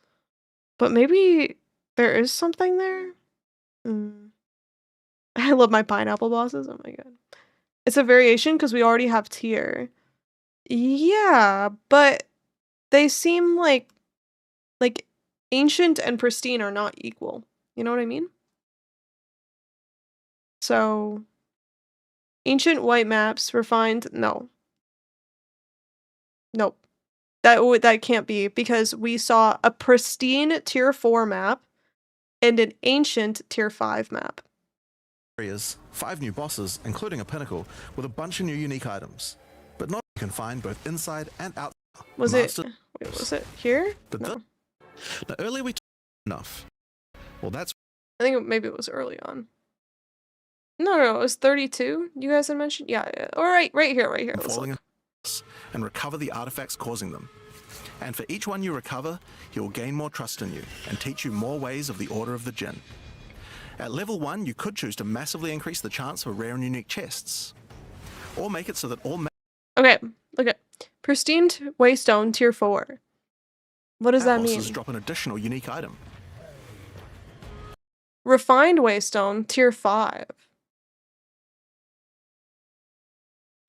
But maybe there is something there. I love my pineapple bosses. Oh my god. It's a variation because we already have tier. Yeah, but they seem like ancient and pristine are not equal. You know what I mean? So ancient white maps, refined, no. Nope. That can't be because we saw a pristine tier 4 map and an ancient tier 5 map. Areas, 5 new bosses, including a Pinnacle, with a bunch of new unique items. But not you can find both inside and outside. Was it here? No. The earlier we enough. Well, that's I think maybe it was early on. No, it was 32. You guys had mentioned? Yeah. All right, right here. Let's falling look. and recover the artifacts causing them. And for each one you recover, he will gain more trust in you and teach you more ways of the Order of the Djinn. At level 1, you could choose to massively increase the chance for rare and unique chests, or make it so that all Okay, look at pristine Waystone tier 4. What does that mean? bosses drop an additional unique item. Refined Waystone tier 5.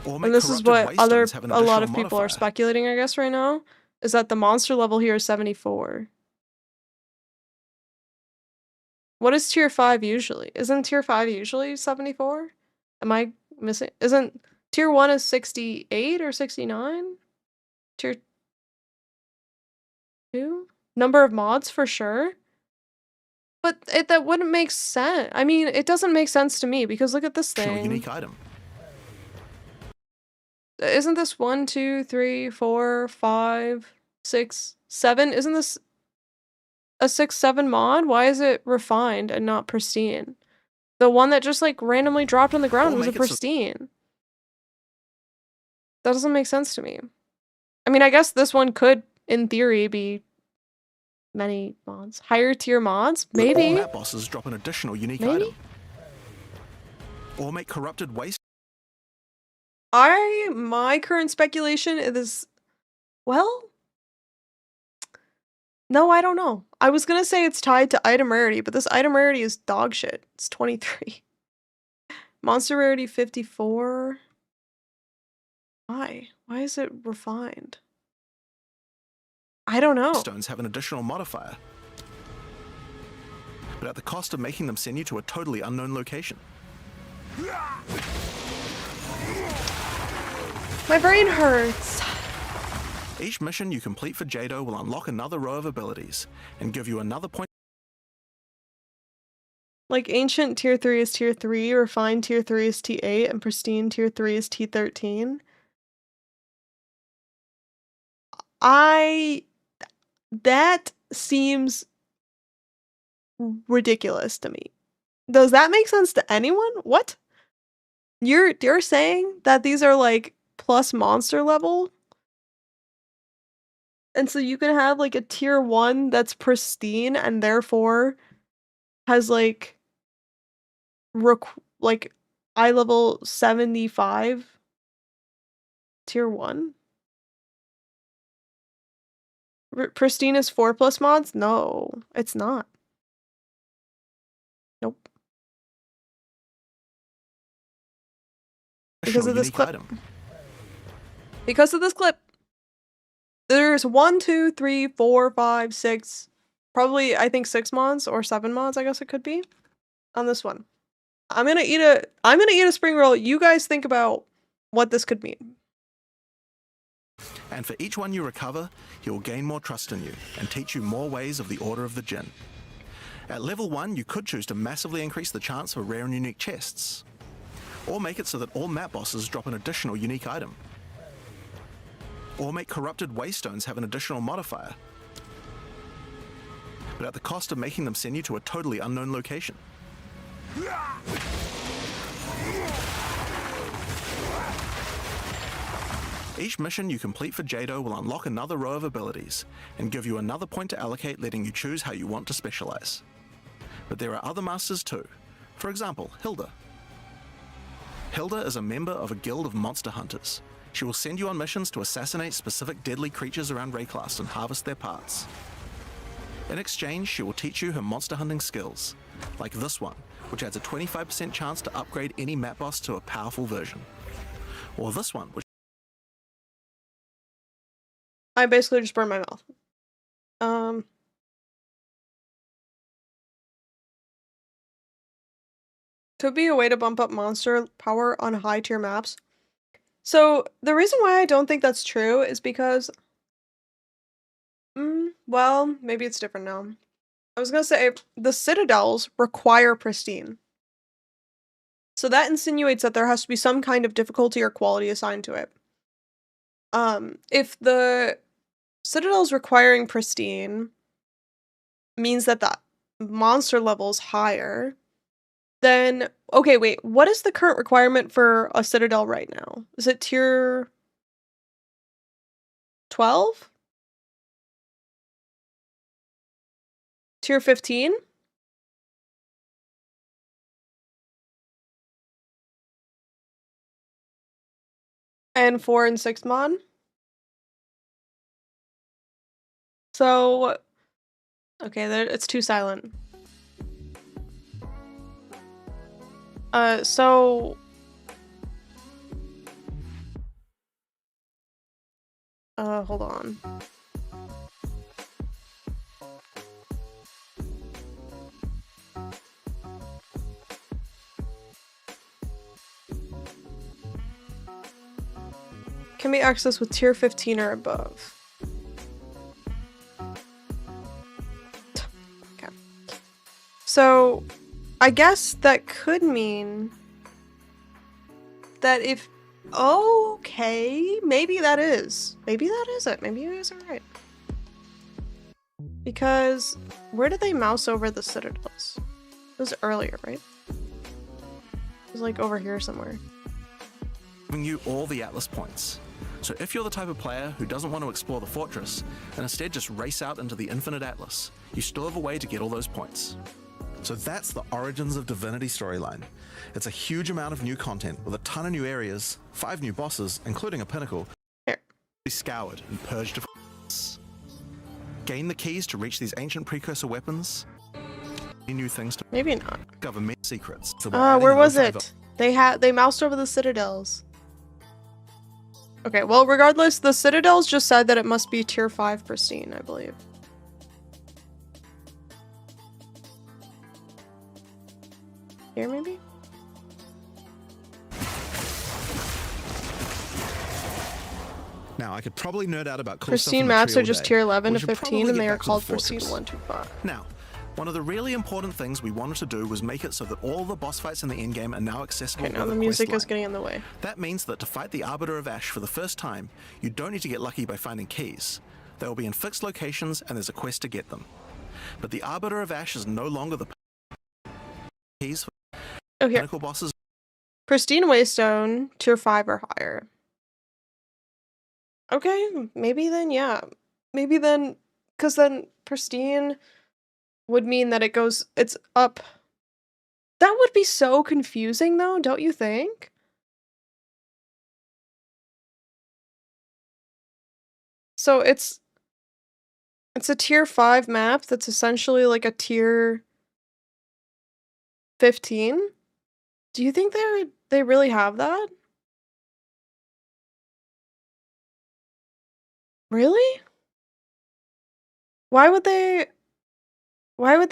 Or And make this is corrupted what Waystones have an a lot additional of people are modifier. speculating, I guess, right now, is that the monster level here is 74. What is tier 5 usually? Isn't tier 5 usually 74? Am I missing? Isn't tier 1 is 68 or 69? Tier 2? Number of mods for sure. But that wouldn't make sense. I mean, it doesn't make sense to me because look at this Additional thing. unique item. Isn't this 1, 2, 3, 4, 5, 6, 7? Isn't this a 6, 7 mod? Why is it refined and not pristine? The one that just like randomly dropped on the ground Or was a make it so- pristine. That doesn't make sense to me. I mean, I guess this one could, in theory, be many mods. Higher tier mods? All Maybe. map bosses drop an additional unique Maybe. item. Or make corrupted waste. My current speculation is, well, no, I don't know. I was gonna say it's tied to item rarity, but this item rarity is dog shit. It's 23. Monster rarity 54. Why? Why is it refined? I don't know. Waystones have an additional modifier, but at the cost of making them send you to a totally unknown location. My brain hurts. Each mission you complete for Jado will unlock another row of abilities and give you another point. Like ancient tier 3 is tier 3, refined tier 3 is T8, and pristine tier 3 is T13. That seems ridiculous to me. Does that make sense to anyone? What? You're saying that these are like plus monster level? And so you can have like a tier 1 that's pristine and therefore has like eye level 75 tier 1? Pristine is 4 plus mods? No, it's not. Nope. Because of this Unique clip. item. Because of this clip. There's 1, 2, 3, 4, 5, 6, probably I think 6 mods or 7 mods, I guess it could be, on this one. I'm gonna eat a spring roll. You guys think about what this could mean. And for each one you recover, he will gain more trust in you and teach you more ways of the Order of the Djinn. At level 1, you could choose to massively increase the chance for rare and unique chests, or make it so that all map bosses drop an additional unique item. Or make corrupted Waystones have an additional modifier, but at the cost of making them send you to a totally unknown location. Each mission you complete for Jado will unlock another row of abilities and give you another point to allocate, letting you choose how you want to specialize. But there are other masters too. For example, Hilda. Hilda is a member of a guild of monster hunters. She will send you on missions to assassinate specific deadly creatures around Rayclass and harvest their parts. In exchange, she will teach you her monster hunting skills, like this one, which adds a 25% chance to upgrade any map boss to a powerful version. or this one, which I basically just burned my mouth. Could be a way to bump up monster power on high tier maps. So the reason why I don't think that's true is because, well, maybe it's different now. I was gonna say the citadels require pristine. So that insinuates that there has to be some kind of difficulty or quality assigned to it. If the citadels requiring pristine means that the monster level's higher, then okay, wait, what is the current requirement for a citadel right now? Is it tier 12? Tier 15? And 4 and 6 mod? So okay, there, it's too silent. So hold on. Can be accessed with tier 15 or above. Okay. So I guess that could mean that if... Okay, maybe that is. Maybe that is it. Maybe you guys are right. Because where did they mouse over the citadels? It was earlier, right? It was like over here somewhere. giving you all the Atlas points. So if you're the type of player who doesn't want to explore the fortress, and instead just race out into the infinite Atlas, you still have a way to get all those points. So that's the Origins of Divinity storyline. It's a huge amount of new content with a ton of new areas, 5 new bosses, including a Pinnacle. Be scoured and purged of gain the keys to reach these ancient precursor weapons. New things to Maybe not. discover many secrets. So we're adding Where an was 05 it? They moused over the citadels. Okay, well, regardless, the citadels just said that it must be tier 5 pristine, I believe. Here, maybe? Now, I could probably nerd out about cool Pristine stuff maps in are the just tree tier all day. 11 We to should 15, probably and they get are back to the called pristine fortress. 1 to 5. Now, one of the really important things we wanted to do was make it so that all the boss fights in the endgame are now accessible. Okay, now with the a music quest is line. getting in the way. That means that to fight the Arbiter of Ash for the first time, you don't need to get lucky by finding keys. They will be in fixed locations and there's a quest to get them. But the Arbiter of Ash is no longer the keys for Okay, Pinnacle bosses. pristine Waystone, tier 5 or higher. Okay, maybe then, yeah. Maybe then, because then pristine would mean that it's up. That would be so confusing though, don't you think? So it's a tier 5 map that's essentially like a tier 15? Do you think they really have that? Really? Why would they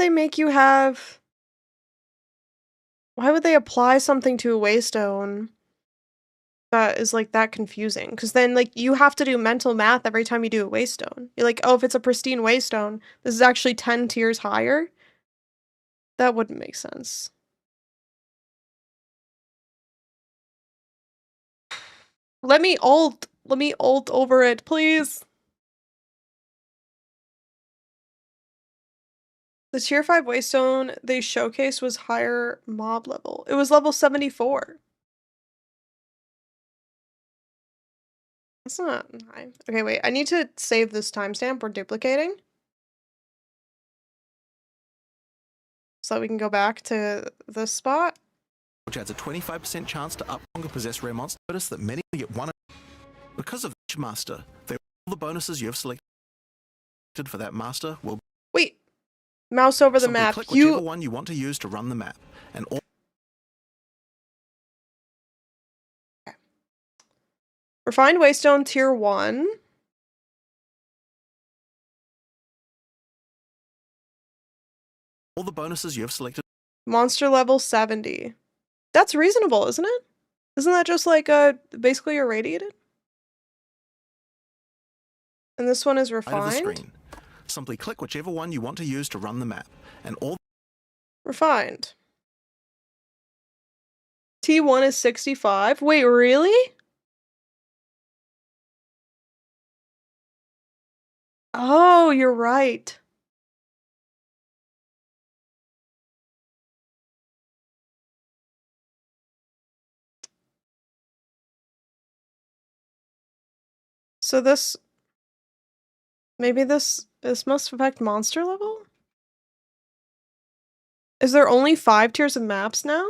make you have... Why would they apply something to a Waystone that is like that confusing? Because then like you have to do mental math every time you do a Waystone. You're like, oh, if it's a pristine Waystone, this is actually 10 tiers higher? That wouldn't make sense. Let me ult over it, please. The tier 5 Waystone they showcased was higher mob level. It was level 74. That's not high. Okay, wait. I need to save this timestamp. We're duplicating. So that we can go back to this spot. Which adds a 25% chance to up longer possess rare monsters. Notice that many get one. Because of each master, all the bonuses you have selected for that master will Wait. Mouse over the simply map. click whichever one you want to use to run the map. And all Refined Waystone tier 1. All the bonuses you have selected. Monster level 70. That's reasonable, isn't it? Isn't that just like basically irradiated? And this one is Side of the refined. screen. Simply click whichever one you want to use to run the map, and all Refined. T1 is 65. Wait, really? Oh, you're right. So maybe this must affect monster level? Is there only 5 tiers of maps now?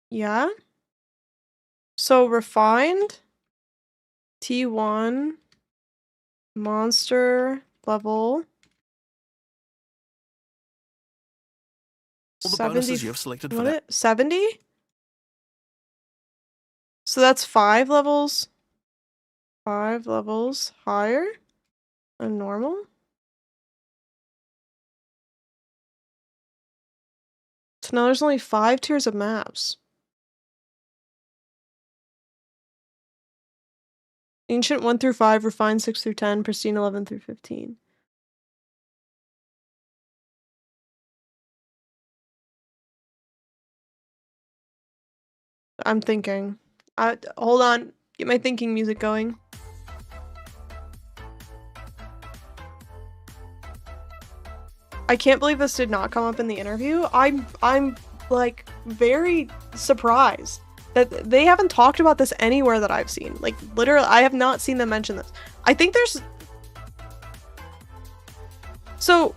Yeah. So refined, T1, monster level. the bonuses you have selected for What that. 70? So that's 5 levels. 5 levels higher than normal. So now there's only 5 tiers of maps. Ancient 1 through 5, refined 6 through 10, pristine 11 through 15. I'm thinking. Hold on. Get my thinking music going. I can't believe this did not come up in the interview. I'm like very surprised that they haven't talked about this anywhere that I've seen. Like literally, I have not seen them mention this. I think there's so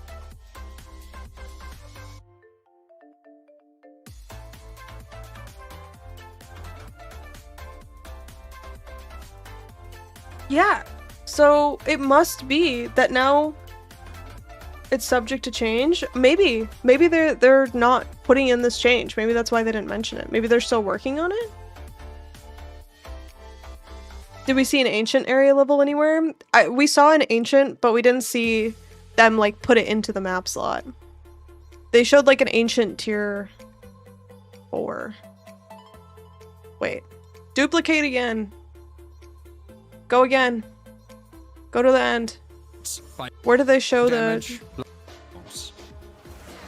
yeah. So it must be that now it's subject to change. Maybe they're not putting in this change. Maybe that's why they didn't mention it. Maybe they're still working on it. Did we see an ancient area level anywhere? We saw an ancient, but we didn't see them like put it into the map slot. They showed like an ancient tier 4. Wait. Duplicate again. Go again. Go to the end. Where do they show Damage.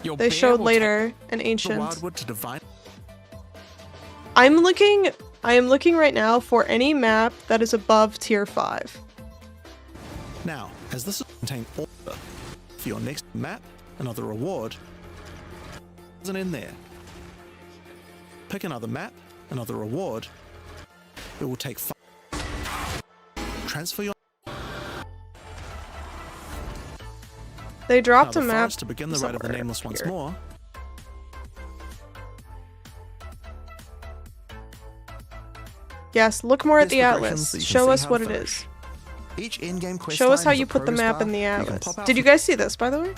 Your They bear showed will later an The ancient. wildwood to divine. I am looking right now for any map that is above tier 5. Now, as this will contain order for your next map, another reward isn't in there. Pick another map, another reward. It will take 5. Transfer your They dropped now a the map forest to begin the rite of the somewhere nameless once here. more. Yes, look more at Here's the progressions atlas. that you can Show see us how what to it finish. is. Each in-game quest Show us line how has you a put the progress map bar in the you can atlas. pop out Did you from- guys see this, by the way?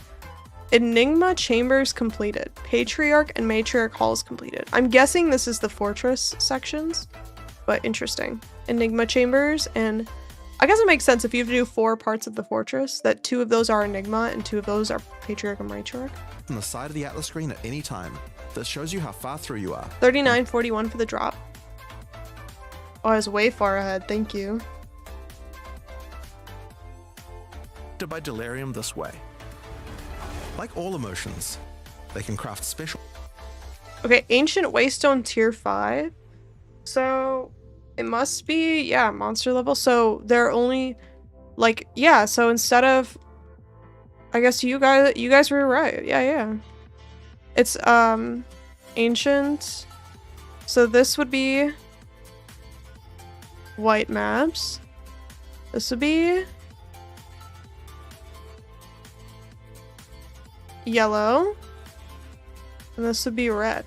Enigma Chambers completed. Patriarch and Matriarch halls completed. I'm guessing this is the fortress sections, but interesting. Enigma Chambers, and I guess it makes sense if you have to do 4 parts of the fortress, that 2 of those are Enigma and 2 of those are Patriarch and Matriarch. on the side of the atlas screen at any time. This shows you how far through you are. 39.41 for the drop. Oh, I was way far ahead. Thank you. By Delirium this way. Like all emotions, they can craft special. Okay, Ancient Waystone tier 5. So it must be, yeah, monster level. So they're only like, yeah, so instead of, I guess you guys were right. Yeah. It's ancient. So this would be white maps. This would be yellow. And this would be red.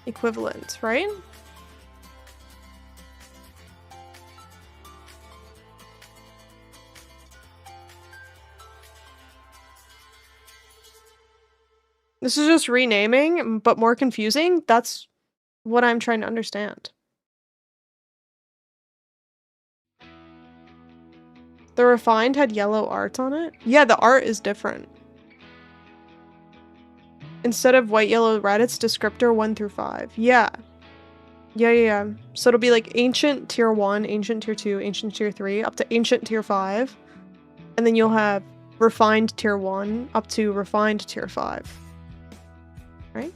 Equivalent, right? This is just renaming, but more confusing. That's what I'm trying to understand. The refined had yellow art on it? Yeah, the art is different. Instead of white, yellow, red, it's descriptor 1 through 5. Yeah. Yeah. So it'll be like ancient tier 1, ancient tier 2, ancient tier 3, up to ancient tier 5. And then you'll have refined tier 1 up to refined tier 5. Right?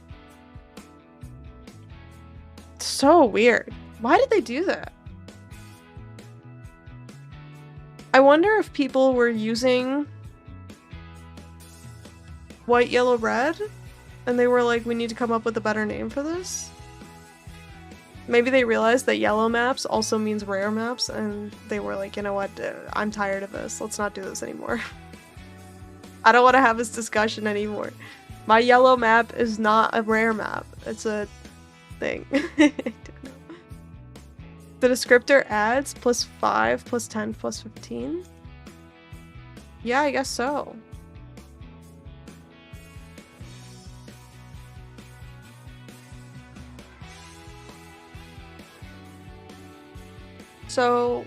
So weird. Why did they do that? I wonder if people were using white, yellow, red, and they were like, we need to come up with a better name for this. Maybe they realized that yellow maps also means rare maps, and they were like, you know what, I'm tired of this. Let's not do this anymore. I don't want to have this discussion anymore. My yellow map is not a rare map. It's a thing. I don't know. The descriptor adds +5, +10, +15? Yeah, I guess so. So,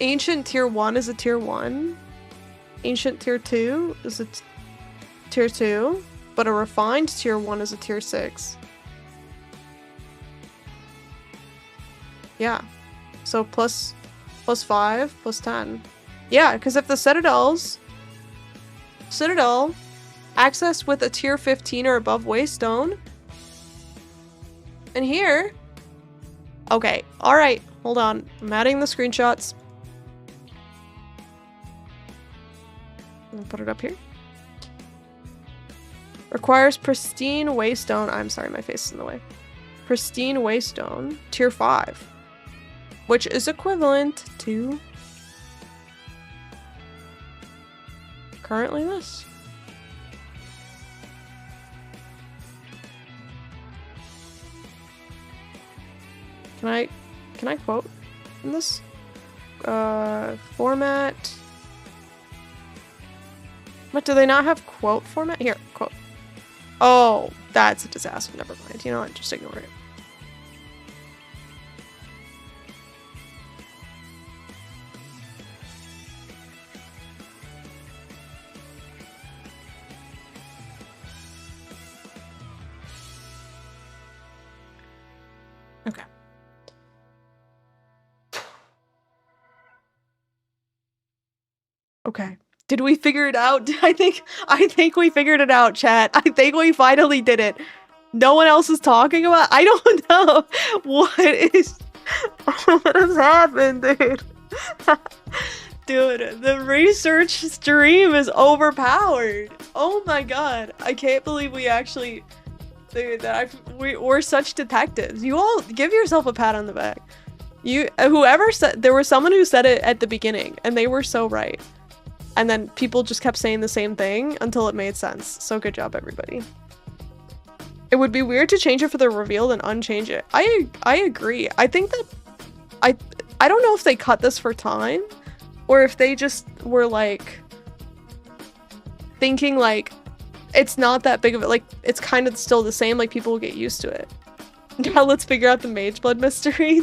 ancient tier 1 is a tier 1. Ancient tier 2 is a tier 2. But a refined tier 1 is a tier 6. Yeah. So +5, +10. Yeah, because if the Citadel access with a tier 15 or above Waystone. And here. Okay, alright, hold on. I'm adding the screenshots. I'll put it up here. Requires pristine Waystone. I'm sorry, my face is in the way. Pristine Waystone, tier 5. Which is equivalent to currently this. Can I quote in this? Format. What, do they not have quote format? Here, quote. Oh, that's a disaster. Never mind. You know what? Just ignore it. Okay. Okay. Did we figure it out? I think we figured it out, chat. I think we finally did it. No one else is talking about. I don't know what has happened, dude. Dude, the research stream is overpowered. Oh my god, I can't believe we actually, dude. We're such detectives. You all give yourself a pat on the back. Whoever said, there was someone who said it at the beginning, and they were so right. And then people just kept saying the same thing until it made sense. So good job, everybody. It would be weird to change it for the reveal and unchange it. I agree. I think that I don't know if they cut this for time or if they just were like thinking like it's not that big of it. Like it's kind of still the same. Like people will get used to it. Now let's figure out the Mageblood mystery.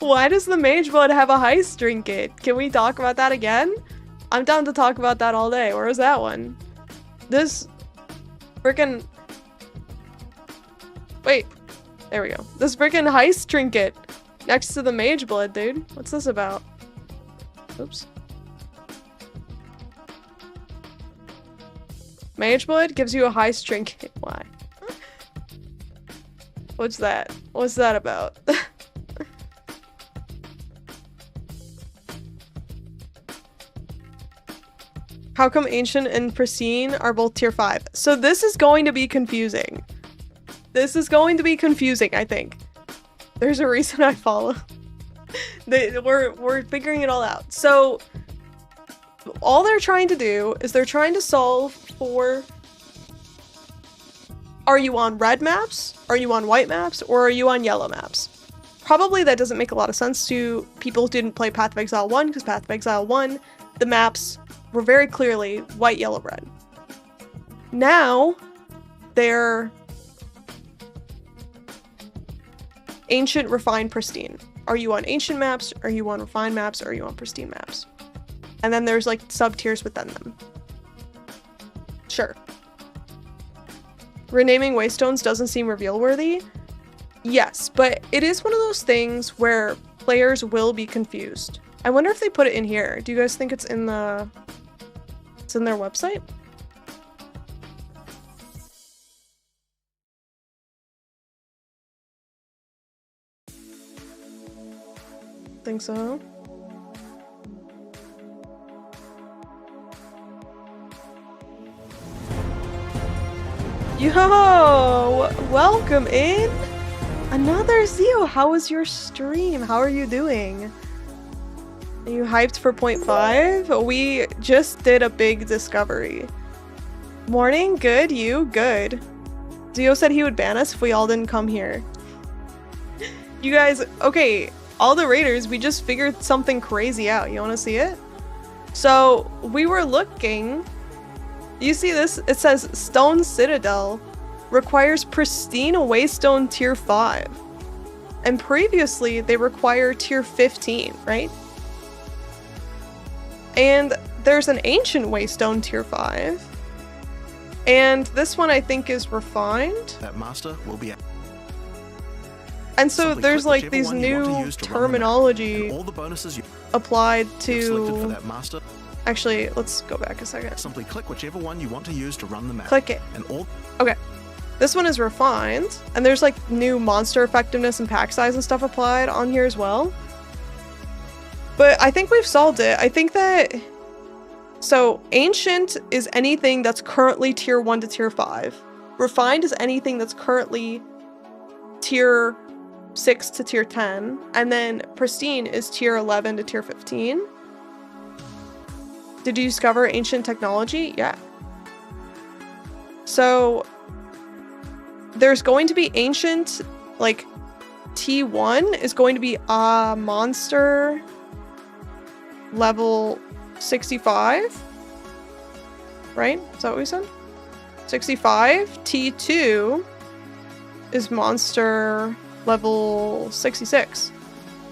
Why does the Mageblood have a heist trinket? Can we talk about that again? I'm down to talk about that all day. Where is that one? This frickin'... Wait. There we go. This frickin' heist trinket next to the Mageblood, dude. What's this about? Oops. Mageblood gives you a heist trinket. Why? What's that? What's that about? How come Ancient and Pristine are both tier 5? So this is going to be confusing. This is going to be confusing, I think. There's a reason I follow. We're figuring it all out. So all they're trying to do is they're trying to solve for, are you on red maps? Are you on white maps? Or are you on yellow maps? Probably that doesn't make a lot of sense to people who didn't play Path of Exile 1, because Path of Exile 1, the maps were very clearly white, yellow, red. Now, they're ancient, refined, pristine. Are you on ancient maps? Are you on refined maps? Or are you on pristine maps? And then there's like sub-tiers within them. Sure. Renaming Waystones doesn't seem reveal-worthy. Yes, but it is one of those things where players will be confused. I wonder if they put it in here. Do you guys think it's in the... It's in their website? Think so. Yo! Welcome in! Another Zio! How was your stream? How are you doing? Are you hyped for 0.5? We just did a big discovery. Morning, good. You? Good. Zio said he would ban us if we all didn't come here. You guys, okay, all the raiders, we just figured something crazy out. You want to see it? So, we were looking... You see this? It says Stone Citadel requires pristine Waystone tier 5. And previously, they require tier 15, right? And there's an ancient Waystone tier 5. And this one I think is refined. That master will be... And so Simply there's click like whichever these one you want to new use to run the map, terminology and all the bonuses you applied have selected for to... that master. Actually, let's go back a second. Simply click whichever one you want to use to run the map. Click it. And all... Okay. This one is refined, and there's like new monster effectiveness and pack size and stuff applied on here as well. But I think we've solved it. I think that... So, ancient is anything that's currently tier 1 to tier 5. Refined is anything that's currently tier 6 to tier 10. And then pristine is tier 11 to tier 15. Did you discover ancient technology? Yeah. So, there's going to be ancient, like, T1 is going to be a monster level 65. Right? Is that what we said? 65. T2 is monster level 66.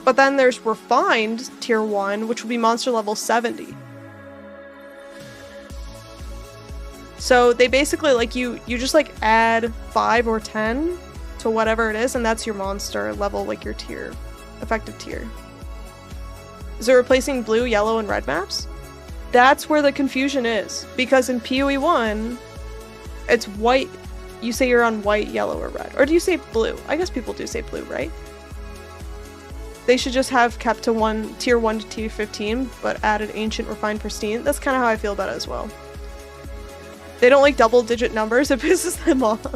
But then there's refined tier 1, which will be monster level 70. So they basically, like, you just, like, add 5 or 10 to whatever it is, and that's your monster level, like, your tier. Effective tier. Is it replacing blue, yellow, and red maps? That's where the confusion is. Because in PoE 1, it's white. You say you're on white, yellow, or red. Or do you say blue? I guess people do say blue, right? They should just have kept to tier 1 to tier 15, but added ancient, refined, pristine. That's kind of how I feel about it as well. They don't like double-digit numbers. It pisses them off.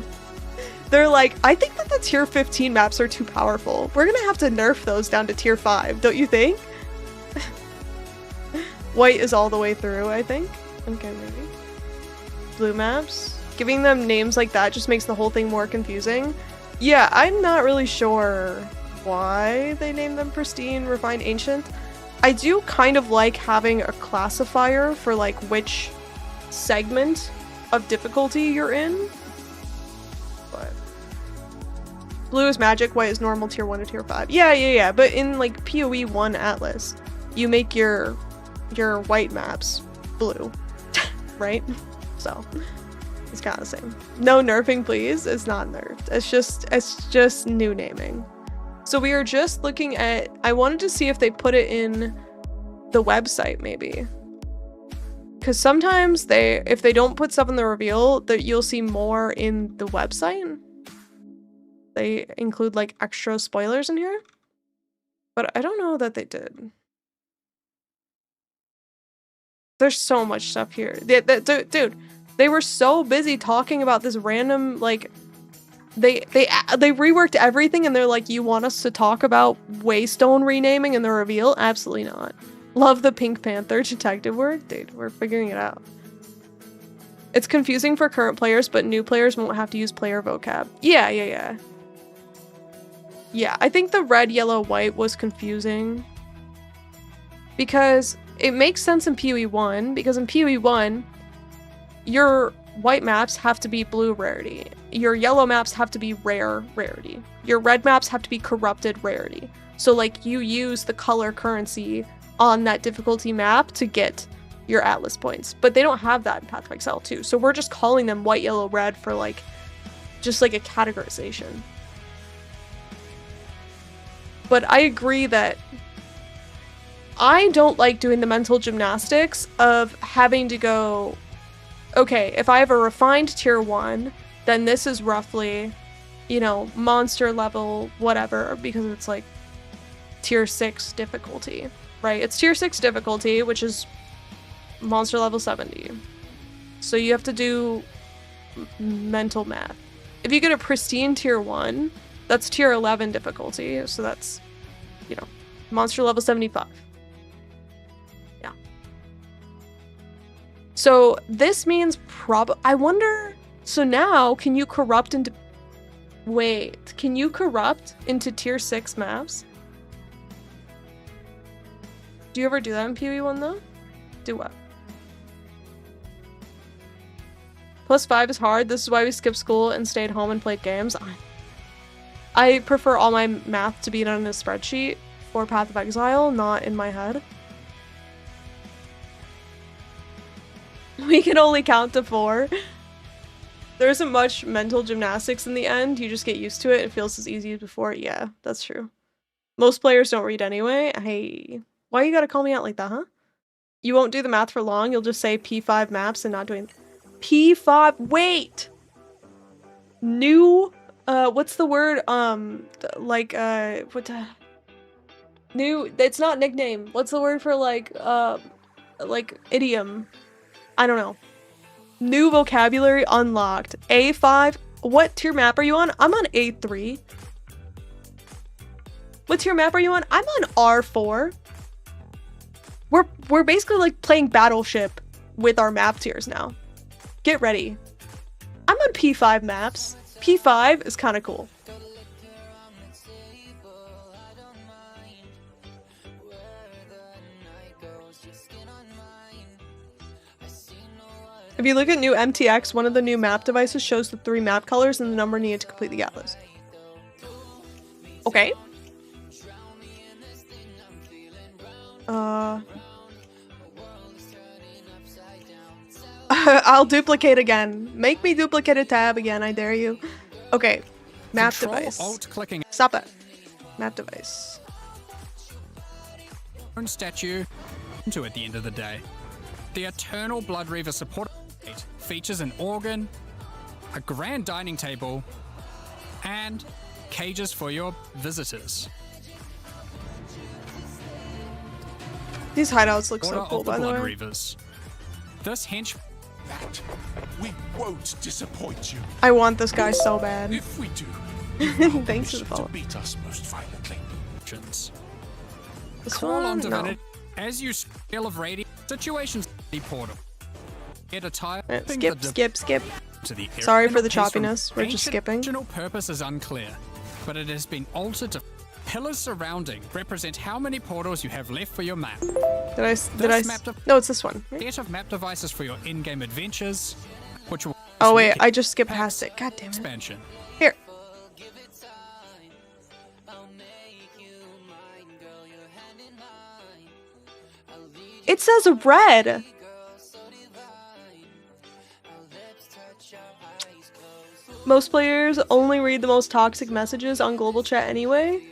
They're like, I think that the tier 15 maps are too powerful. We're gonna have to nerf those down to tier 5, don't you think? White is all the way through, I think. Okay, maybe. Blue maps. Giving them names like that just makes the whole thing more confusing. Yeah, I'm not really sure why they named them pristine, refined, ancient. I do kind of like having a classifier for, like, which segment of difficulty you're in. But blue is magic, white is normal, tier 1 to tier 5. Yeah. But in, like, PoE 1 Atlas, you make your white maps blue, right? So it's kind of the same. No nerfing, please. It's not nerfed. It's just new naming. So we are just looking at... I wanted to see if they put it in the website, maybe. Because sometimes if they don't put stuff in the reveal, that you'll see more in the website. They include, like, extra spoilers in here. But I don't know that they did. There's so much stuff here. Dude, they were so busy talking about this random, like... They reworked everything and they're like, you want us to talk about Waystone renaming in the reveal? Absolutely not. Love the Pink Panther detective work. Dude, we're figuring it out. It's confusing for current players, but new players won't have to use player vocab. Yeah. Yeah, I think the red, yellow, white was confusing. Because it makes sense in PoE 1 because in PoE 1, your white maps have to be blue rarity. Your yellow maps have to be rare rarity. Your red maps have to be corrupted rarity. So like you use the color currency on that difficulty map to get your Atlas points. But they don't have that in Path of Exile 2. So we're just calling them white, yellow, red for like just like a categorization. But I agree that I don't like doing the mental gymnastics of having to go, okay, if I have a refined tier 1, then this is roughly, you know, monster level whatever, because it's like tier 6 difficulty, right? It's tier 6 difficulty, which is monster level 70. So you have to do mental math. If you get a pristine tier 1, that's tier 11 difficulty, so that's, you know, monster level 75. Yeah. So this means I wonder, so now can you corrupt into, wait, can you corrupt into tier 6 maps? Do you ever do that in PoE 1 though? Do what? +5 is hard. This is why we skipped school and stayed home and played games. I prefer all my math to be done in a spreadsheet for Path of Exile, not in my head. We can only count to 4. There isn't much mental gymnastics in the end. You just get used to it. It feels as easy as before. Yeah, that's true. Most players don't read anyway. Hey, why you gotta call me out like that, huh? You won't do the math for long. You'll just say P5 maps and not doing... P5, wait! New, what's the word? What the... New, it's not nickname. What's the word for like idiom? I don't know. New vocabulary unlocked. A5, what tier map are you on? I'm on A3. What tier map are you on? I'm on R4. We're basically like playing Battleship with our map tiers now. Get ready. I'm on P5 maps. P5 is kind of cool. If you look at new MTX, one of the new map devices shows the 3 map colors and the number needed to complete the atlas. Okay. I'll duplicate again. Make me duplicate a tab again, I dare you. Okay. Map device. Alt-clicking. Stop that. Map device. Own statue to at the end of the day. The Eternal Blood Reaver support features an organ, a grand dining table, and cages for your visitors. These hideouts look so Order cool, of the by the Blood way. Reavers. This hench. That we won't disappoint you. I want this guy so bad. If we do, you have our Thanks for the permission follow. to beat us most violently. This Call on one? No. divinity as you scale of radiant situations the portal. Get a tire. Skip. To the Sorry for the piece from choppiness. We're just ancient skipping. Original purpose is unclear, but it has been altered to pillars surrounding represent how many portals you have left for your map. No, it's this one. Set of map devices for your in-game adventures, which will Oh wait, I just skipped past it. God damn it. expansion. Here. It says red. Most players only read the most toxic messages on global chat anyway.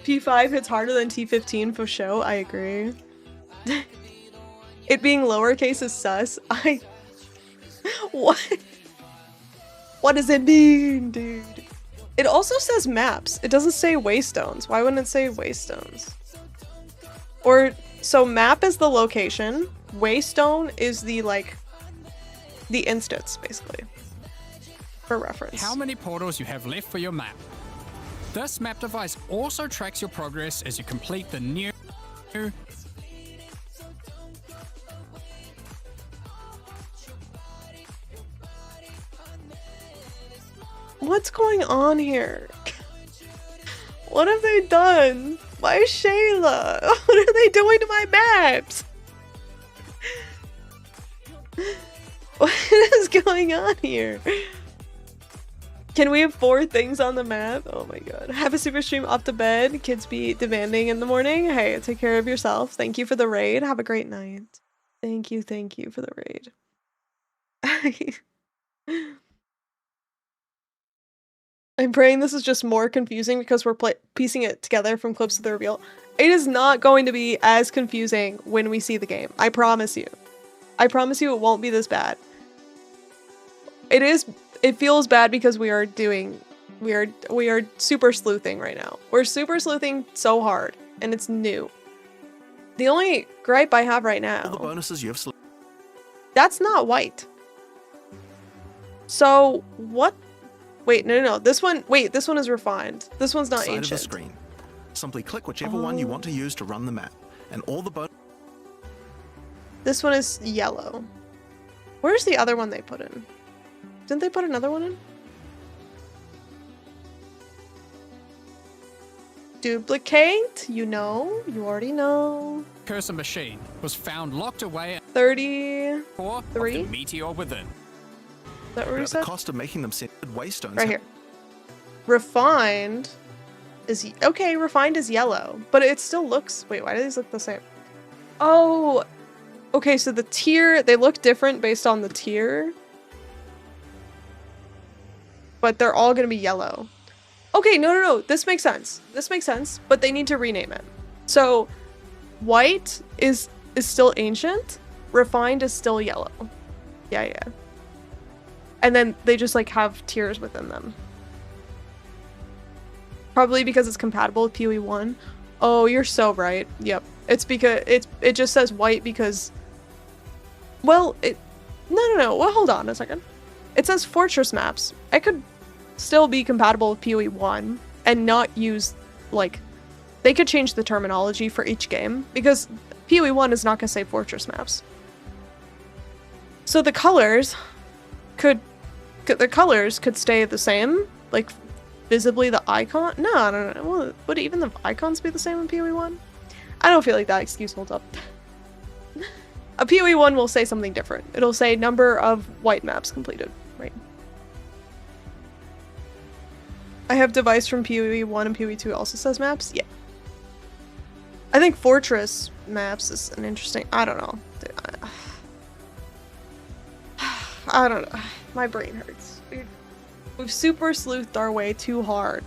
P5 hits harder than T15 for show. I agree. It being lowercase is sus. What? What does it mean, dude? It also says maps. It doesn't say Waystones. Why wouldn't it say Waystones? Or, so map is the location. Waystone is the, like, the instance, basically. For reference. How many portals you have left for your map. This map device also tracks your progress as you complete the new... What's going on here? What have they done? Why Shayla? What are they doing to my maps? What is going on here? Can we have 4 things on the map? Oh my god. Have a super stream off to bed. Kids be demanding in the morning. Hey, take care of yourself. Thank you for the raid. Have a great night. Thank you for the raid. I'm praying this is just more confusing because we're piecing it together from clips of the reveal. It is not going to be as confusing when we see the game. I promise you. I promise you it won't be this bad. It feels bad because we are super sleuthing right now. We're super sleuthing so hard, and it's new. The only gripe I have right now, All the bonuses you have that's not white. So what? Wait, no. This one is refined. This one's not side ancient. of the screen. Simply click whichever one you want to use to run the map, and all the bonuses. This one is yellow. Where's the other one they put in? Didn't they put another one in? Duplicate, you already know. Cursor machine was found locked away at 33? 4 of the meteor within. Is that what we At the said? cost of making them scented Waystones. Right here. Refined is okay. Refined is yellow, but it still looks. Wait, why do these look the same? Oh, okay. So the tier, they look different based on the tier, but they're all gonna be yellow. Okay, no. This makes sense. But they need to rename it. So white is still ancient. Refined is still yellow. Yeah. And then they just like have tiers within them. Probably because it's compatible with PoE 1. Oh, you're so right. Yep. It's because it just says white because, well, no. Well, hold on a second. It says fortress maps. I could still be compatible with PoE 1 and not use, like, they could change the terminology for each game because PoE 1 is not going to say fortress maps. So the colors could stay the same, like visibly the icon. No. Well, would even the icons be the same in PoE 1? I don't feel like that excuse holds up. A PoE 1 will say something different. It'll say number of white maps completed, right? I have device from PoE 1 and PoE 2 also says maps. Yeah. I think fortress maps is an interesting. I don't know. I don't know. My brain hurts. We've super sleuthed our way too hard.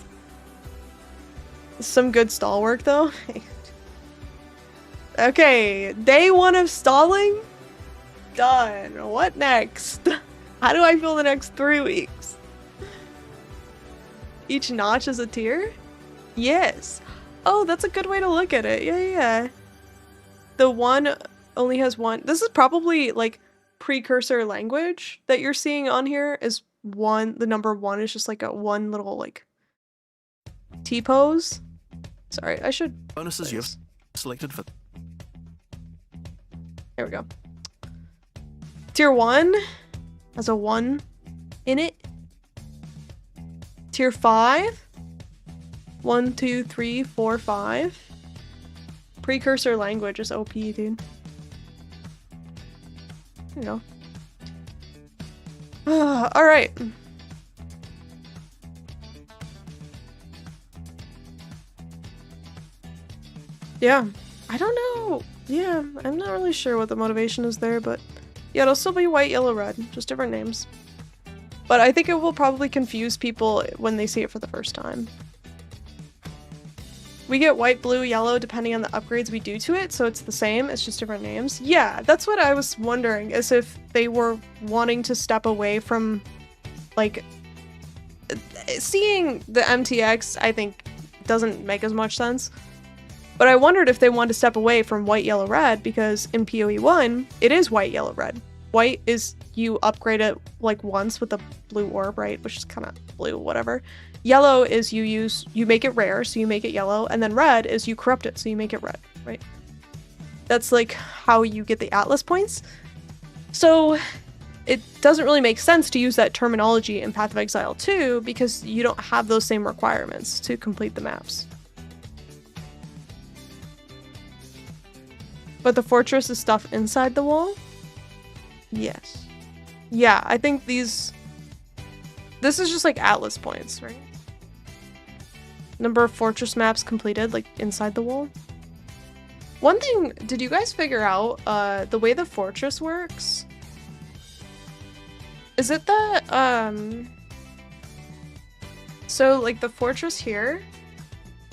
Some good stall work though. Okay, day 1 of stalling? Done. What next? How do I feel the next 3 weeks? Each notch is a tier? Yes. Oh, that's a good way to look at it. Yeah. The one only has one. This is probably like precursor language that you're seeing on here is 1. The number 1 is just like a one little like T-pose. Sorry, I should. Bonuses you have selected for. There we go. Tier 1 has a 1 in it. Tier 5. 1, 2, 3, 4, 5. Precursor language is OP, dude. There you go. Alright. Yeah. I don't know. Yeah, I'm not really sure what the motivation is there, but yeah, it'll still be white, yellow, red. Just different names. But I think it will probably confuse people when they see it for the first time. We get white, blue, yellow depending on the upgrades we do to it, so it's the same, it's just different names. Yeah, that's what I was wondering, is if they were wanting to step away from, like, seeing the MTX, I think, doesn't make as much sense. But I wondered if they wanted to step away from white, yellow, red, because in PoE 1, it is white, yellow, red. White is you upgrade it, like, once with a blue orb, right? Which is kind of blue, whatever. Yellow is you make it rare, so you make it yellow, and then red is you corrupt it, so you make it red, right? That's like how you get the Atlas points. So it doesn't really make sense to use that terminology in Path of Exile 2 because you don't have those same requirements to complete the maps. But the fortress is stuff inside the wall? Yes. Yeah, I think these... This is just like Atlas points, right? Number of fortress maps completed, like inside the wall. One thing, did you guys figure out the way the fortress works? Is it that, so like the fortress here,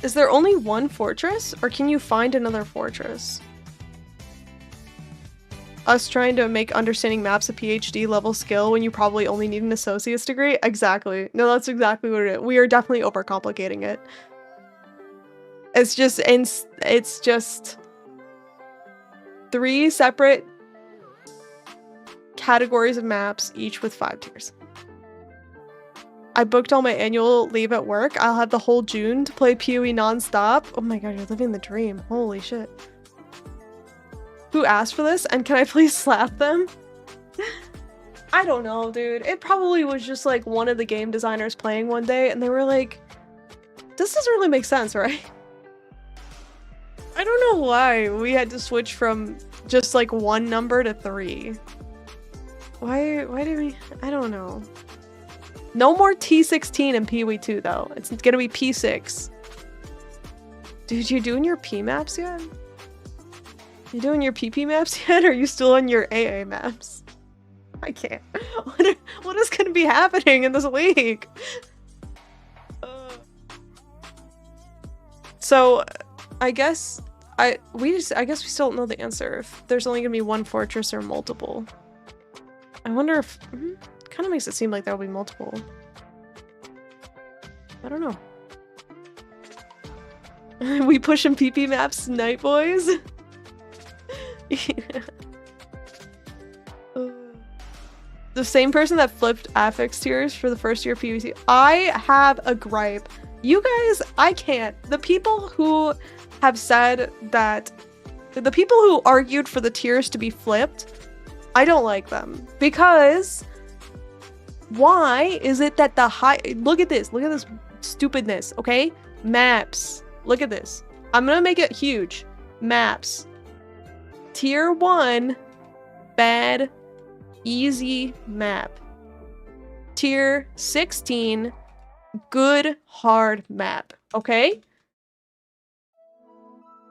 is there only one fortress or can you find another fortress? Us trying to make understanding maps a PhD level skill when you probably only need an associate's degree? Exactly. No, that's exactly what it is. We are definitely overcomplicating it. It's just 3 separate categories of maps, each with 5 tiers. I booked all my annual leave at work. I'll have the whole June to play PoE non-stop. Oh my god, you're living the dream. Holy shit. Who asked for this? And can I please slap them? I don't know, dude. It probably was just like one of the game designers playing one day and they were like, this doesn't really make sense, right? I don't know why we had to switch from just like 1 number to 3. Why did we? I don't know. No more T16 in PoE 2 though. It's gonna be P6. Dude, you doing your P maps yet? You doing your PP maps yet? Or are you still on your AA maps? I can't. What is gonna be happening in this league? So, I guess we still don't know the answer if there's only gonna be 1 fortress or multiple. I wonder if kind of makes it seem like there will be multiple. I don't know. We pushing PP maps tonight, boys. The same person that flipped affix tiers for the first year PvC. I have a gripe. You guys, I can't. The people who have said that, the people who argued for the tiers to be flipped, I don't like them. Because why is it that the high, look at this stupidness, okay? Maps, look at this. I'm gonna make it huge. Maps. Tier 1, bad, easy map. Tier 16, good, hard map. Okay?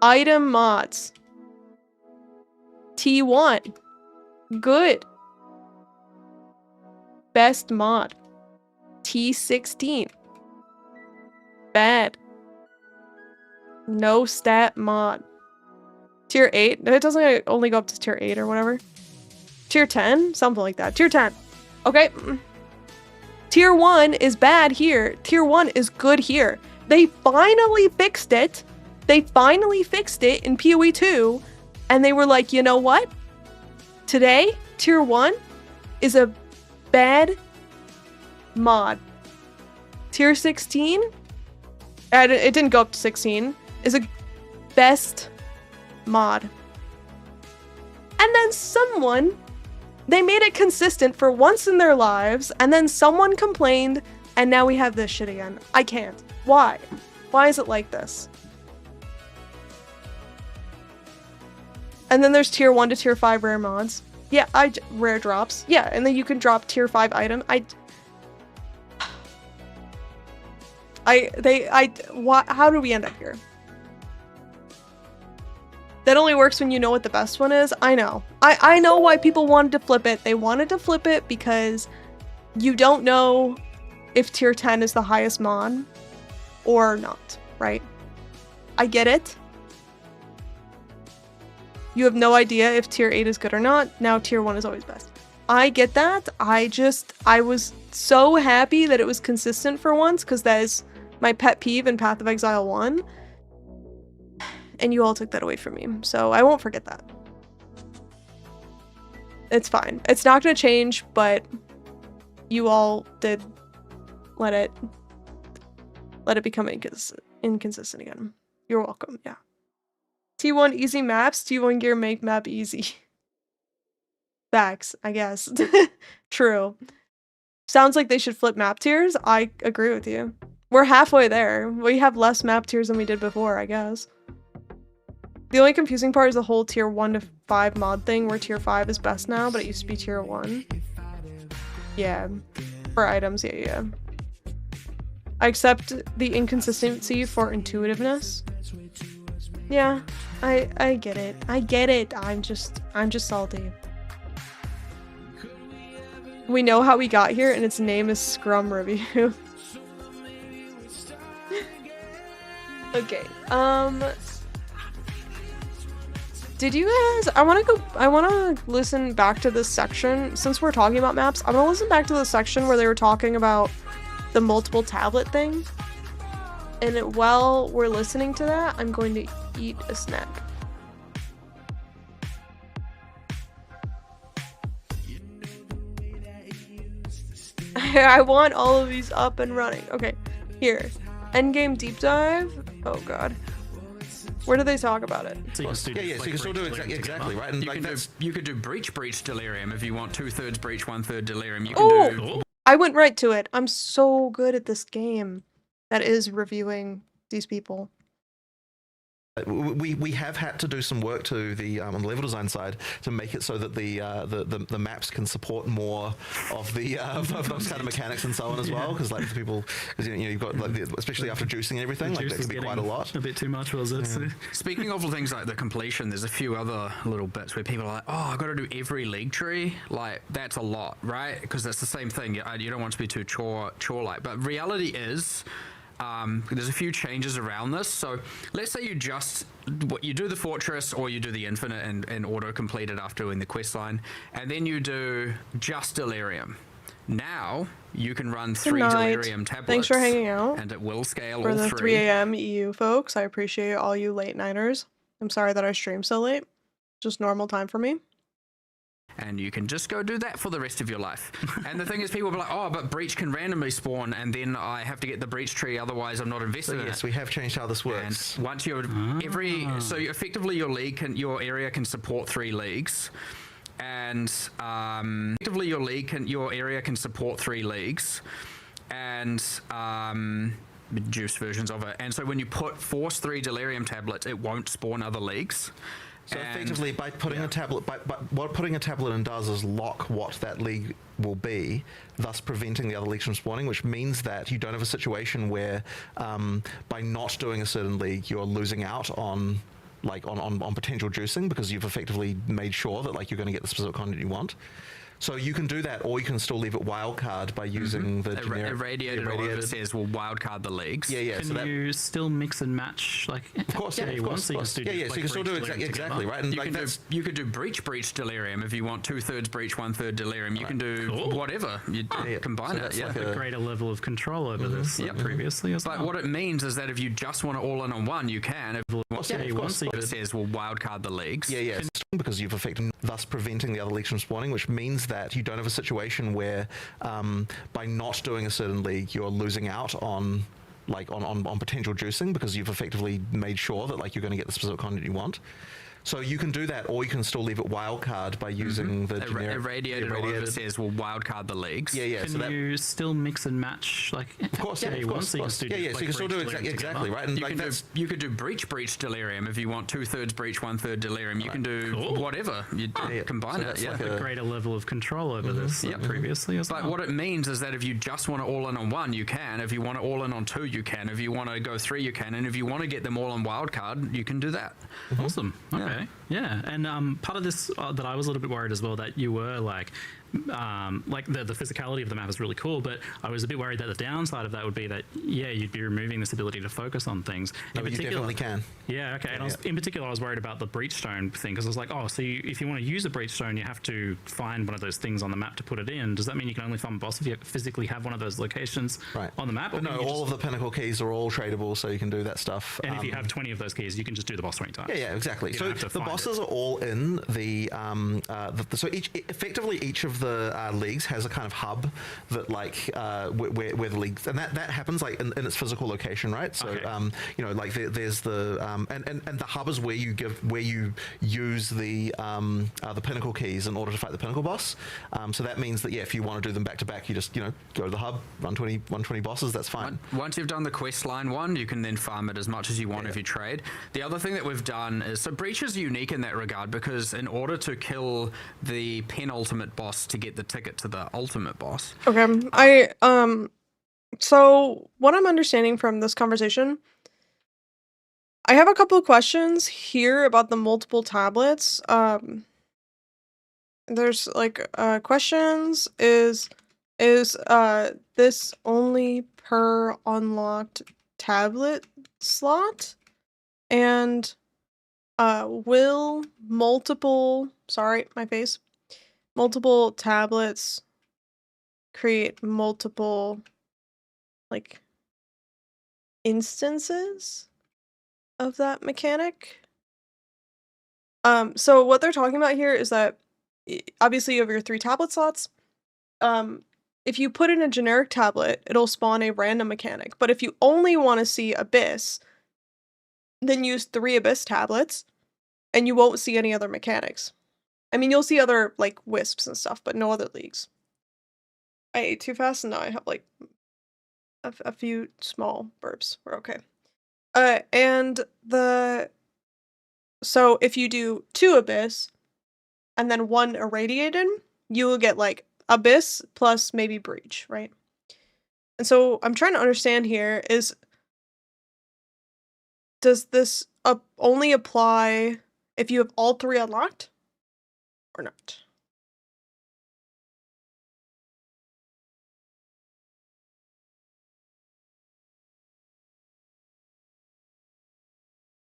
Item mods. T1, good. Best mod. T16, bad. No stat mod. Tier 8? It doesn't only go up to tier 8 or whatever. Tier 10? Something like that. Tier 10. Okay. Tier 1 is bad here. Tier 1 is good here. They finally fixed it. They finally fixed it in PoE 2. And they were like, you know what? Today, Tier 1 is a bad mod. Tier 16? It didn't go up to 16. Is a best mod. And then someone, they made it consistent for once in their lives, and then someone complained, and now we have this shit again. I can't. Why? Why is it like this? And then there's tier 1 to tier 5 rare mods. Yeah, rare drops. Yeah, and then you can drop tier 5 item. How do we end up here? That only works when you know what the best one is. I know. I know why people wanted to flip it. They wanted to flip it because you don't know if tier 10 is the highest mod or not, right? I get it. You have no idea if tier 8 is good or not. Now tier 1 is always best. I get that. I was so happy that it was consistent for once because that is my pet peeve in Path of Exile 1. And you all took that away from me, so I won't forget that. It's fine. It's not going to change, but you all did let it become inconsistent again. You're welcome, yeah. T1 easy maps, T1 gear make map easy. Facts, I guess. True. Sounds like they should flip map tiers. I agree with you. We're halfway there. We have less map tiers than we did before, I guess. The only confusing part is the whole tier 1 to 5 mod thing, where tier 5 is best now, but it used to be tier 1. Yeah. For items, yeah. I accept the inconsistency for intuitiveness. Yeah, I get it. I get it. I'm just salty. We know how we got here, and its name is Scrum Review. Okay, did you guys, I wanna listen back to this section. Since we're talking about maps, I'm gonna listen back to the section where they were talking about the multiple tablet thing. And while we're listening to that, I'm going to eat a snack. I want all of these up and running. Okay, here. Endgame deep dive. Oh god. Where do they talk about it? So you can still so you can still do exactly right. And You could do breach delirium if you want 2/3 breach, 1/3 delirium. You can do. I went right to it. I'm so good at this game. That is reviewing these people. We have had to do some work to the on the level design side to make it so that the maps can support more of the of those kind of mechanics and so on as well, because like people, because you've got like especially after juicing and everything, like that could be quite a lot. A bit too much, was it? Yeah. Speaking of things like the completion, there's a few other little bits where people are like, oh, I've got to do every league tree. Like that's a lot, right? Because that's the same thing. You don't want to be too chore-like, but reality is. There's a few changes around this. So let's say you do the fortress or you do the infinite and auto complete it after doing the quest line, and then you do just delirium. Now you can run 3 delirium tablets. Thanks for hanging out. And it will scale for all the 3. 3 a.m. EU folks. I appreciate all you late nighters. I'm sorry that I stream so late. Just normal time for me. And you can just go do that for the rest of your life. And the thing is, people will be like, oh, but breach can randomly spawn, and then I have to get the breach tree, otherwise I'm not invested in it. Yes, we have changed how this works. And once you're effectively your area can support 3 leagues, and effectively your area can support 3 leagues, and reduced versions of it. And so when you force 3 delirium tablets, it won't spawn other leagues. So effectively, by putting a tablet, what putting a tablet in does is lock what that league will be, thus preventing the other leagues from spawning. Which means that you don't have a situation where, by not doing a certain league, you're losing out on potential juicing because you've effectively made sure that like you're going to get the specific content you want. So you can do that, or you can still leave it wildcard by using the generic... Irradiated says will wildcard the leagues. Can you still mix and match? Like, of course, yeah, of course. So you can still do exactly, right? And you could do breach delirium if you want 2/3 breach, 1/3 delirium. You can do whatever. You combine it. Like a greater level of control over this previously. But what it means is that if you just want it all in on one, you can. It says will wildcard the leagues. Because you've effectively thus preventing the other leagues from spawning, which means that you don't have a situation where by not doing a certain league you're losing out on potential juicing because you've effectively made sure that like you're going to get the specific content you want. So you can do that, or you can still leave it wildcard by using the generic... Irradiated says will wildcard the leagues. Can you still mix and match? Like, of course, yeah, of course. So you can still do exactly, right? And you could do breach delirium if you want 2/3 breach, 1/3 delirium. You can do whatever. You combine it. Like a greater level of control over this previously. But what it means is that if you just want it all in on one, you can. If you want it all in on 2, you can. If you want to go 3, you can. And if you want to get them all on wildcard, you can do that. Awesome. Okay. Yeah, and part of this that I was a little bit worried as well, that you were like the physicality of the map is really cool, but I was a bit worried that the downside of that would be that you'd be removing this ability to focus on things. No, you definitely can. Yeah, okay. And in particular, I was worried about the breachstone thing, because I was like, oh, so if you want to use a breachstone, you have to find one of those things on the map to put it in. Does that mean you can only farm a boss if you physically have one of those locations on the map? But no, all of the Pinnacle keys are all tradable, so you can do that stuff. And if you have 20 of those keys, you can just do the boss 20 times. Yeah, exactly. So the bosses are all in the so effectively each of of the leagues has a kind of hub that like where the leagues, and that happens like in its physical location, right? So you know, like there's the and the hub is where you use the Pinnacle keys in order to fight the Pinnacle boss. So that means that if you want to do them back to back, you just go to the hub, run 120 bosses. That's fine. Once you've done the quest line one, you can then farm it as much as you want if you trade. The other thing that we've done is, so Breach is unique in that regard, because in order to kill the penultimate boss to get the ticket to the ultimate boss. Okay, so what I'm understanding from this conversation, I have a couple of questions here about the multiple tablets. There's like questions is this only per unlocked tablet slot? And will multiple tablets create multiple like instances of that mechanic? So what they're talking about here is that obviously you have your 3 tablet slots. If you put in a generic tablet, it'll spawn a random mechanic. But if you only want to see Abyss, then use 3 Abyss tablets, and you won't see any other mechanics. I mean, you'll see other, like, wisps and stuff, but no other leagues. I ate too fast, and now I have, like, a few small burps. We're okay. So if you do 2 Abyss, and then 1 Irradiated, you will get, like, Abyss plus maybe Breach, right? And so I'm trying to understand here is, does this only apply if you have all 3 unlocked or not?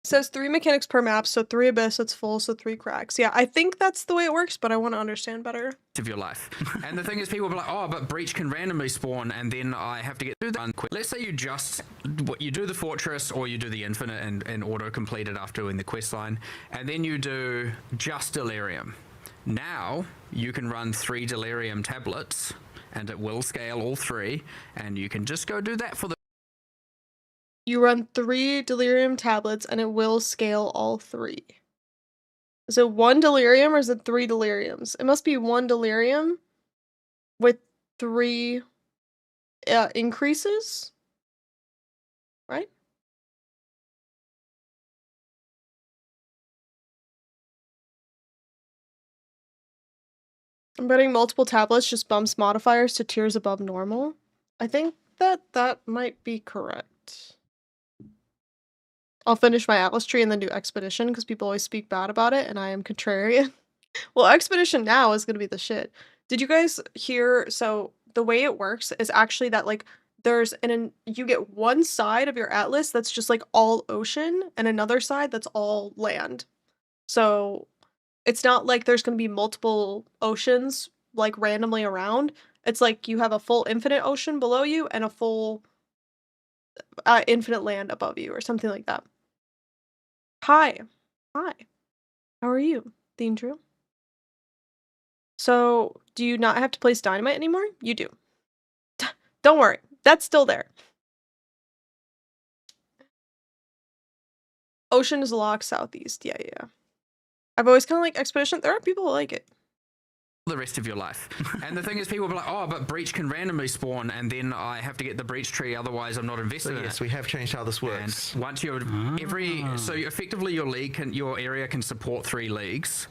It says 3 mechanics per map, so 3 Abyss, it's full, so 3 cracks. Yeah, I think that's the way it works, but I want to understand better. Of your life. And the thing is, people will be like, oh, but Breach can randomly spawn, and then I have to get through that quick. Let's say you do the Fortress, or you do the Infinite and auto-complete it after doing the quest line, and then you do just Delirium. Now, you can run 3 Delirium tablets, and it will scale all 3, and you can just go do that for the... You run 3 Delirium tablets, and it will scale all 3. Is it 1 Delirium, or is it 3 Deliriums? It must be 1 Delirium with 3 increases, right? I'm betting multiple tablets just bumps modifiers to tiers above normal. I think that might be correct. I'll finish my Atlas tree and then do Expedition, because people always speak bad about it, and I am contrarian. Well, Expedition now is gonna be the shit. Did you guys hear? So the way it works is actually that, like, you get one side of your Atlas that's just like all ocean, and another side that's all land. So it's not like there's gonna be multiple oceans like randomly around. It's like you have a full infinite ocean below you and a full infinite land above you, or something like that. Hi. How are you, Dean Drew? So, do you not have to place dynamite anymore? You do. Don't worry, that's still there. Ocean is locked southeast. Yeah. I've always kind of like Expedition. There are people who like it. The rest of your life. And the thing is, people will be like, oh, but Breach can randomly spawn, and then I have to get the Breach tree, otherwise I'm not invested in it. Yes, we have changed how this works. And once you're so effectively your area can support 3 leagues,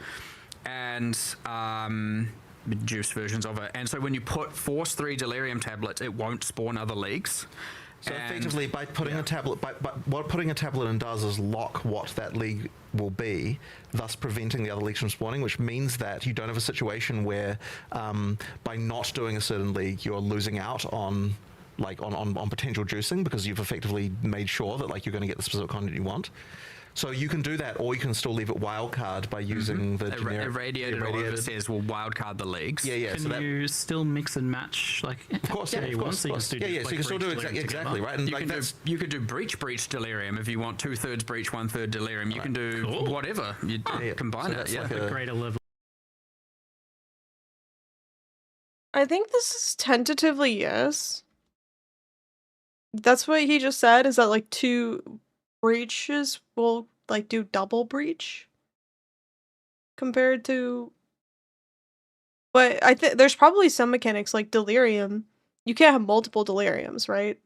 and reduced versions of it. And so when you force 3 Delirium tablets, it won't spawn other leagues. So effectively, by putting a tablet, what putting a tablet in does is lock what that league will be, thus preventing the other leagues from spawning, which means that you don't have a situation where by not doing a certain league, you're losing out on potential juicing, because you've effectively made sure that like you're going to get the specific content you want. So you can do that, or you can still leave it wildcard by using the generic irradiated. Or whatever it says will wildcard the leagues. Yeah. Can you still mix and match, like? Of course, yeah. Of course. So you can still So you can still do exactly right. And you could do breach Delirium if you want 2/3 Breach, 1/3 Delirium. You can do whatever. You combine it. Like a greater level. I think this is tentatively yes. That's what he just said, is that like 2 breaches will like do double breach compared to. But I think there's probably some mechanics like delirium. You can't have multiple deliriums, right?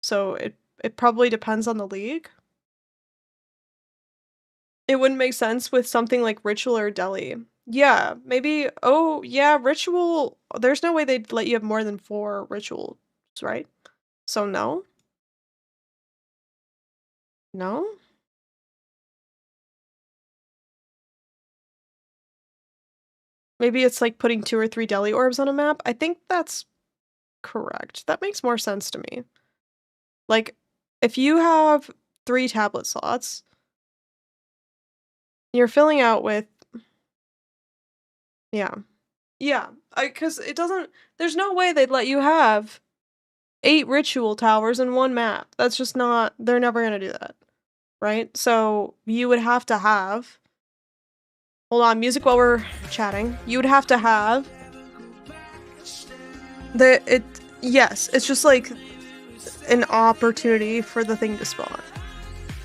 So it probably depends on the league. It wouldn't make sense with something like ritual or deli. Yeah, maybe. Oh, yeah, ritual. There's no way they'd let you have more than 4 rituals, right? So no. No? Maybe it's like putting 2 or 3 deli orbs on a map. I think that's correct. That makes more sense to me. Like, if you have 3 tablet slots, you're filling out with. Yeah. Yeah. Because it doesn't. There's no way they'd let you have 8 ritual towers in one map. That's just not. They're never going to do that. Right? So you would have to have. Hold on, music while we're chatting. You would have to have. Yes, it's just like an opportunity for the thing to spawn.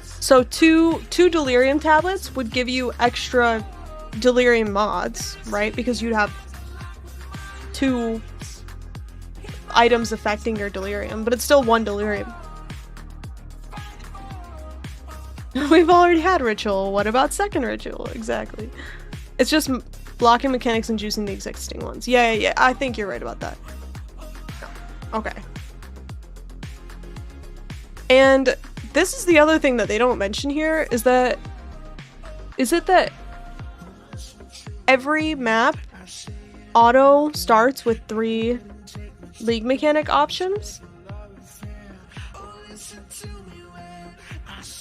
So two delirium tablets would give you extra delirium mods, right? Because you'd have 2 items affecting your delirium, but it's still 1 delirium. We've already had ritual. What about second ritual? Exactly. It's just blocking mechanics and juicing the existing ones. Yeah. I think you're right about that. Okay. And this is the other thing that they don't mention here, is that every map auto starts with 3 league mechanic options?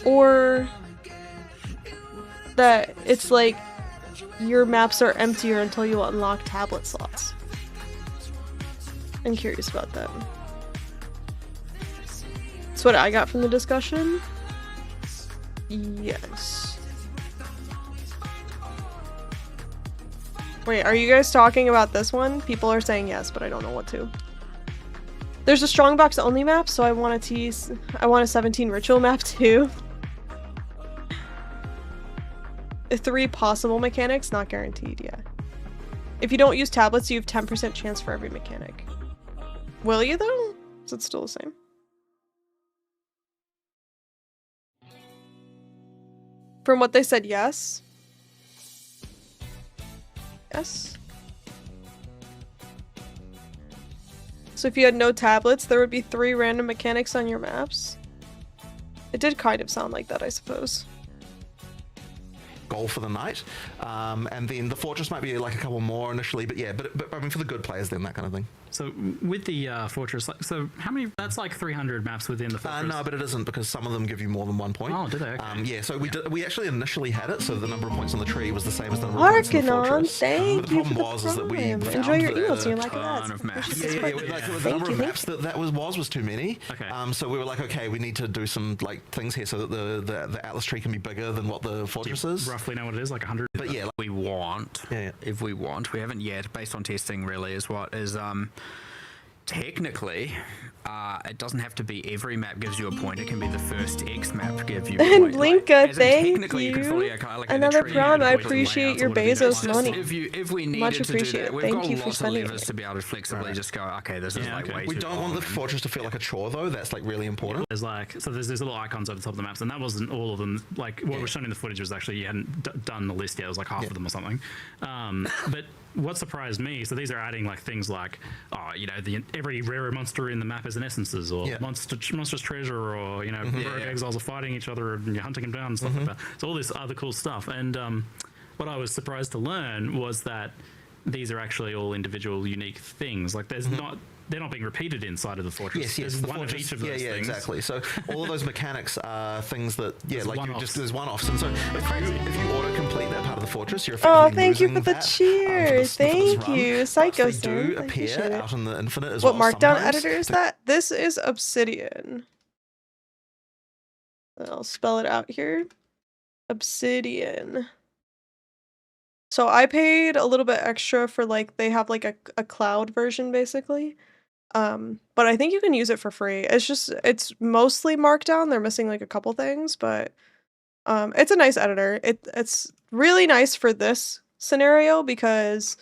Or that it's like your maps are emptier until you unlock tablet slots? I'm curious about that. That's what I got from the discussion. Yes. Wait, are you guys talking about this one? People are saying yes, but I don't know what to. There's a strongbox only map, so I want a 17 ritual map too. 3 possible mechanics, not guaranteed, yeah. If you don't use tablets, you have 10% chance for every mechanic. Will you though? Is it still the same? From what they said, yes. Yes. So if you had no tablets, there would be 3 random mechanics on your maps. It did kind of sound like that, I suppose. Goal for the night, and then the fortress might be like a couple more initially, but yeah, but I mean for the good players, then that kind of thing. So with the fortress, so how many? That's like 300 maps within the fortress. No, but it isn't, because some of them give you more than 1 point. Oh, did they? Okay. Yeah, so we actually initially had it, so the number of points on the tree was the same as the number of points in the Arcanon, fortress. thank But the you problem for was the is that we prime. found Enjoy your that emails, you're like ton that. of maps. the number of maps that was too many. Okay. So we were like, okay, we need to do some like things here so that the atlas tree can be bigger than what the fortress is. Roughly know what it is, like 100. But yeah, We want. Yeah. If we want, we haven't yet. Based on testing, really, is what is technically, it doesn't have to be every map gives you a point. It can be the first X map give you a And point. Blinka, as in thank technically, can fully you. allocate Another the tree prom, and I avoid appreciate layouts your or whatever. Bezos Just money. If we needed Much to do appreciated. that, we've Thank got you for lots of spending levers it. to be able to flexibly just go, okay, this is like way we too don't long. want the fortress to feel like a chore though. That's like really important. There's like, so there's these little icons over the top of the maps, and that wasn't all of them. Like what was shown in the footage was actually you hadn't done the list yet. It was like half of them or something. But what surprised me, so these are adding like things like, every rare monster in the map is an essences, or monstrous treasure, or heroic exiles are fighting each other and you're hunting them down and stuff like that. So all this other cool stuff. And what I was surprised to learn was that these are actually all individual unique things. Like there's not. They're not being repeated inside of the fortress. Yes, There's the one fortress, of each of those yeah, things. exactly. So all of those mechanics are things that, there's one-offs. And so if you auto-complete that part of the fortress, you're Oh, effectively thank you for losing the that, cheers. for this Thank run. you. Psycho But they do Sim, I appreciate appear it. out in the infinite as What well. markdown sometimes. editor is that? This is Obsidian. I'll spell it out here. Obsidian. So I paid a little bit extra for like they have like a cloud version basically. But I think you can use it for free. It's mostly markdown. They're missing like a couple things, but it's a nice editor. It's really nice for this scenario because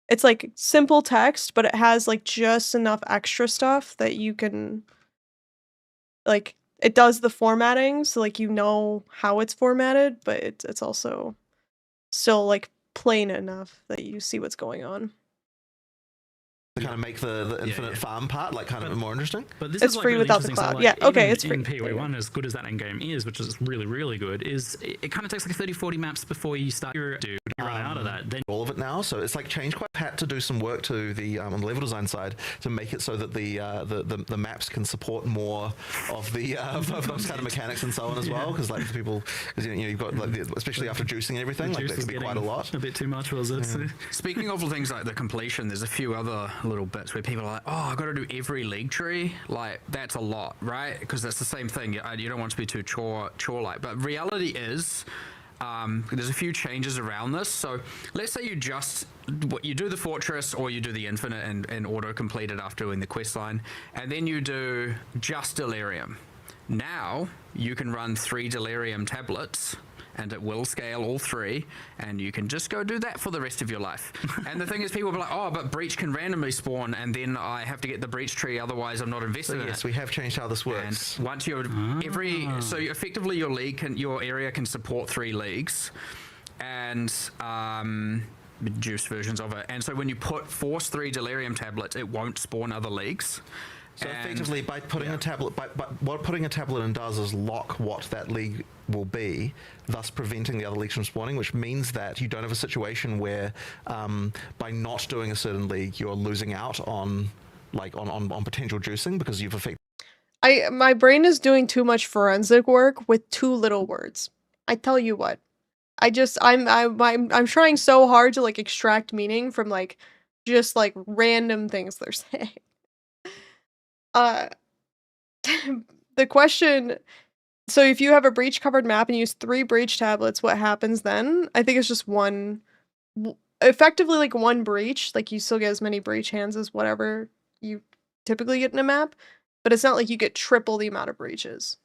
it's like simple text, but it has like just enough extra stuff that you can like it does the formatting, so like you know how it's formatted, but it's also still like plain enough that you see what's going on. To kind of make the infinite farm part like kind of more interesting. But this It's is like free really without the interesting. So, cloud. like, Yeah, okay, even it's free. in PoE1, as good as that endgame is, which is really, really good, is it kind of takes like 30-40 maps before you start your dude. You run out of that. Then All of it now, so it's like changed quite. Had to do some work to the on the level design side to make it so that the maps can support more of the of those kind of mechanics and so on as well. Because like the people, because you know you've got like especially after juicing and everything, like juice that was can be getting quite a lot. a bit too much, was it? Speaking of things like the completion, there's a few other little bits where people are like, oh, I've got to do every league tree. Like, that's a lot, right? Because that's the same thing. You don't want to be too chore-like. But reality is, there's a few changes around this. So let's say you do the fortress or you do the infinite and auto-complete it after doing the quest line, and then you do just delirium. Now, you can run 3 delirium tablets, and it will scale all 3, and you can just go do that for the rest of your life. And the thing is, people will be like, oh, but breach can randomly spawn, and then I have to get the breach tree, otherwise I'm not investing in Yes, it. we have changed how this works. And once you're so effectively your area can support 3 leagues, and reduced versions of it. And so when you force 3 delirium tablets, it won't spawn other leagues. So effectively, by putting a tablet, what putting a tablet in does is lock what that league will be, thus preventing the other leagues from spawning. Which means that you don't have a situation where, by not doing a certain league, you're losing out on, like on potential juicing because you've affected. My brain is doing too much forensic work with too little words. I tell you what. I'm trying so hard to like extract meaning from like just like random things they're saying. The question, so if you have a breach covered map and use 3 breach tablets, what happens then? I think it's just effectively like 1 breach, like you still get as many breach hands as whatever you typically get in a map, but it's not like you get triple the amount of breaches.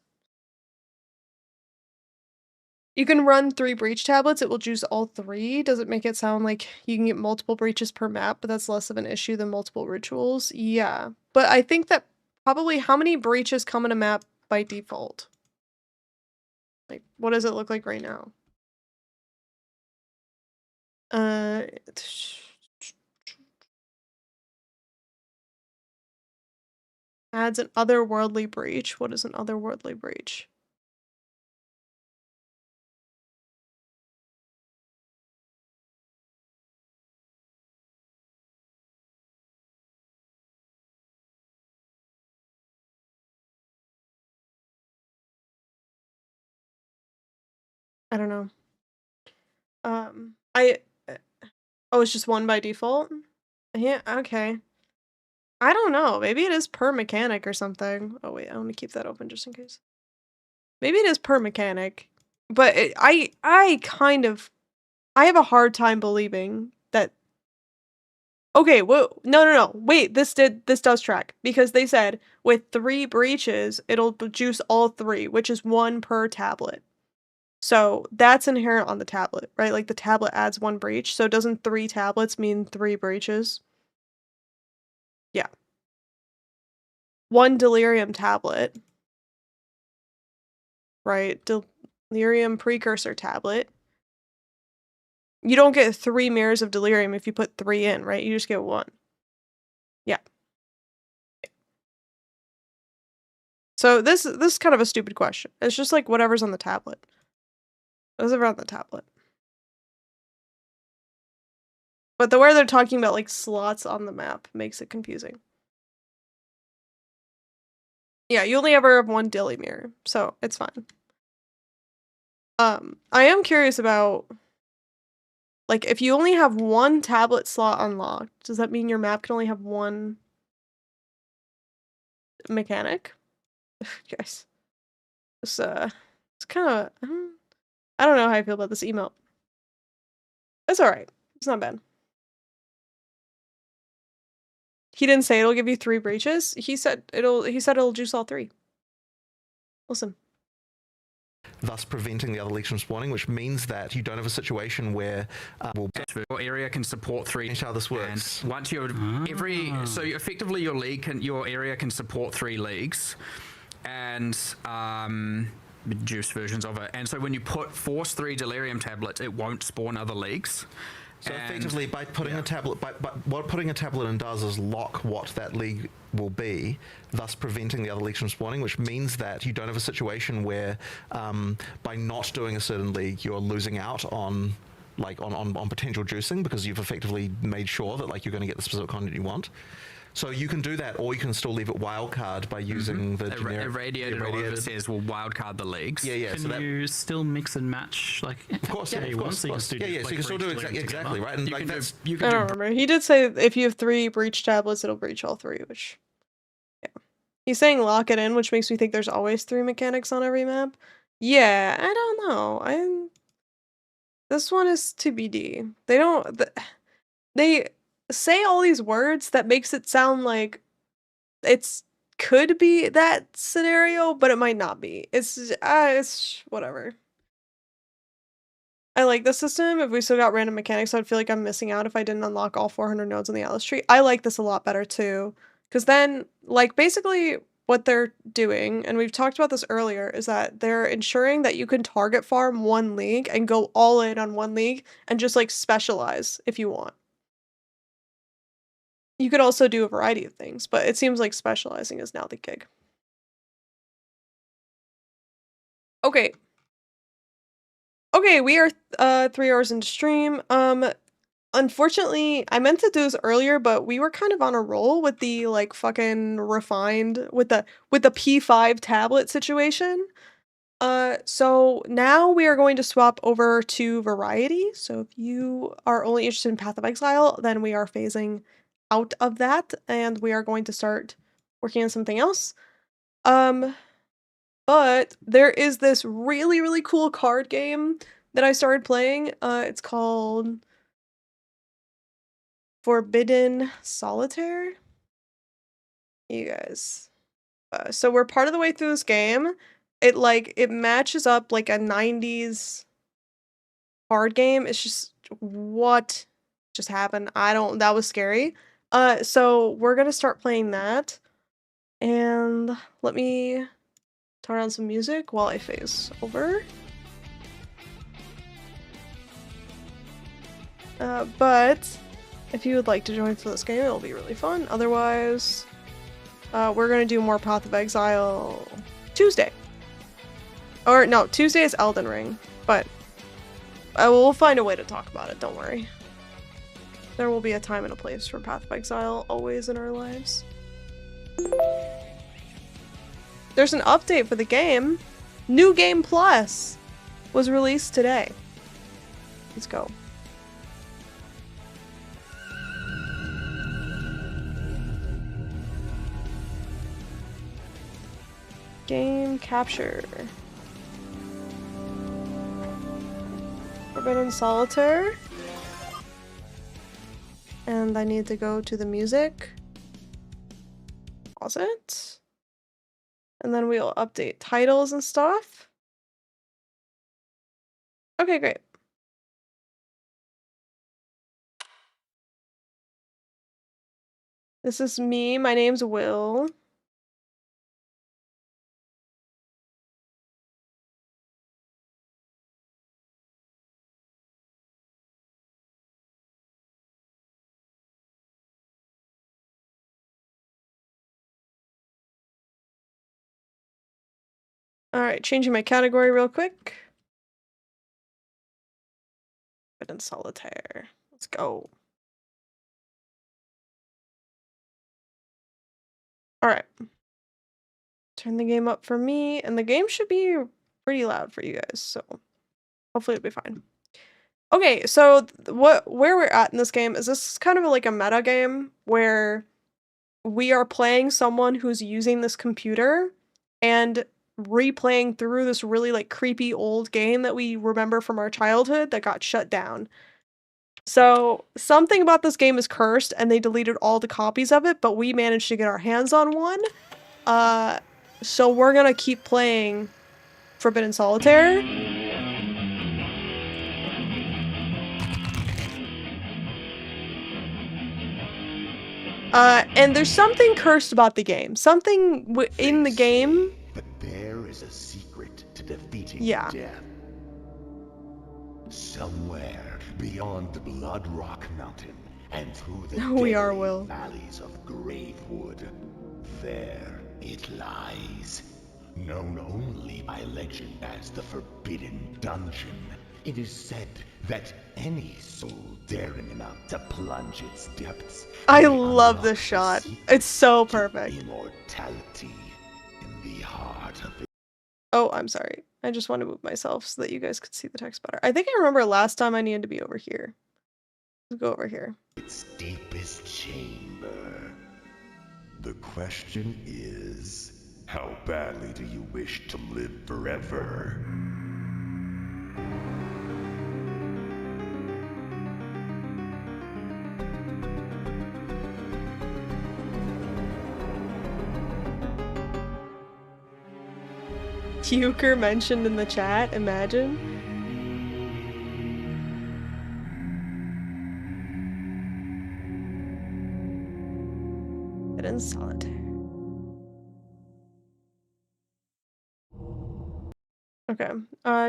You can run 3 breach tablets, it will juice all 3. Does it make it sound like you can get multiple breaches per map, but that's less of an issue than multiple rituals? Yeah, but I think that probably how many breaches come in a map by default? Like, what does it look like right now? Adds an otherworldly breach. What is an otherworldly breach? I don't know. Oh, it's just 1 by default? Yeah, okay. I don't know. Maybe it is per mechanic or something. Oh wait, I want to keep that open just in case. Maybe it is per mechanic, but I have a hard time believing that. Okay, well, no. Wait, this does track because they said with 3 breaches, it'll juice all 3, which is 1 per tablet. So that's inherent on the tablet, right? Like the tablet adds 1 breach. So doesn't 3 tablets mean 3 breaches? Yeah. 1 delirium tablet, right? Delirium precursor tablet. You don't get 3 mirrors of delirium if you put 3 in, right? You just get 1. Yeah. So this is kind of a stupid question. It's just like whatever's on the tablet. Whatever's on the tablet. But the way they're talking about like slots on the map makes it confusing. Yeah, you only ever have 1 dilly mirror, so it's fine. I am curious about, like, if you only have 1 tablet slot unlocked, does that mean your map can only have 1 mechanic? Guys, it's kind of, I don't know how I feel about this emote. It's alright. It's not bad. He didn't say it'll give you 3 breaches. He said it'll juice all 3. Listen. Thus preventing the other leaks from spawning, which means that you don't have a situation where Your area can support 3. how this works. And once you're so effectively your area can support 3 leagues, and juice versions of it. And so when you force 3 delirium tablets, it won't spawn other leagues. So effectively, by putting a tablet, what putting a tablet in does is lock what that league will be, thus preventing the other leagues from spawning, which means that you don't have a situation where, by not doing a certain league, you're losing out on potential juicing because you've effectively made sure that you're going to get the specific content you want. So you can do that, or you can still leave it wildcard by using the generic irradiated. It says will wildcard the leagues. Yeah. Can you still mix and match Of course, yeah, of course. So you can still So you can still do exactly right. And I don't remember. He did say if you have 3 breach tablets, it'll breach all 3. Which, yeah, he's saying lock it in, which makes me think there's always 3 mechanics on every map. Yeah, I don't know. This one is TBD. They say all these words that makes it sound like could be that scenario, but it might not be. It's whatever. I like the system. If we still got random mechanics, I'd feel like I'm missing out if I didn't unlock all 400 nodes on the Atlas tree. I like this a lot better too, because then basically what they're doing, and we've talked about this earlier, is that they're ensuring that you can target farm 1 league and go all in on 1 league and just specialize if you want. You could also do a variety of things, but it seems like specializing is now the gig. Okay. Okay, we are 3 hours into stream. Unfortunately, I meant to do this earlier, but we were kind of on a roll with the fucking refined with the P5 tablet situation. So now we are going to swap over to Variety. So if you are only interested in Path of Exile, then we are phasing out of that, and we are going to start working on something else. But there is this really, really cool card game that I started playing. It's called Forbidden Solitaire. You guys. So we're part of the way through this game. It matches up like a 90s card game. It's just what just happened. That was scary. So we're gonna start playing that. And let me turn on some music while I phase over. But if you would like to join for this game, it'll be really fun. Otherwise, we're gonna do more Path of Exile Tuesday. Or no, Tuesday is Elden Ring, but we'll find a way to talk about it, don't worry. There will be a time and a place for Path of Exile always in our lives. There's an update for the game. New Game Plus was released today. Let's go. Game capture. Forbidden Solitaire. And I need to go to the music. Pause it. And then we'll update titles and stuff. Okay, great. This is me. My name's Will. Alright, changing my category real quick. Forbidden Solitaire. Let's go. Alright. Turn the game up for me, and the game should be pretty loud for you guys, so hopefully it'll be fine. Okay, so where we're at in this game is this kind of like a meta game where we are playing someone who's using this computer and replaying through this really creepy old game that we remember from our childhood that got shut down. So something about this game is cursed and they deleted all the copies of it, but we managed to get our hands on one. So we're gonna keep playing Forbidden Solitaire. And there's something cursed about the game. Something in the game. But there is a secret to defeating death. Somewhere beyond Blood Rock Mountain and through the valleys of Gravewood, there it lies. Known only by legend as the Forbidden Dungeon, it is said that any soul daring enough to plunge its depths. I love this shot. It's so perfect. Immortality in the heart of it. Oh, I'm sorry. I just want to move myself so that you guys could see the text better. I think I remember last time I needed to be over here. Let's go over here. Its deepest chamber. The question is, how badly do you wish to live forever? Euchre mentioned in the chat, imagine. It in Solitaire. Okay,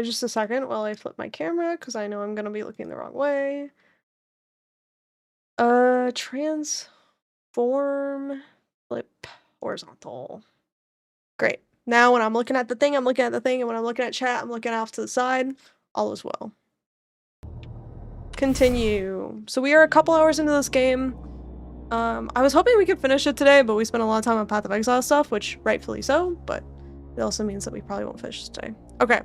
just a second while I flip my camera, because I know I'm gonna be looking the wrong way. Transform, flip, horizontal. Great. Now when I'm looking at the thing, I'm looking at the thing, and when I'm looking at chat, I'm looking off to the side. All is well. Continue. So we are a couple hours into this game. I was hoping we could finish it today, but we spent a lot of time on Path of Exile stuff, which rightfully so, but it also means that we probably won't finish today. Okay.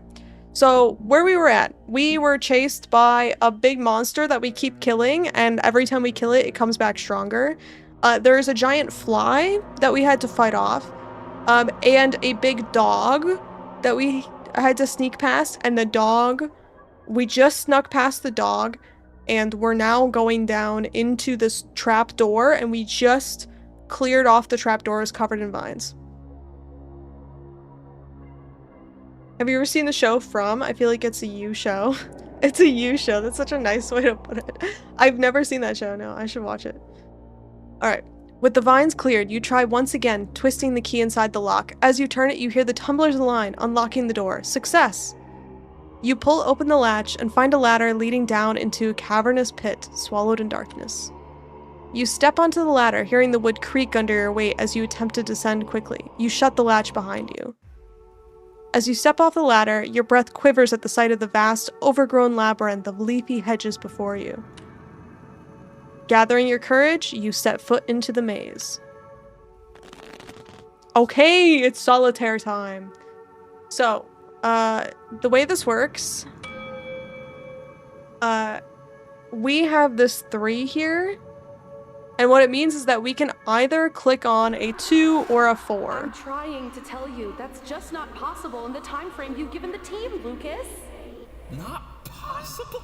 So where we were at, we were chased by a big monster that we keep killing, and every time we kill it, it comes back stronger. There's a giant fly that we had to fight off. And a big dog that we had to sneak past, and the dog, we just snuck past the dog, and we're now going down into this trap door, and we just cleared off the trap doors covered in vines. Have you ever seen the show From? I feel like it's a you show. It's a you show. That's such a nice way to put it. I've never seen that show. No, I should watch it. Alright. With the vines cleared, you try once again, twisting the key inside the lock. As you turn it, you hear the tumbler's line, unlocking the door. Success! You pull open the latch and find a ladder leading down into a cavernous pit, swallowed in darkness. You step onto the ladder, hearing the wood creak under your weight as you attempt to descend quickly. You shut the latch behind you. As you step off the ladder, your breath quivers at the sight of the vast, overgrown labyrinth of leafy hedges before you. Gathering your courage, you set foot into the maze. Okay, it's solitaire time. So, the way this works, we have this 3 here, and what it means is that we can either click on a 2 or a 4. I'm trying to tell you, that's just not possible in the time frame you've given the team, Lucas. Not possible?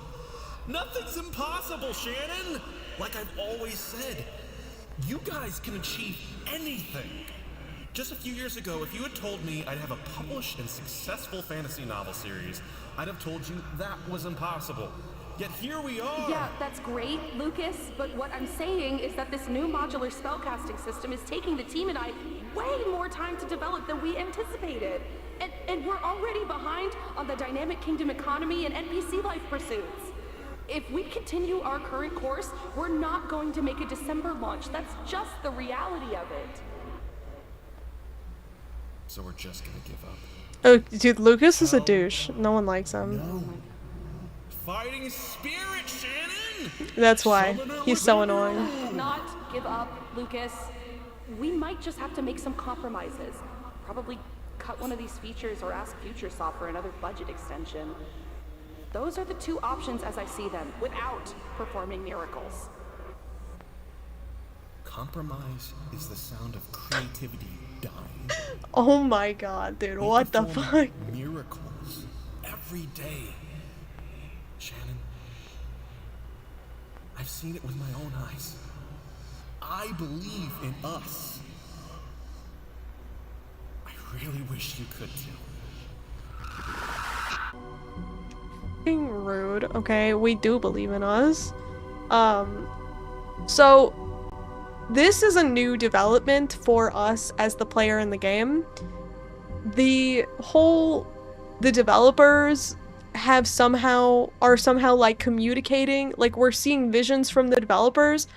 Nothing's impossible, Shannon! Like I've always said, you guys can achieve anything. Just a few years ago, if you had told me I'd have a published and successful fantasy novel series, I'd have told you that was impossible. Yet here we are! Yeah, that's great, Lucas, but what I'm saying is that this new modular spellcasting system is taking the team and I way more time to develop than we anticipated. And we're already behind on the Dynamic Kingdom economy and NPC life pursuits. If we continue our current course, we're not going to make a December launch. That's just the reality of it. So we're just gonna give up. Oh, dude, Lucas is a douche. No one likes him. No. Fighting spirit, Shannon! That's why. He's so annoying. Not give up, Lucas. We might just have to make some compromises. Probably cut one of these features or ask FutureSoft for another budget extension. Those are the 2 options as I see them, without performing miracles. Compromise is the sound of creativity dying. Oh my god, dude, what the fuck? Miracles every day. Shannon, I've seen it with my own eyes. I believe in us. I really wish you could too. Being rude. Okay, we do believe in us. So this is a new development for us as the player in the game. The developers are somehow like communicating, like we're seeing visions from the developers.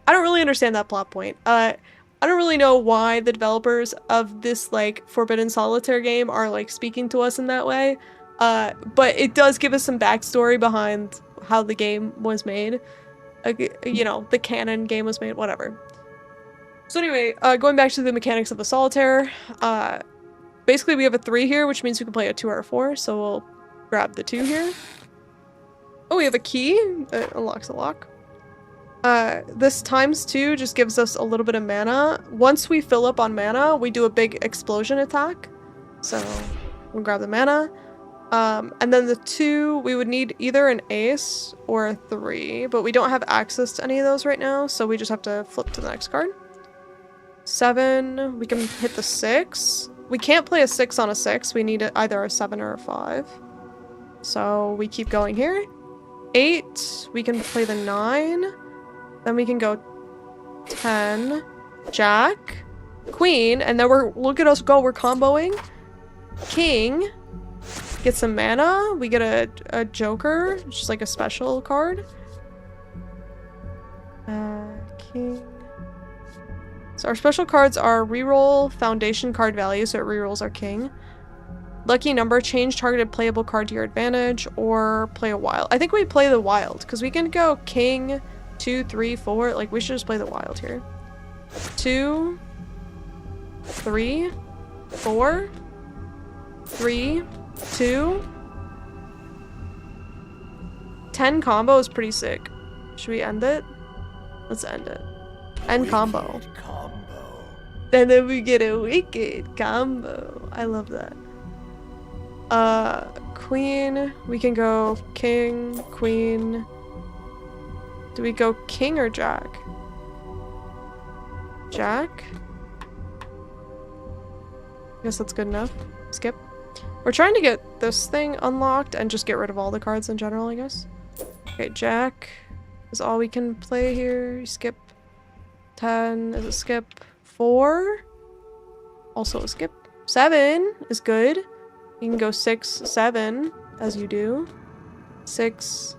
I don't really understand that plot point. I don't really know why the developers of this like Forbidden Solitaire game are like speaking to us in that way. But it does give us some backstory behind how the game was made. You know, the canon game was made, whatever. So anyway, going back to the mechanics of the Solitaire, basically we have a 3 here, which means we can play a 2 or a 4, so we'll grab the 2 here. Oh, we have a key that unlocks a lock. This ×2 just gives us a little bit of mana. Once we fill up on mana, we do a big explosion attack. So we'll grab the mana. And then the 2, we would need either an ace or a 3, but we don't have access to any of those right now, so we just have to flip to the next card. 7, we can hit the 6. We can't play a 6 on a 6, we need either a 7 or a 5. So we keep going here. 8, we can play the 9. Then we can go 10, Jack, Queen, and then look at us go, we're comboing. King, get some mana, we get a Joker, which is like a special card. King. So our special cards are reroll foundation card value, so it rerolls our king. Lucky number, change targeted playable card to your advantage, or play a wild. I think we play the wild, because we can go king, 2, 3, 4. Like, we should just play the wild here. 2, 3, 4, 3, 2. 10 combo is pretty sick. Should we end it? Let's end it. End combo. And then we get a wicked combo. I love that. Queen. We can go king, queen. Do we go king or jack? Jack? I guess that's good enough. Skip. We're trying to get this thing unlocked and just get rid of all the cards in general, I guess. Okay, jack is all we can play here. Skip. 10 is a skip. 4, also a skip. 7 is good. You can go 6, 7, as you do. 6.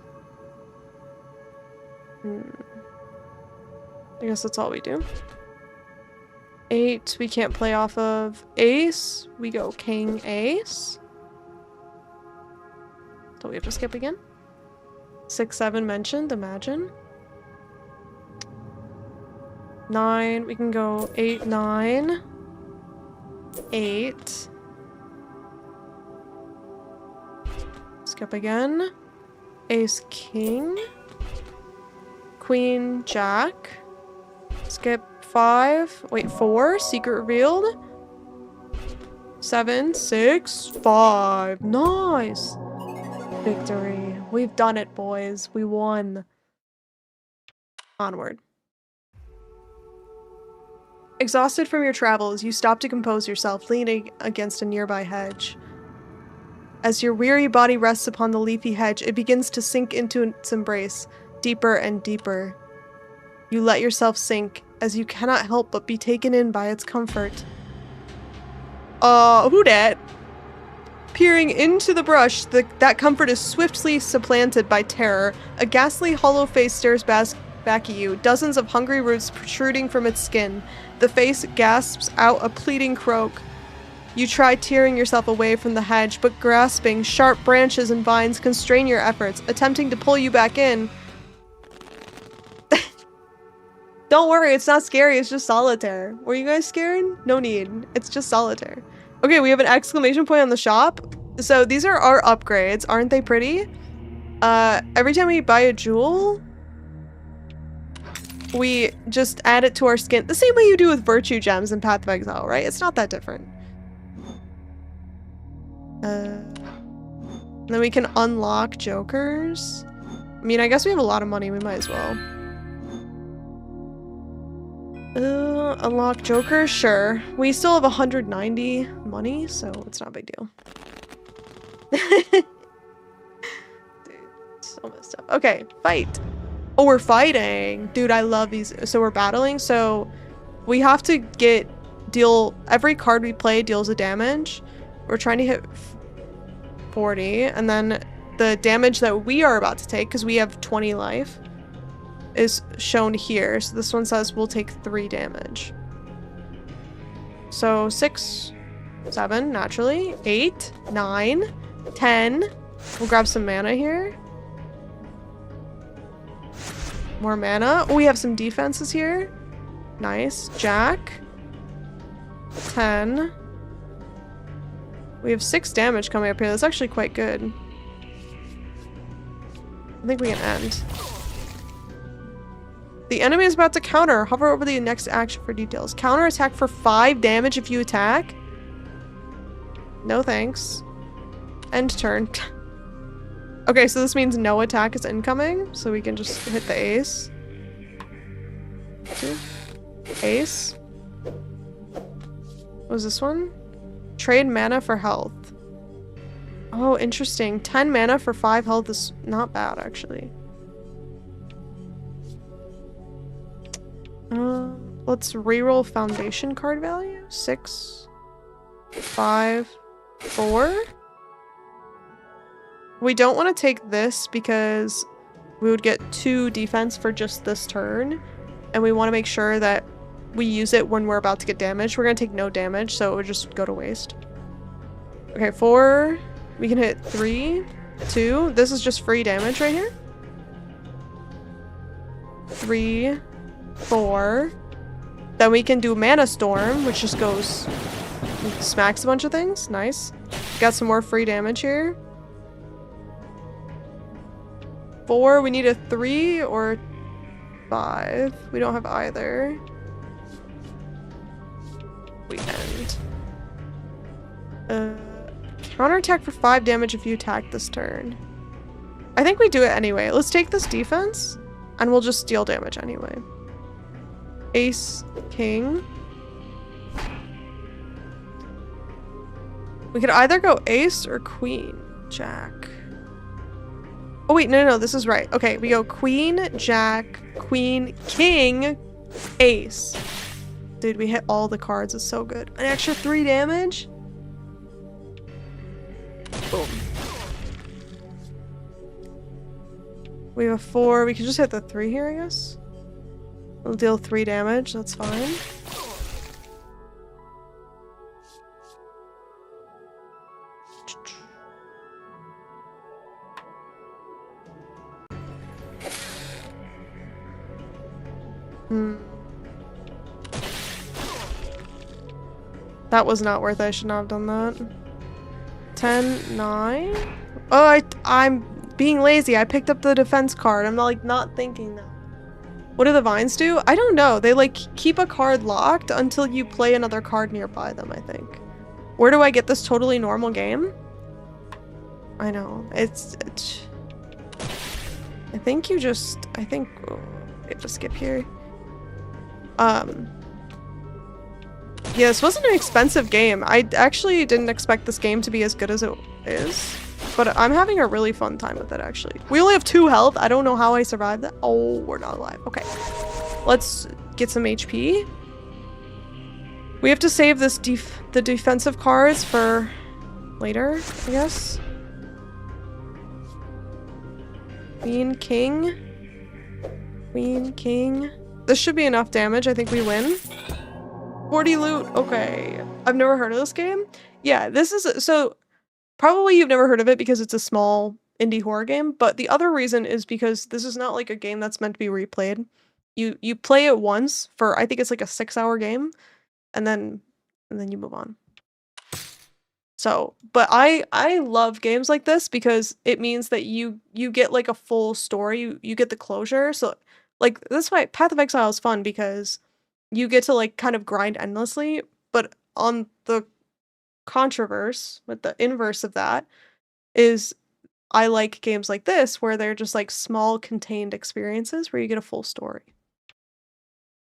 I guess that's all we do. 8, we can't play off of ace. We go king, ace. Don't we have to skip again? 6, 7 mentioned, imagine. 9, we can go 8, 9. 8. Skip again. Ace, king. Queen, jack. Skip 5. Wait, 4. Secret revealed. 7, 6, 5. Nice. Victory. We've done it, boys. We won. Onward. Exhausted from your travels, you stop to compose yourself, leaning against a nearby hedge. As your weary body rests upon the leafy hedge, it begins to sink into its embrace, deeper and deeper. You let yourself sink, as you cannot help but be taken in by its comfort. Who dat? Peering into the brush, that comfort is swiftly supplanted by terror. A ghastly, hollow face stares back at you, dozens of hungry roots protruding from its skin. The face gasps out a pleading croak. You try tearing yourself away from the hedge, but grasping sharp branches and vines constrain your efforts, attempting to pull you back in. Don't worry, it's not scary, it's just Solitaire. Were you guys scared? No need. It's just Solitaire. Okay, we have an exclamation point on the shop. So these are our upgrades. Aren't they pretty? Every time we buy a jewel, we just add it to our skin. The same way you do with virtue gems in Path of Exile, right? It's not that different. Then we can unlock jokers. I mean, I guess we have a lot of money. We might as well. Unlock Joker? Sure. We still have 190 money, so it's not a big deal. Dude, so messed up. Okay, fight. Oh, we're fighting. Dude, I love these. So we're battling, so we have to deal every card we play deals a damage. We're trying to hit 40, and then the damage that we are about to take, because we have 20 life, is shown here. So this one says we'll take 3 damage. So 6, 7, naturally, 8, 9, 10. We'll grab some mana here. More mana. Oh, we have some defenses here. Nice. Jack. 10. We have 6 damage coming up here. That's actually quite good. I think we can end. The enemy is about to counter. Hover over the next action for details. Counter attack for 5 damage if you attack. No thanks. End turn. Okay, so this means no attack is incoming, so we can just hit the ace. Ace. What was this one? Trade mana for health. Oh, interesting. 10 mana for 5 health is not bad, actually. Let's reroll foundation card value. 6, 5, 4. We don't want to take this because we would get 2 defense for just this turn. And we want to make sure that we use it when we're about to get damaged. We're going to take no damage, so it would just go to waste. Okay, 4. We can hit 3, 2. This is just free damage right here. 3, 4. Then we can do Mana Storm, which just goes... smacks a bunch of things. Nice. Got some more free damage here. 4. We need a 3 or 5. We don't have either. We end. Counterattack for 5 damage if you attack this turn. I think we do it anyway. Let's take this defense, and we'll just deal damage anyway. Ace, King. We could either go Ace or Queen, Jack. Oh wait, no, this is right. Okay, we go Queen, Jack, Queen, King, Ace. Dude, we hit all the cards. It's so good. An extra 3 damage? Boom. We have a 4. We can just hit the 3 here, I guess. We'll deal 3 damage. That's fine. That was not worth it. I should not have done that. 10, 9. Oh, I'm being lazy. I picked up the defense card. I'm not thinking now. What do the vines do? I don't know. They like keep a card locked until you play another card nearby them, I think. Where do I get this totally normal game? I know. It's I think you just... I think... Oh, we have to skip here. Yeah, this wasn't an expensive game. I actually didn't expect this game to be as good as it is. But I'm having a really fun time with it, actually. We only have 2 health. I don't know how I survived that. Oh, we're not alive. Okay. Let's get some HP. We have to save this the defensive cards for later, I guess. Queen, King. Queen, King. This should be enough damage. I think we win. 40 loot. Okay. I've never heard of this game. Yeah, this is... So, probably you've never heard of it because it's a small indie horror game, but the other reason is because this is not like a game that's meant to be replayed. You play it once for... I think it's like a 6-hour game, and then you move on. So, but I love games like this because it means that you get like a full story. You get the closure. So, like, this why Path of Exile is fun because you get to like kind of grind endlessly, but on the controverse, with the inverse of that, is I like games like this where they're just like small contained experiences where you get a full story.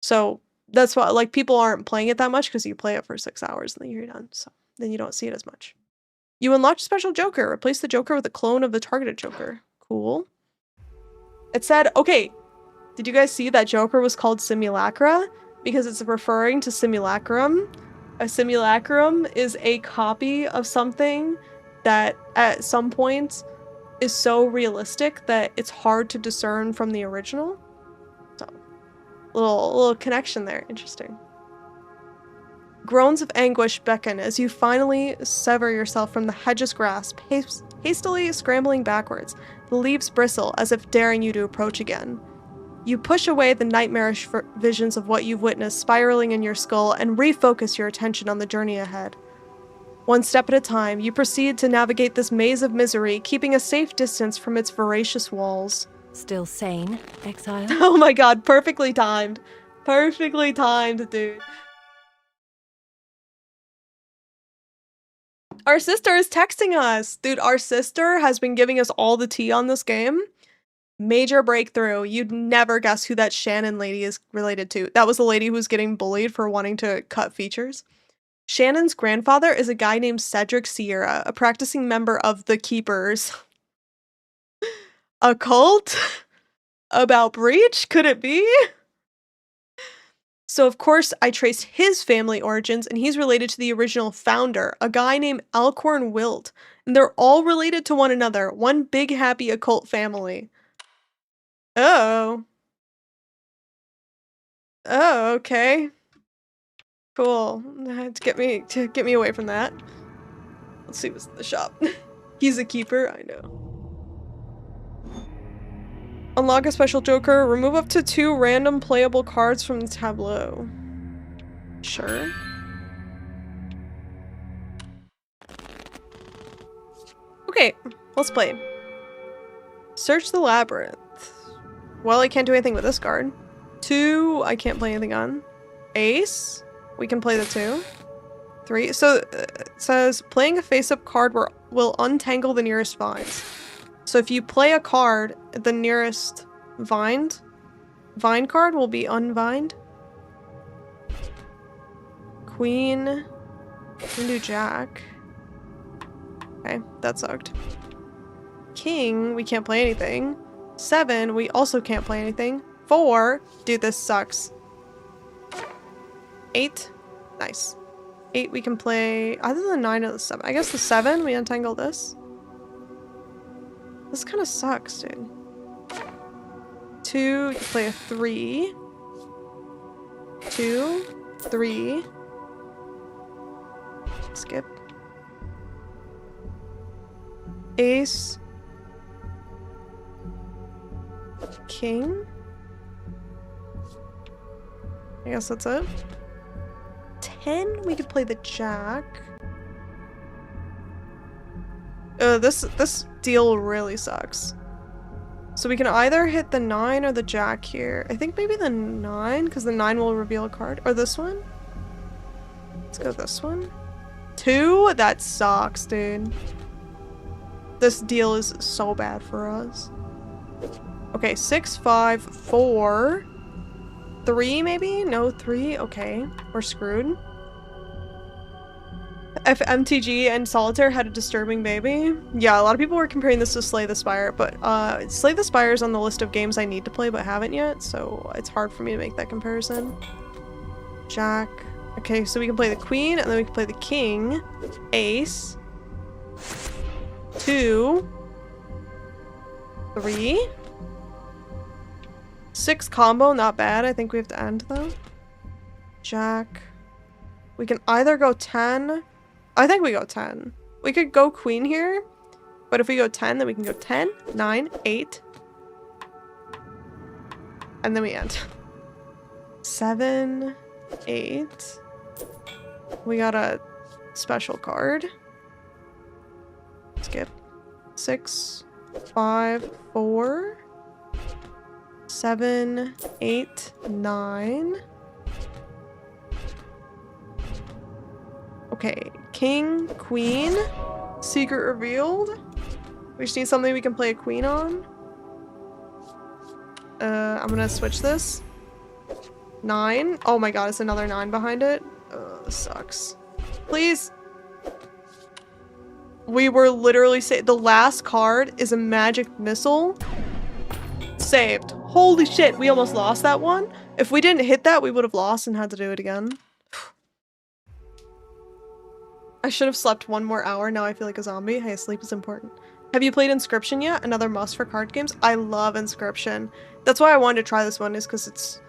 So that's why, like, people aren't playing it that much because you play it for 6 hours and then you're done. So then you don't see it as much. You unlocked special Joker. Replace the Joker with a clone of the targeted Joker. Cool. It said, okay, did you guys see that Joker was called Simulacra? Because it's referring to Simulacrum. A simulacrum is a copy of something that at some point is so realistic that it's hard to discern from the original. So, little connection there. Interesting. Groans of anguish beckon as you finally sever yourself from the hedge's grasp, hastily scrambling backwards. The leaves bristle as if daring you to approach again. You push away the nightmarish visions of what you've witnessed spiraling in your skull and refocus your attention on the journey ahead. One step at a time, you proceed to navigate this maze of misery, keeping a safe distance from its voracious walls. Still sane, exile? Oh my god, perfectly timed. Perfectly timed, dude. Our sister is texting us. Dude, our sister has been giving us all the tea on this game. Major breakthrough. You'd never guess who that Shannon lady is related to. That was the lady who was getting bullied for wanting to cut features. Shannon's grandfather is a guy named Cedric Sierra, a practicing member of the Keepers. A cult? About Breach? Could it be? So of course I traced his family origins, and he's related to the original founder, a guy named Alcorn Wilt. And they're all related to one another. One big happy occult family. Oh. Oh, okay. Cool. To get me away from that. Let's see what's in the shop. He's a keeper, I know. Unlock a special Joker. Remove up to 2 random playable cards from the tableau. Sure. Okay, let's play. Search the labyrinth. Well, I can't do anything with this card. 2, I can't play anything on. Ace, we can play the 2. 3, so it says playing a face-up card will untangle the nearest vines. So if you play a card, the nearest vine card will be unvined. Queen, we can do Jack. Okay, that sucked. King, we can't play anything. 7, we also can't play anything. 4, dude, this sucks. 8, nice. 8, we can play either the 9 or the 7. I guess the 7, we untangle this. This kind of sucks, dude. 2, you can play a 3. 2, 3. Skip. Ace. King. I guess that's it. 10, we could play the Jack. This deal really sucks. So we can either hit the 9 or the Jack here. I think maybe the 9, because the 9 will reveal a card. Or this one. Let's go this one. 2? That sucks, dude. This deal is so bad for us. Okay, 6, 5, 4. 3 maybe? No, 3? Okay. We're screwed. If MTG and Solitaire had a disturbing baby. Yeah, a lot of people were comparing this to Slay the Spire, but Slay the Spire is on the list of games I need to play but haven't yet, so it's hard for me to make that comparison. Jack. Okay, so we can play the Queen, and then we can play the King. Ace. 2. 3. 6 combo, not bad. I think we have to end though. Jack. We can either go 10. I think we go 10. We could go Queen here, but if we go 10, then we can go 10, 9, 8. And then we end. 7, 8. We got a special card. Skip. 6, 5, 4. 7, 8, 9. Okay, King, Queen, Secret revealed. We just need something we can play a Queen on. I'm gonna switch this. 9. Oh my god, it's another 9 behind it. This sucks. Please. We were literally saved. The last card is a magic missile. Saved. Holy shit, we almost lost that one. If we didn't hit that, we would have lost and had to do it again. I should have slept 1 more hour. Now I feel like a zombie. Hey, sleep is important. Have you played Inscription yet? Another must for card games? I love Inscription. That's why I wanted to try this one, is because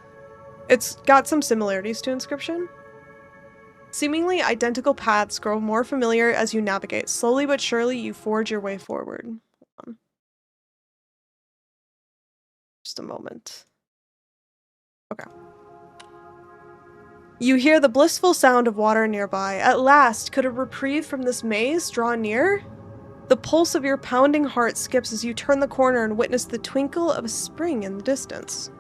it's got some similarities to Inscription. Seemingly identical paths grow more familiar as you navigate. Slowly but surely, you forge your way forward. Hold on. Just a moment. Okay. You hear the blissful sound of water nearby. At last, could a reprieve from this maze draw near? The pulse of your pounding heart skips as you turn the corner and witness the twinkle of a spring in the distance.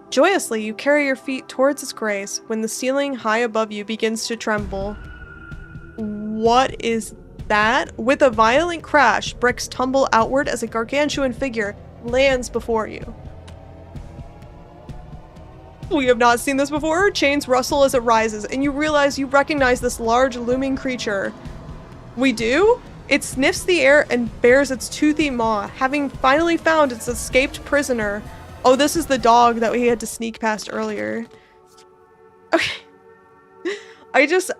Joyously, you carry your feet towards its grace when the ceiling high above you begins to tremble. What is that? With a violent crash, bricks tumble outward as a gargantuan figure lands before you. We have not seen this before. Chains rustle as it rises, and you realize you recognize this large looming creature. We do? It sniffs the air and bares its toothy maw, having finally found its escaped prisoner. Oh, this is the dog that we had to sneak past earlier. Okay.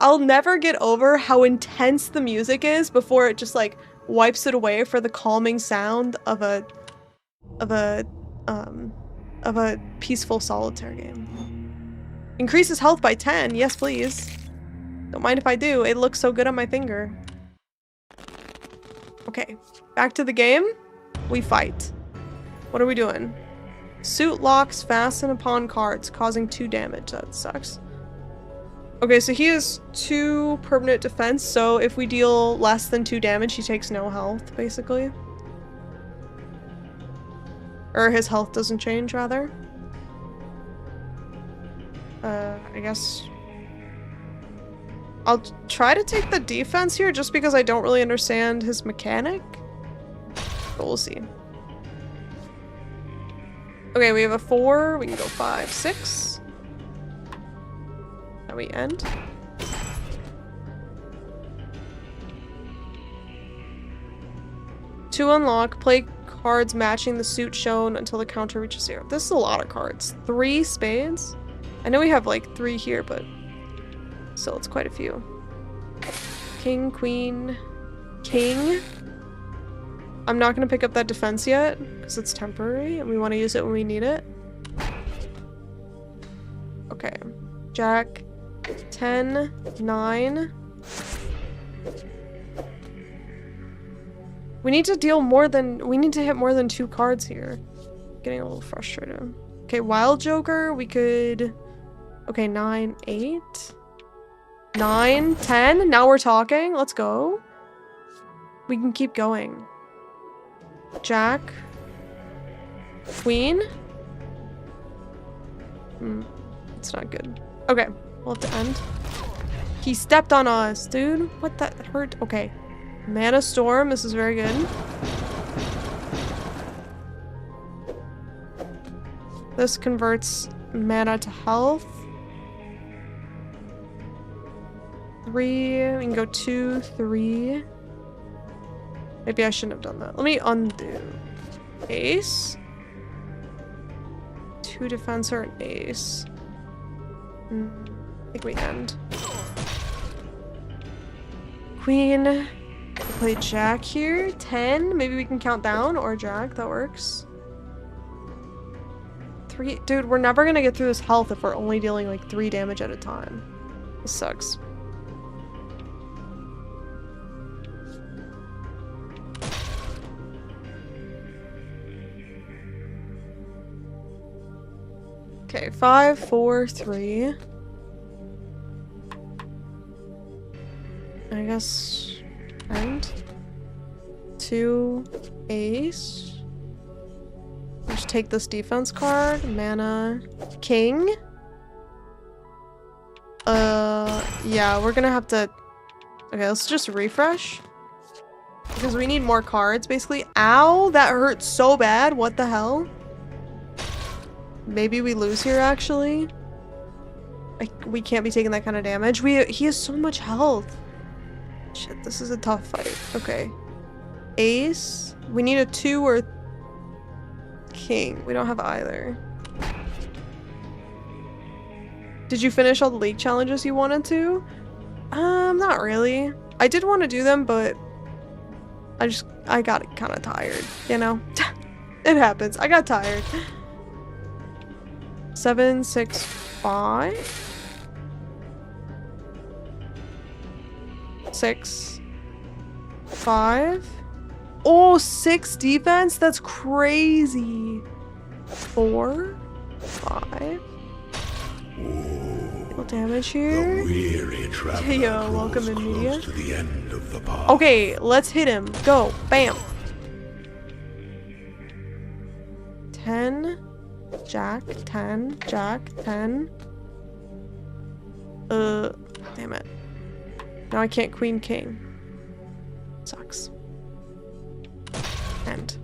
I'll never get over how intense the music is before it just like wipes it away for the calming sound of a peaceful solitaire game. Increases health by 10. Yes, please. Don't mind if I do. It looks so good on my finger. Okay, back to the game. We fight. What are we doing? Suit locks fasten upon cards, causing 2 damage. That sucks. Okay, so he has 2 permanent defense, so if we deal less than 2 damage, he takes no health, basically. Or his health doesn't change, rather. I guess... I'll try to take the defense here, just because I don't really understand his mechanic. But we'll see. Okay, we have a 4. We can go 5, 6. Now we end. To unlock, play cards matching the suit shown until the counter reaches 0. This is a lot of cards. 3 spades? I know we have like 3 here, but still, it's quite a few. King, queen, king. I'm not going to pick up that defense yet, because it's temporary, and we want to use it when we need it. Okay. Jack, 10, 9. We need to deal more than... We need to hit more than 2 cards here. Getting a little frustrated. Okay, Wild Joker, we could... Okay, 9, 8... 9, 10. Now we're talking. Let's go. We can keep going. Jack. Queen. It's not good. Okay, we'll have to end. He stepped on us, dude. What that hurt? Okay. Mana Storm. This is very good. This converts mana to health. 3. We can go 2, 3. Maybe I shouldn't have done that. Let me undo. Ace. 2 defense or an ace. I think we end. Queen. We play Jack here. 10. Maybe we can count down or Jack. That works. 3. Dude, we're never gonna get through this health if we're only dealing like 3 damage at a time. This sucks. Okay, 5, 4, 3. I guess end. 2 ace. Just take this defense card. Mana king. Yeah, we're gonna have to... Okay, let's just refresh. Because we need more cards, basically. Ow! That hurt so bad. What the hell? maybe we lose here, actually. We can't be taking that kind of damage. He has so much health. Shit, this is a tough fight. Okay. Ace. We need a 2 or king. We don't have either. Did you finish all the league challenges you wanted to? Not really. I did want to do them, but I got kind of tired, you know? It happens. I got tired. 7, 6, 5. 6, 5. Oh, 6 defense? That's crazy. 4, 5. Little damage here. Yo, welcome in media. Okay, let's hit him. Go. Bam. 10. Jack. 10. Jack. 10. Damn it. Now I can't queen king. Sucks. End.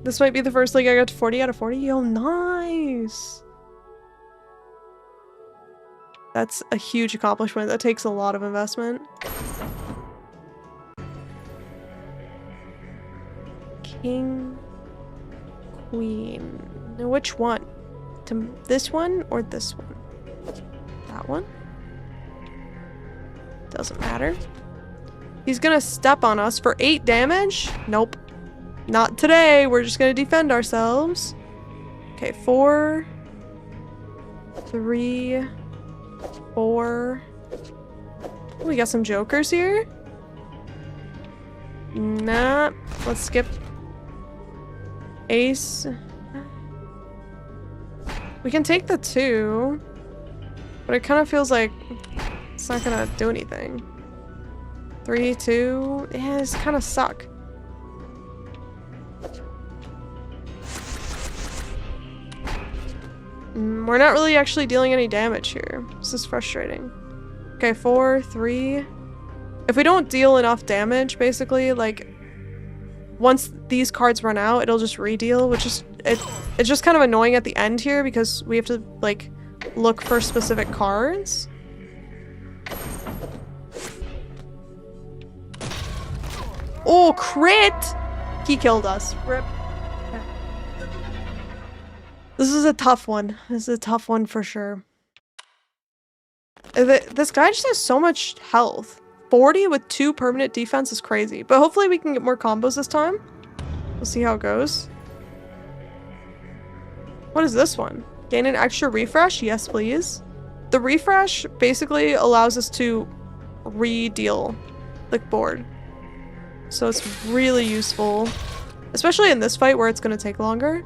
This might be the first league I got to 40 out of 40. Yo, nice! That's a huge accomplishment. That takes a lot of investment. King. Queen. Now which one? This one or this one? That one? Doesn't matter. He's gonna step on us for 8 damage? Nope. Not today. We're just gonna defend ourselves. Okay, 4, 3, 4. We got some jokers here. Nah. Let's skip. Ace. We can take the 2. But it kind of feels like it's not gonna do anything. 3, 2. Yeah, it's kind of suck. We're not really actually dealing any damage here. This is frustrating. Okay, 4, 3. If we don't deal enough damage, basically, like, once these cards run out, it'll just re-deal, which is, it's just kind of annoying at the end here because we have to, like, look for specific cards. Oh, crit! He killed us. Rip. This is a tough one. This is a tough one for sure. This guy just has so much health. 40 with 2 permanent defense is crazy. But hopefully we can get more combos this time. We'll see how it goes. What is this one? Gain an extra refresh? Yes, please. The refresh basically allows us to re-deal the board. So it's really useful. Especially in this fight where it's going to take longer.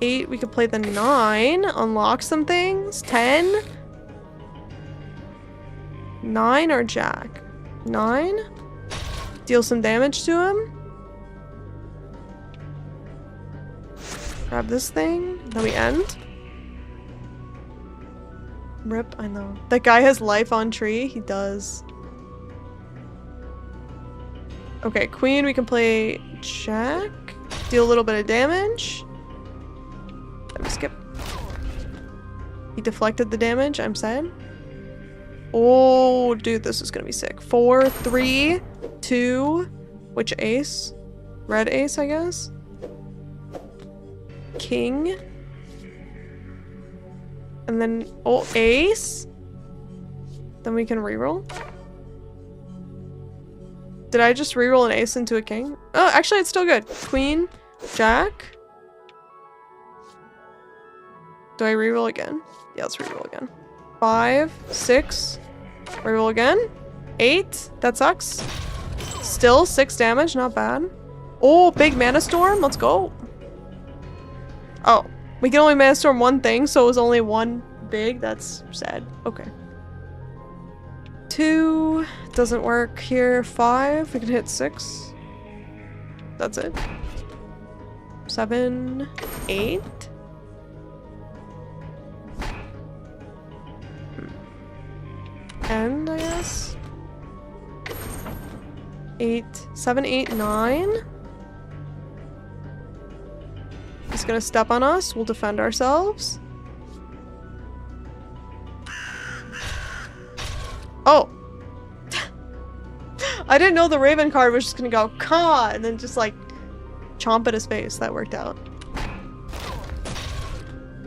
Eight, we could play the 9, unlock some things. 10, 9 or Jack. 9, deal some damage to him. Grab this thing, then we end. Rip, I know. That guy has life on tree, he does. Okay, queen, we can play Jack. Deal a little bit of damage. Let me skip. He deflected the damage, I'm sad. Oh, dude, this is gonna be sick. 4, 3, 2. Which ace? Red ace, I guess. King. And then, oh, ace. Then we can reroll. Did I just reroll an ace into a king? Oh, actually, it's still good. Queen, Jack. Do I reroll again? Yeah, let's reroll again. 5, 6. Reroll again. 8. That sucks. Still 6 damage. Not bad. Oh, big mana storm. Let's go. Oh, we can only mana storm one thing, so it was only one big. That's sad. Okay. 2. Doesn't work here. 5. We can hit 6. That's it. 7, 8. End, I guess. 8, 7, 8, 9. He's gonna step on us. We'll defend ourselves. Oh! I didn't know the Raven card was just gonna go, "Caw!" and then just like chomp at his face. That worked out.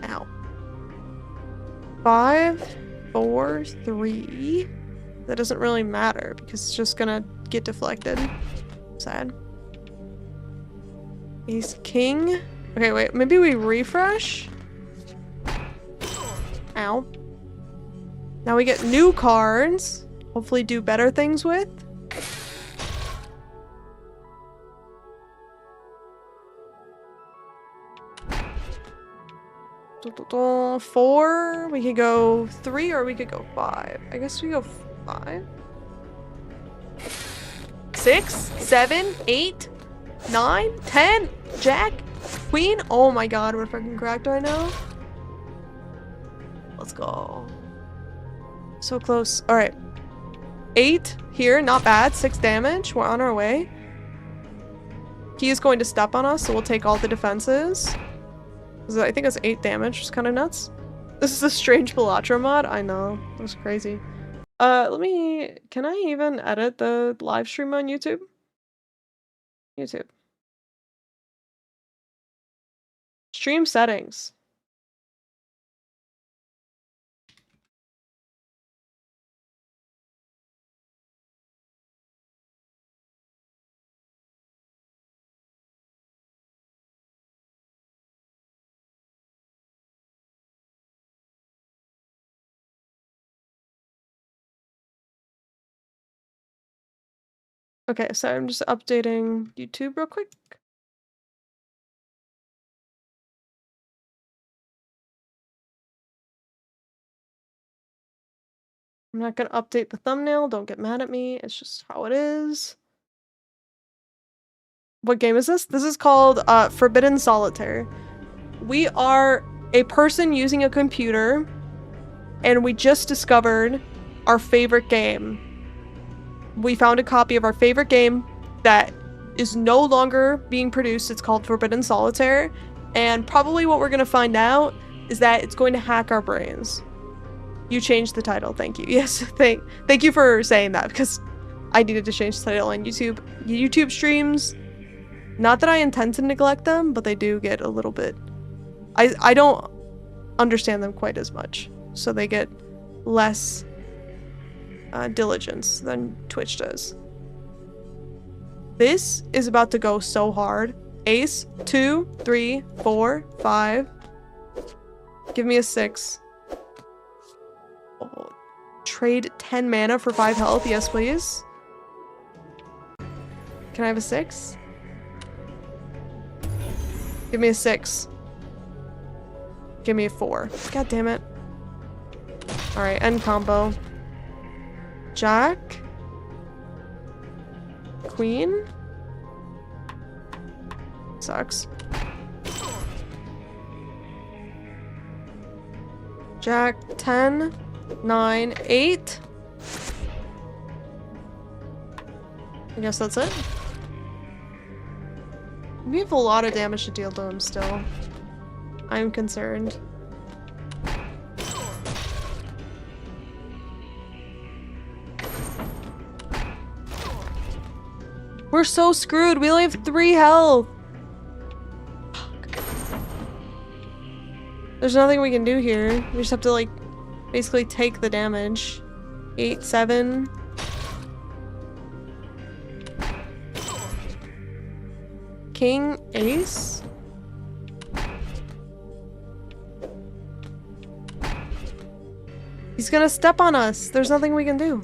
Ow. 5, 4, 3. That doesn't really matter because it's just gonna get deflected. Sad. Ace King. Okay, wait. Maybe we refresh? Ow. Now we get new cards. Hopefully do better things with. Four. We could go 3 or we could go 5. I guess we go 5. 6, 7, 8, 9, 10. Jack. Queen. Oh my god, we're fucking cracked right now. Let's go. So close. Alright. 8 here. Not bad. 6 damage. We're on our way. He is going to step on us, so we'll take all the defenses. I think it's 8 damage, which is kind of nuts. This is a strange Pilatra mod. I know. That was crazy. Can I even edit the live stream on YouTube? YouTube. Stream settings. Okay, so I'm just updating YouTube real quick. I'm not gonna update the thumbnail, don't get mad at me, it's just how it is. What game is this? This is called Forbidden Solitaire. We are a person using a computer, and we just discovered our favorite game. We found a copy of our favorite game that is no longer being produced. It's called Forbidden Solitaire, and probably what we're gonna find out is that it's going to hack our brains. You changed the title, thank you. Yes, thank you for saying that, because I needed to change the title on YouTube. YouTube streams, not that I intend to neglect them, but they do get a little bit... I don't understand them quite as much, so they get less diligence than Twitch does. This is about to go so hard. Ace, 2, 3, 4, 5. Give me a 6. Oh, trade 10 mana for 5 health. Yes, please. Can I have a 6? Give me a 6. Give me a 4. God damn it. Alright, end combo. Jack. Queen. Sucks. Jack, 10, 9, 8. I guess that's it. We have a lot of damage to deal to him still. I'm concerned. We're so screwed. We only have 3 health. Fuck. There's nothing we can do here. We just have to, like, basically take the damage. 8, 7. King, ace. He's gonna step on us. There's nothing we can do.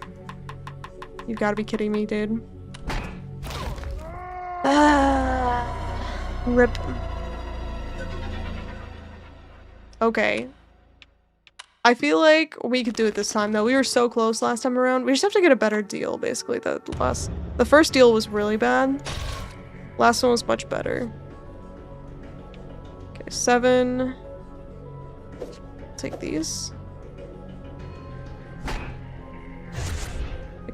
You've got to be kidding me, dude. Rip. Okay. I feel like we could do it this time, though. We were so close last time around. We just have to get a better deal, basically. The first deal was really bad. Last one was much better. Okay, 7. Take these.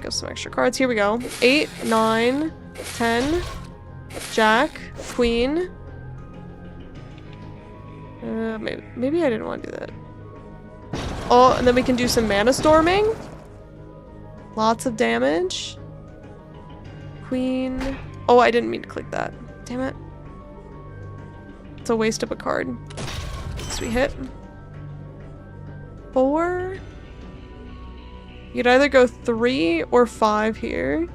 Pick up some extra cards. Here we go. 8, 9, 10, Jack, Queen. Maybe I didn't want to do that. Oh, and then we can do some mana storming. Lots of damage. Queen. Oh, I didn't mean to click that. Damn it. It's a waste of a card. Sweet hit. 4. You'd either go 3 or 5 here.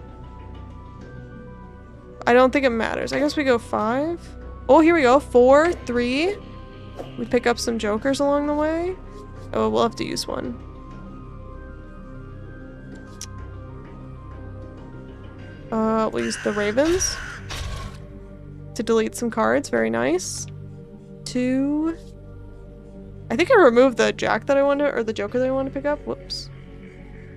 I don't think it matters. I guess we go 5. Oh, here we go. 4, 3. We pick up some jokers along the way. Oh, we'll have to use one. We'll use the ravens to delete some cards. Very nice. 2. I think I removed the jack that I wanted, or the joker that I wanted to pick up. Whoops.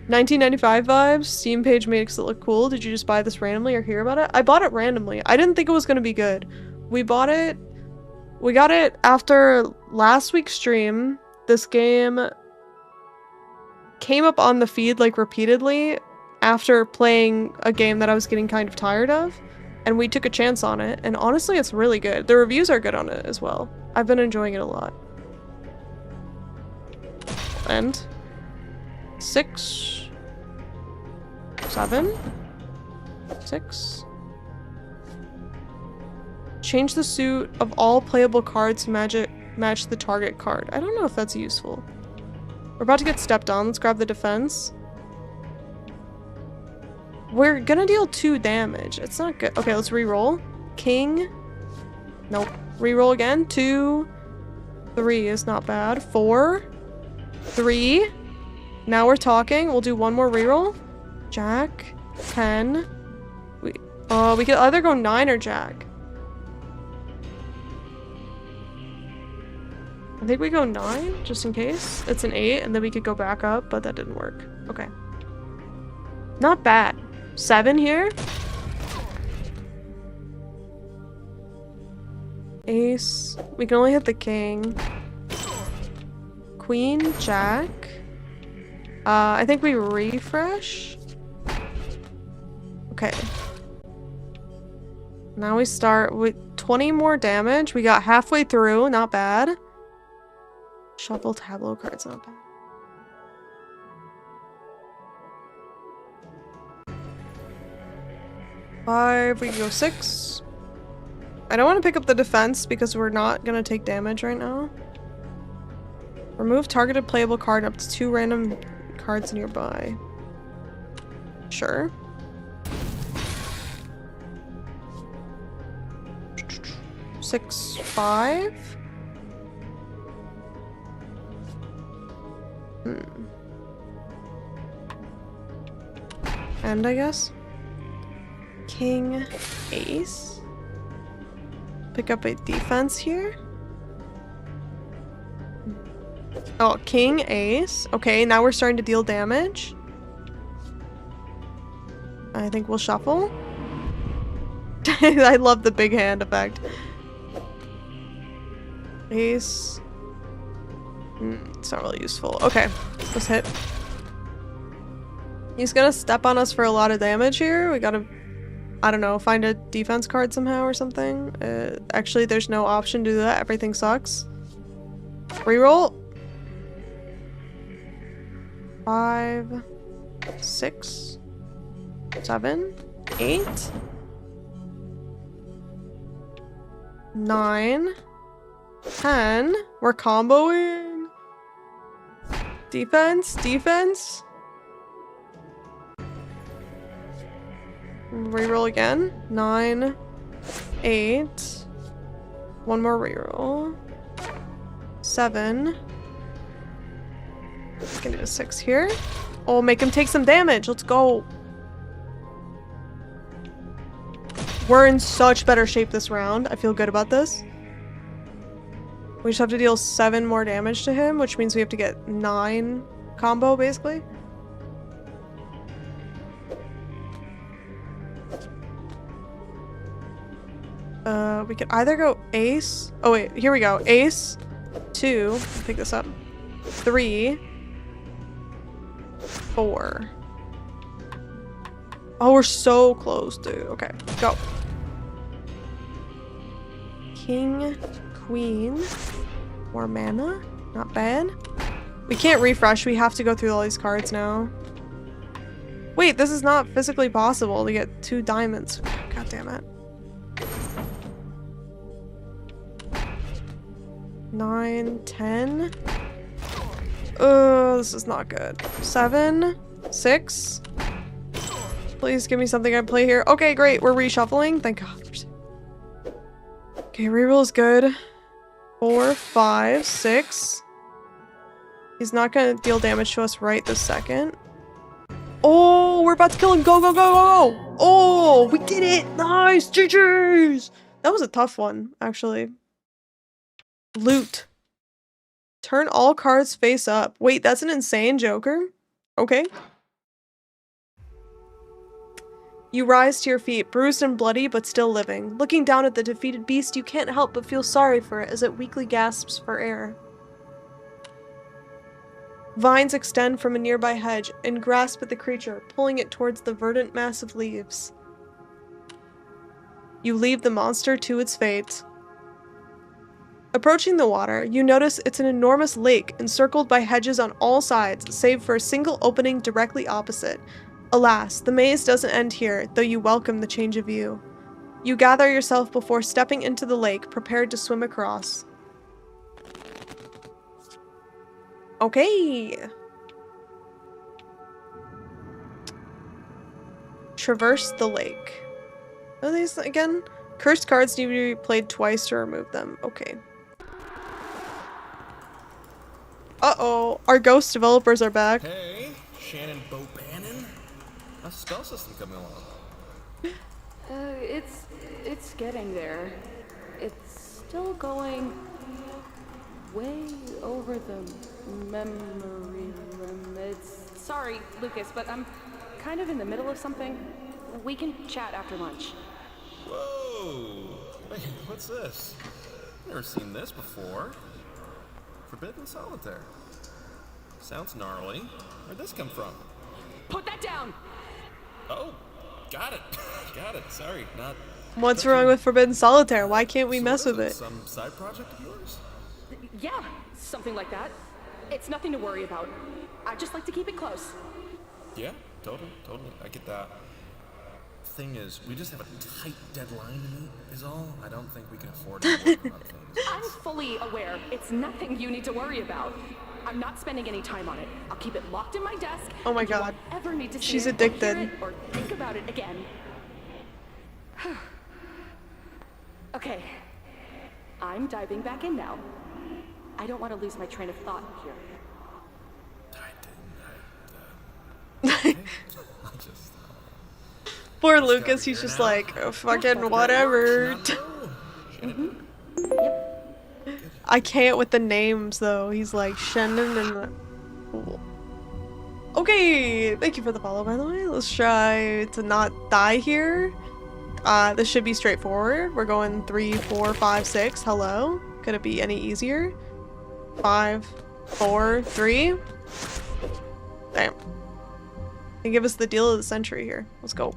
1995 vibes. Steam page makes it look cool. Did you just buy this randomly or hear about it? I bought it randomly. I didn't think it was going to be good. We got it after last week's stream. This game came up on the feed like repeatedly after playing a game that I was getting kind of tired of, and we took a chance on it, and honestly it's really good. The reviews are good on it as well. I've been enjoying it a lot. And 6, 7, 6. Change the suit of all playable cards to match the target card. I don't know if that's useful. We're about to get stepped on. Let's grab the defense. We're gonna deal 2 damage. It's not good. Okay, let's re-roll. King. Nope. Re-roll again. 2, 3 is not bad. 4, 3. Now we're talking. We'll do one more re-roll. Jack. 10. We could either go 9 or Jack. I think we go 9, just in case. It's an 8, and then we could go back up, but that didn't work. Okay. Not bad. 7 here. Ace. We can only hit the king. Queen, Jack. I think we refresh. Okay. Now we start with 20 more damage. We got halfway through. Not bad. Shuffle tableau cards, not bad. Five, we can go 6. I don't want to pick up the defense because we're not gonna take damage right now. Remove targeted playable card up to 2 random cards nearby. Sure. Six, 5. And I guess king, ace. Pick up a defense here. Oh, king, ace. Okay, now we're starting to deal damage. I think we'll shuffle. I love the big hand effect. Ace. It's not really useful. Okay, let's hit. He's gonna step on us for a lot of damage here. We gotta, I don't know, find a defense card somehow or something. Actually, there's no option to do that. Everything sucks. Reroll. 5, 6, 7, 8, 9, 10. We're comboing. Defense, defense. Reroll again. 9, 8. One more reroll. 7. Gonna do a 6 here. Oh, make him take some damage. Let's go. We're in such better shape this round. I feel good about this. We just have to deal 7 more damage to him, which means we have to get 9 combo, basically. We could either go ace. Oh wait, here we go. Ace, 2. Pick this up. 3, 4. Oh, we're so close, dude. Okay, go. King, queen, more mana. Not bad. We can't refresh. We have to go through all these cards now. Wait, this is not physically possible to get 2 diamonds. God damn it. 9, 10. This is not good. 7, 6. Please give me something I play here. Okay, great. We're reshuffling. Thank God. Okay, reroll is good. 4, 5, 6. He's not gonna deal damage to us right this second. Oh, we're about to kill him. Go, go, go, go, go. Oh, we did it. Nice. GG's. That was a tough one, actually. Loot. Turn all cards face up. Wait, that's an insane Joker. Okay. You rise to your feet, bruised and bloody, but still living. Looking down at the defeated beast, you can't help but feel sorry for it as it weakly gasps for air. Vines extend from a nearby hedge and grasp at the creature, pulling it towards the verdant mass of leaves. You leave the monster to its fate. Approaching the water, you notice it's an enormous lake encircled by hedges on all sides, save for a single opening directly opposite. Alas, the maze doesn't end here, though you welcome the change of view. You gather yourself before stepping into the lake, prepared to swim across. Okay. Traverse the lake. Are these again? Cursed cards need to be played twice to remove them. Okay. Uh-oh. Our ghost developers are back. Hey, Shannon Bobannon. How's the spell system coming along? It's getting there. It's still going way over the memory limits. Sorry, Lucas, but I'm kind of in the middle of something. We can chat after lunch. Whoa! Wait, what's this? Never seen this before. Forbidden Solitaire. Sounds gnarly. Where'd this come from? Put that down! Oh, got it. Got it. Sorry, not... What's wrong with Forbidden Solitaire? Why can't we mess with it? Some side project of yours? Yeah, something like that. It's nothing to worry about. I just like to keep it close. Yeah, totally. I get that. Thing is, we just have a tight deadline to meet, is all. I don't think we can afford to work on other things. I'm fully aware. It's nothing you need to worry about. I'm not spending any time on it. I'll keep it locked in my desk. Oh my God. You won't ever need to see She's it addicted. Or hear it or think about it again. Okay. I'm diving back in now. I don't want to lose my train of thought here. Poor Lucas, he's just like, oh, fucking whatever. I can't with the names though. He's like Shannon and cool. Okay, thank you for the follow by the way. Let's try to not die here. This should be straightforward. We're going 3, 4, 5, 6. Hello. Could it be any easier? 5, 4, 3. Damn. They give us the deal of the century here. Let's go.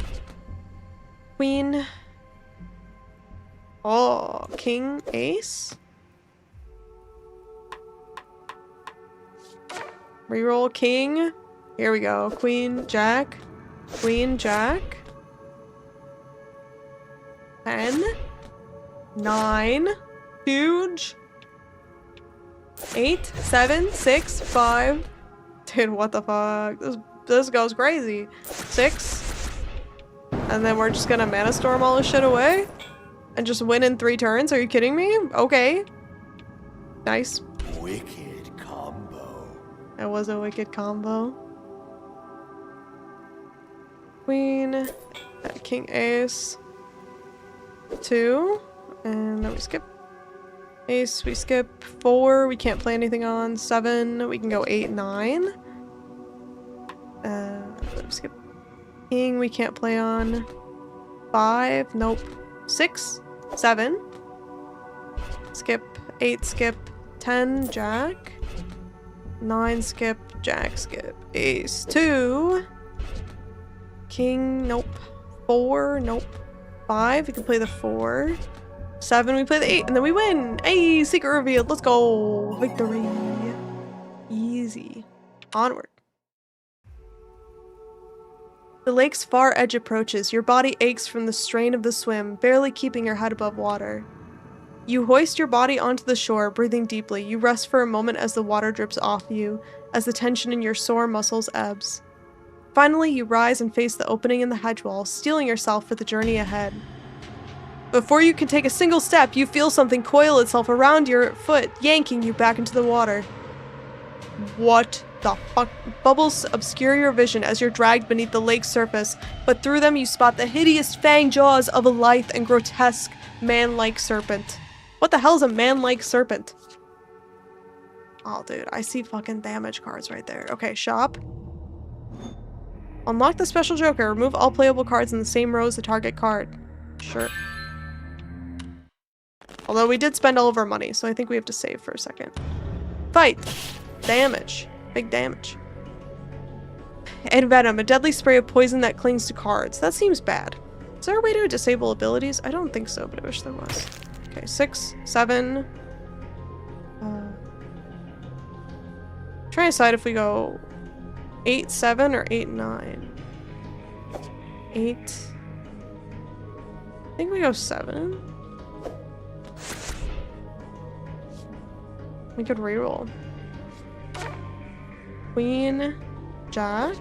Queen. Oh, king, ace. Reroll king. Here we go. Queen, jack. Queen, jack. 10. 9. Huge. 8, 7, 6, 5. Dude, what the fuck? This goes crazy. 6. And then we're just gonna mana storm all this shit away? And just win in 3 turns? Are you kidding me? Okay. Nice. Wicked combo. That was a wicked combo. Queen. King ace. 2. And then we skip. Ace, we skip. 4, we can't play anything on. 7, we can go 8, 9. Let me skip. King, we can't play on. 5, nope. 6, 7. Skip. 8, skip. 10, jack. 9, skip. Jack, skip. Ace, 2. King, nope. 4, nope. 5, we can play the 4. 7, we play the 8, and then we win! Hey, secret revealed, let's go! Victory! Easy. Onward. The lake's far edge approaches. Your body aches from the strain of the swim, barely keeping your head above water. You hoist your body onto the shore, breathing deeply. You rest for a moment as the water drips off you, as the tension in your sore muscles ebbs. Finally, you rise and face the opening in the hedge wall, steeling yourself for the journey ahead. Before you can take a single step, you feel something coil itself around your foot, yanking you back into the water. What the fuck? Bubbles obscure your vision as you're dragged beneath the lake's surface, but through them you spot the hideous fang jaws of a lithe and grotesque man-like serpent. What the hell is a man-like serpent? Oh, dude, I see fucking damage cards right there. Okay, shop. Unlock the special joker. Remove all playable cards in the same row as the target card. Sure. Although we did spend all of our money, so I think we have to save for a second. Fight! Damage. Big damage. And Venom, a deadly spray of poison that clings to cards. That seems bad. Is there a way to disable abilities? I don't think so, but I wish there was. Okay, 6, 7. Try to decide if we go 8, 7 or 8, 9. 8. I think we go 7. We could reroll. Queen, Jack,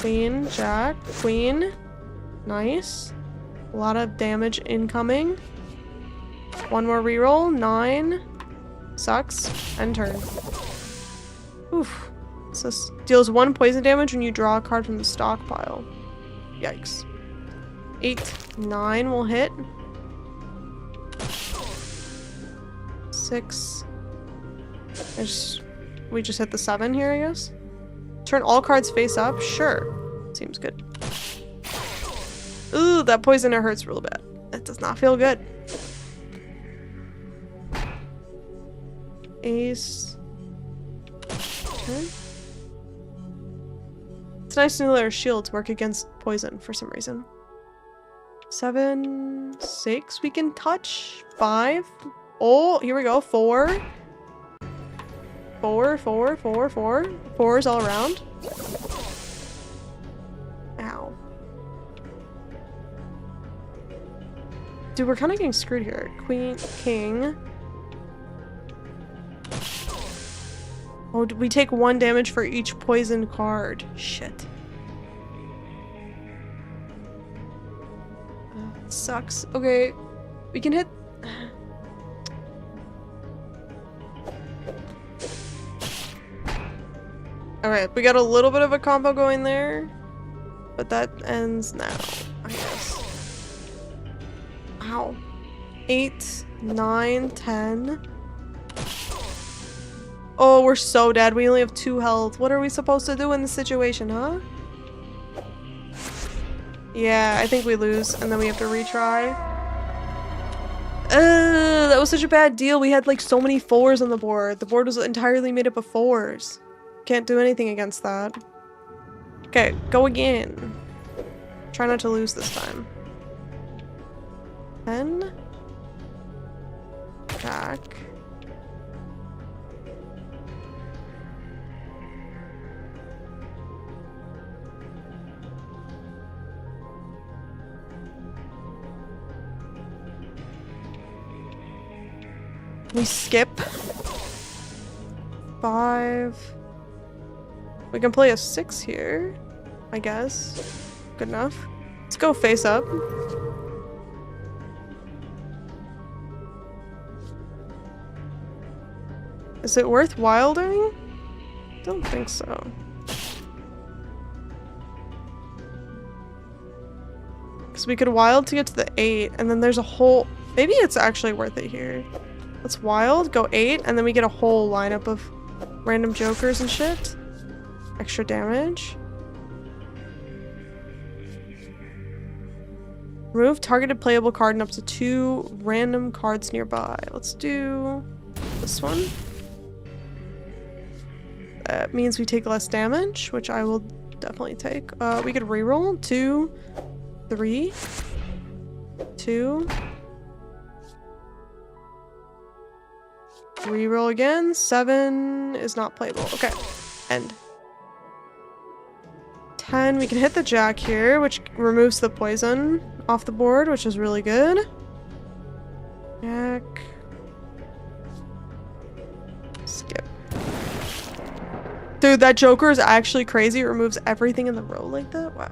Queen, Jack, Queen. Nice. A lot of damage incoming. One more reroll. 9. Sucks. End turn. Oof. So this deals 1 poison damage when you draw a card from the stockpile. Yikes. 8, 9 will hit. 6. We just hit the 7 here, I guess. Turn all cards face up? Sure. Seems good. Ooh, that poisoner hurts real bad. That does not feel good. Ace. Okay. It's nice to know that our shields work against poison for some reason. 7, 6 we can touch. 5. Oh, here we go. 4. 4, 4, 4, 4. 4s all around. Ow. Dude, we're kind of getting screwed here. Queen, king. Oh, we take 1 damage for each poison card. Shit. Sucks. Okay. We can hit... Alright, we got a little bit of a combo going there. But that ends now, I guess. Ow. 8, 9, 10. Oh, we're so dead. We only have 2 health. What are we supposed to do in this situation, huh? Yeah, I think we lose, and then we have to retry. That was such a bad deal. We had like so many 4s on the board. The board was entirely made up of 4s. Can't do anything against that. Okay, go again. Try not to lose this time. 10. Jack. We skip. 5. We can play a 6 here, I guess. Good enough. Let's go face up. Is it worth wilding? Don't think so. Because we could wild to get to the 8, and then there's a whole... Maybe it's actually worth it here. Let's wild, go 8, and then we get a whole lineup of random jokers and shit. Extra damage. Remove targeted playable card and up to 2 random cards nearby. Let's do this one. That means we take less damage, which I will definitely take. We could reroll 2, 3, 2. Reroll again. 7 is not playable. Okay. End. 10. We can hit the jack here, which removes the poison off the board, which is really good. Jack. Skip. Dude, that Joker is actually crazy. It removes everything in the row like that. Wow.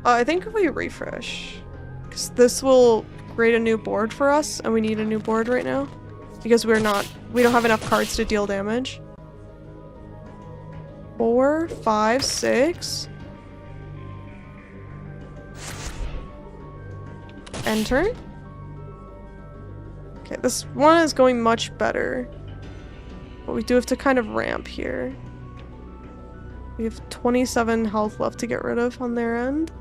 I think if we refresh, because this will create a new board for us, and we need a new board right now. Because we don't have enough cards to deal damage. 4, 5, 6. End turn. Okay, this one is going much better. But we do have to kind of ramp here. We have 27 health left to get rid of on their end.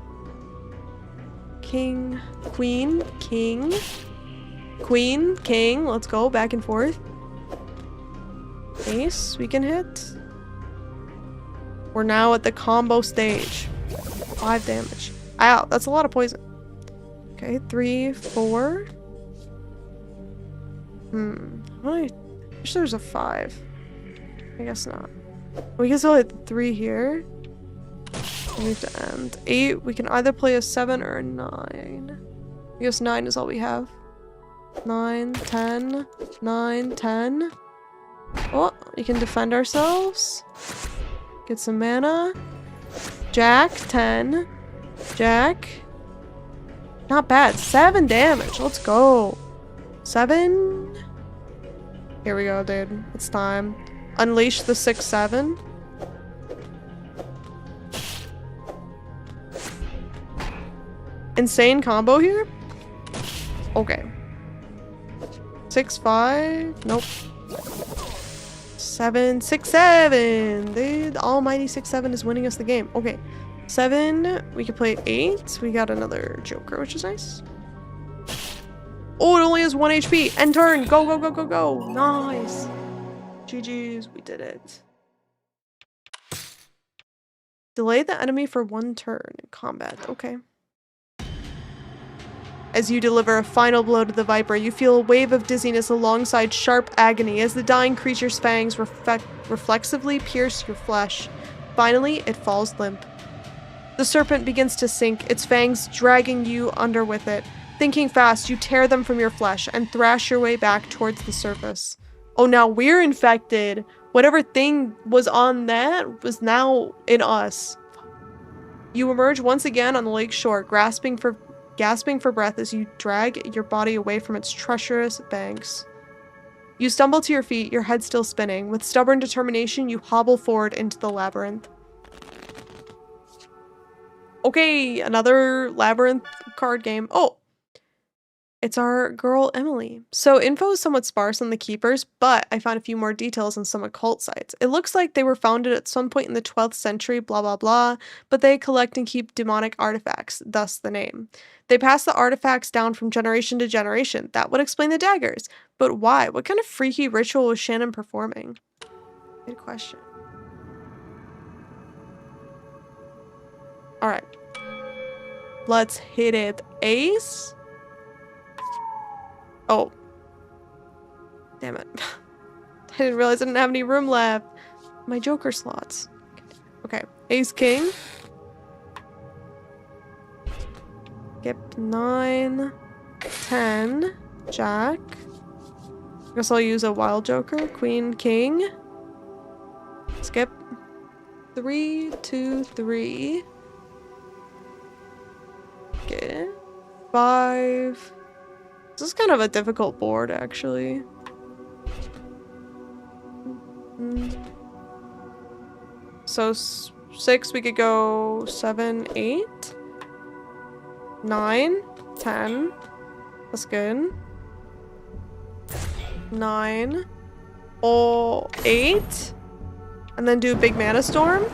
King, queen, king. Queen, king, let's go back and forth. Ace, we can hit. We're now at the combo stage. 5 damage. Ow, that's a lot of poison. Okay, 3, 4. I wish there was a 5. I guess not. We can still hit 3 here. We need to end. 8, we can either play a 7 or a 9. I guess 9 is all we have. 9, 10, 9, 10. Oh, we can defend ourselves. Get some mana. Jack, 10. Jack. Not bad. 7 damage. Let's go. 7. Here we go, dude. It's time. Unleash the 6/7. Insane combo here. Okay. 6/5. Nope. 7, 6, 7. The almighty 6/7 is winning us the game. Okay. 7. We can play 8. We got another Joker, which is nice. Oh, it only has 1 HP. End turn. Go, go, go, go, go. Nice. GG's. We did it. Delay the enemy for 1 turn in combat. Okay. As you deliver a final blow to the Viper, you feel a wave of dizziness alongside sharp agony as the dying creature's fangs reflexively pierce your flesh. Finally, it falls limp. The serpent begins to sink, its fangs dragging you under with it. Thinking fast, you tear them from your flesh and thrash your way back towards the surface. Oh, now we're infected. Whatever thing was on that was now in us. You emerge once again on the lake shore, gasping for breath as you drag your body away from its treacherous banks. You stumble to your feet, your head still spinning. With stubborn determination, you hobble forward into the labyrinth. Okay, another labyrinth card game. Oh, it's our girl Emily. So info is somewhat sparse on the keepers, but I found a few more details on some occult sites. It looks like they were founded at some point in the 12th century, blah blah blah, but they collect and keep demonic artifacts, thus the name. They pass the artifacts down from generation to generation. That would explain the daggers. But why? What kind of freaky ritual was Shannon performing? Good question. Alright. Let's hit it. Ace? Oh. Damn it. I didn't realize I didn't have any room left. My Joker slots. Okay. Ace King. Skip 9. 10. Jack. I guess I'll use a wild Joker. Queen King. Skip. 3, 2, 3. Okay. 5. This is kind of a difficult board, actually. So 6, we could go 7, 8, 9, 10. That's good. 9. Oh, 8. And then do a big mana storm.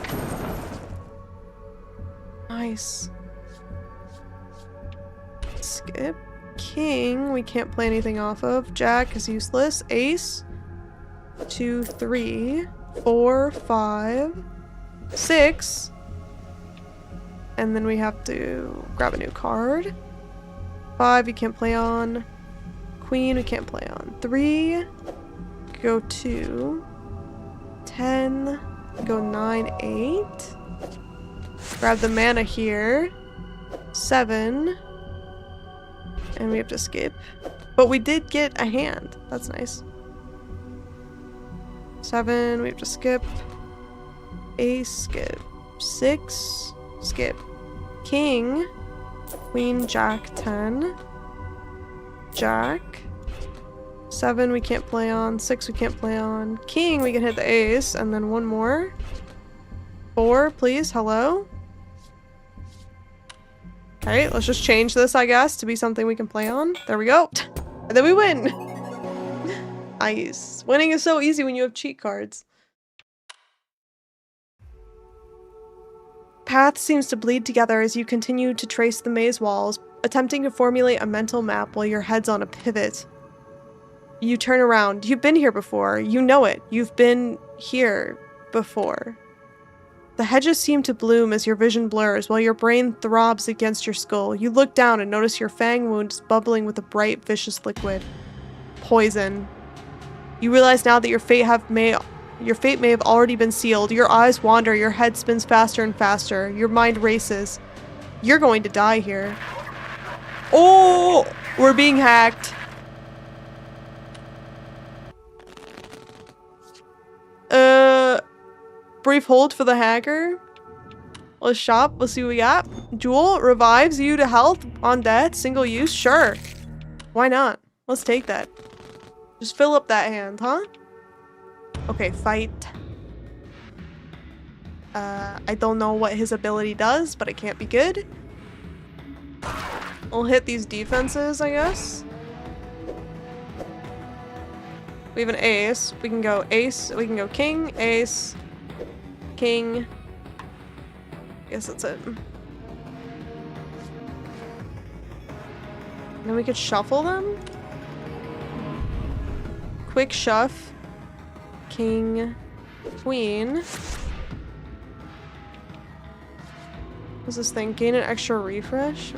Nice. Skip. King, we can't play anything off of. Jack is useless. Ace. 2, 3, 4, 5, 6. And then we have to grab a new card. 5 we can't play on. Queen we can't play on. 3. Go 2. 10. Go 9, 8. Grab the mana here. 7. And we have to skip. But we did get a hand. That's nice. 7. We have to skip. Ace, skip. 6. Skip. King. Queen, Jack, 10. Jack. 7 we can't play on. 6 we can't play on. King we can hit the ace. And then one more. 4 please. Hello. Okay, let's just change this, I guess, to be something we can play on. There we go. And then we win. Nice. Winning is so easy when you have cheat cards. Path seems to bleed together as you continue to trace the maze walls, attempting to formulate a mental map while your head's on a pivot. You turn around. You've been here before. You know it. You've been here before. The hedges seem to bloom as your vision blurs while your brain throbs against your skull. You look down and notice your fang wound is bubbling with a bright, vicious liquid. Poison. You realize now that your fate may have already been sealed. Your eyes wander, your head spins faster and faster. Your mind races. You're going to die here. Oh! We're being hacked. Brief hold for the hacker. Let's shop. Let's see what we got. Jewel revives you to health on death. Single use. Sure. Why not? Let's take that. Just fill up that hand, huh? Okay, fight. I don't know what his ability does, but it can't be good. We'll hit these defenses, I guess. We have an ace. We can go ace. We can go king, ace, king. I guess that's it. And then we could shuffle them. Quick shuff. King, queen. What's this thing? Gain an extra refresh?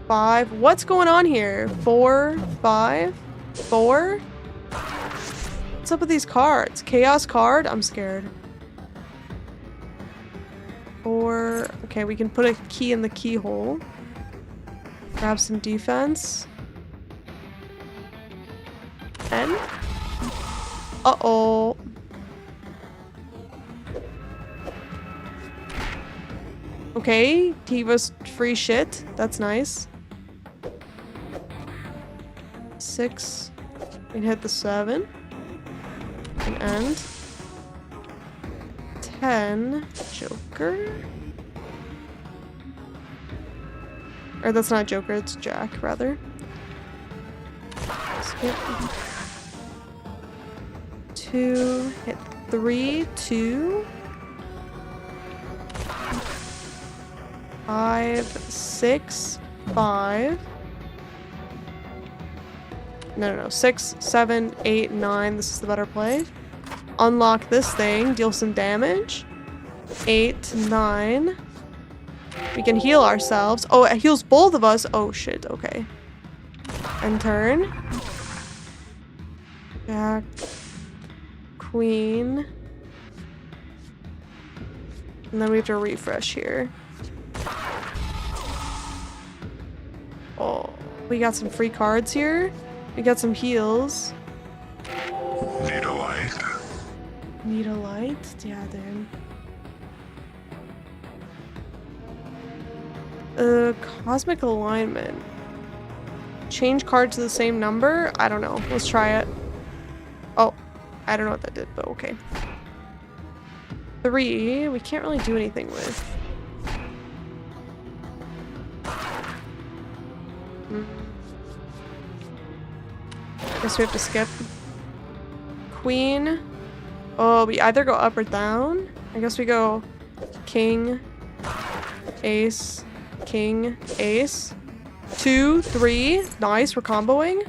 5. What's going on here? 4, 5, 4. What's up with these cards? Chaos card? I'm scared. 4. Okay, we can put a key in the keyhole. Grab some defense. 10. Uh-oh. Okay, he was free shit. That's nice. 6. We can hit the 7. And end. 10. Joker. Or that's not Joker, it's Jack, rather. Skip. 2. Hit 3. 2. 5, 6, 5. No. 6, 7, 8, 9. This is the better play. Unlock this thing. Deal some damage. 8, 9. We can heal ourselves. Oh, it heals both of us. Oh, shit. Okay. End turn. Jack. Queen. And then we have to refresh here. Oh, we got some free cards here. We got some heals. Need a light? Need a light? Yeah, dude. Cosmic alignment. Change card to the same number? I don't know. Let's try it. Oh, I don't know what that did, but okay. 3. We can't really do anything with. Guess we have to skip. Queen. Oh, we either go up or down. I guess we go king, ace, king, ace. 2, 3. Nice, we're comboing.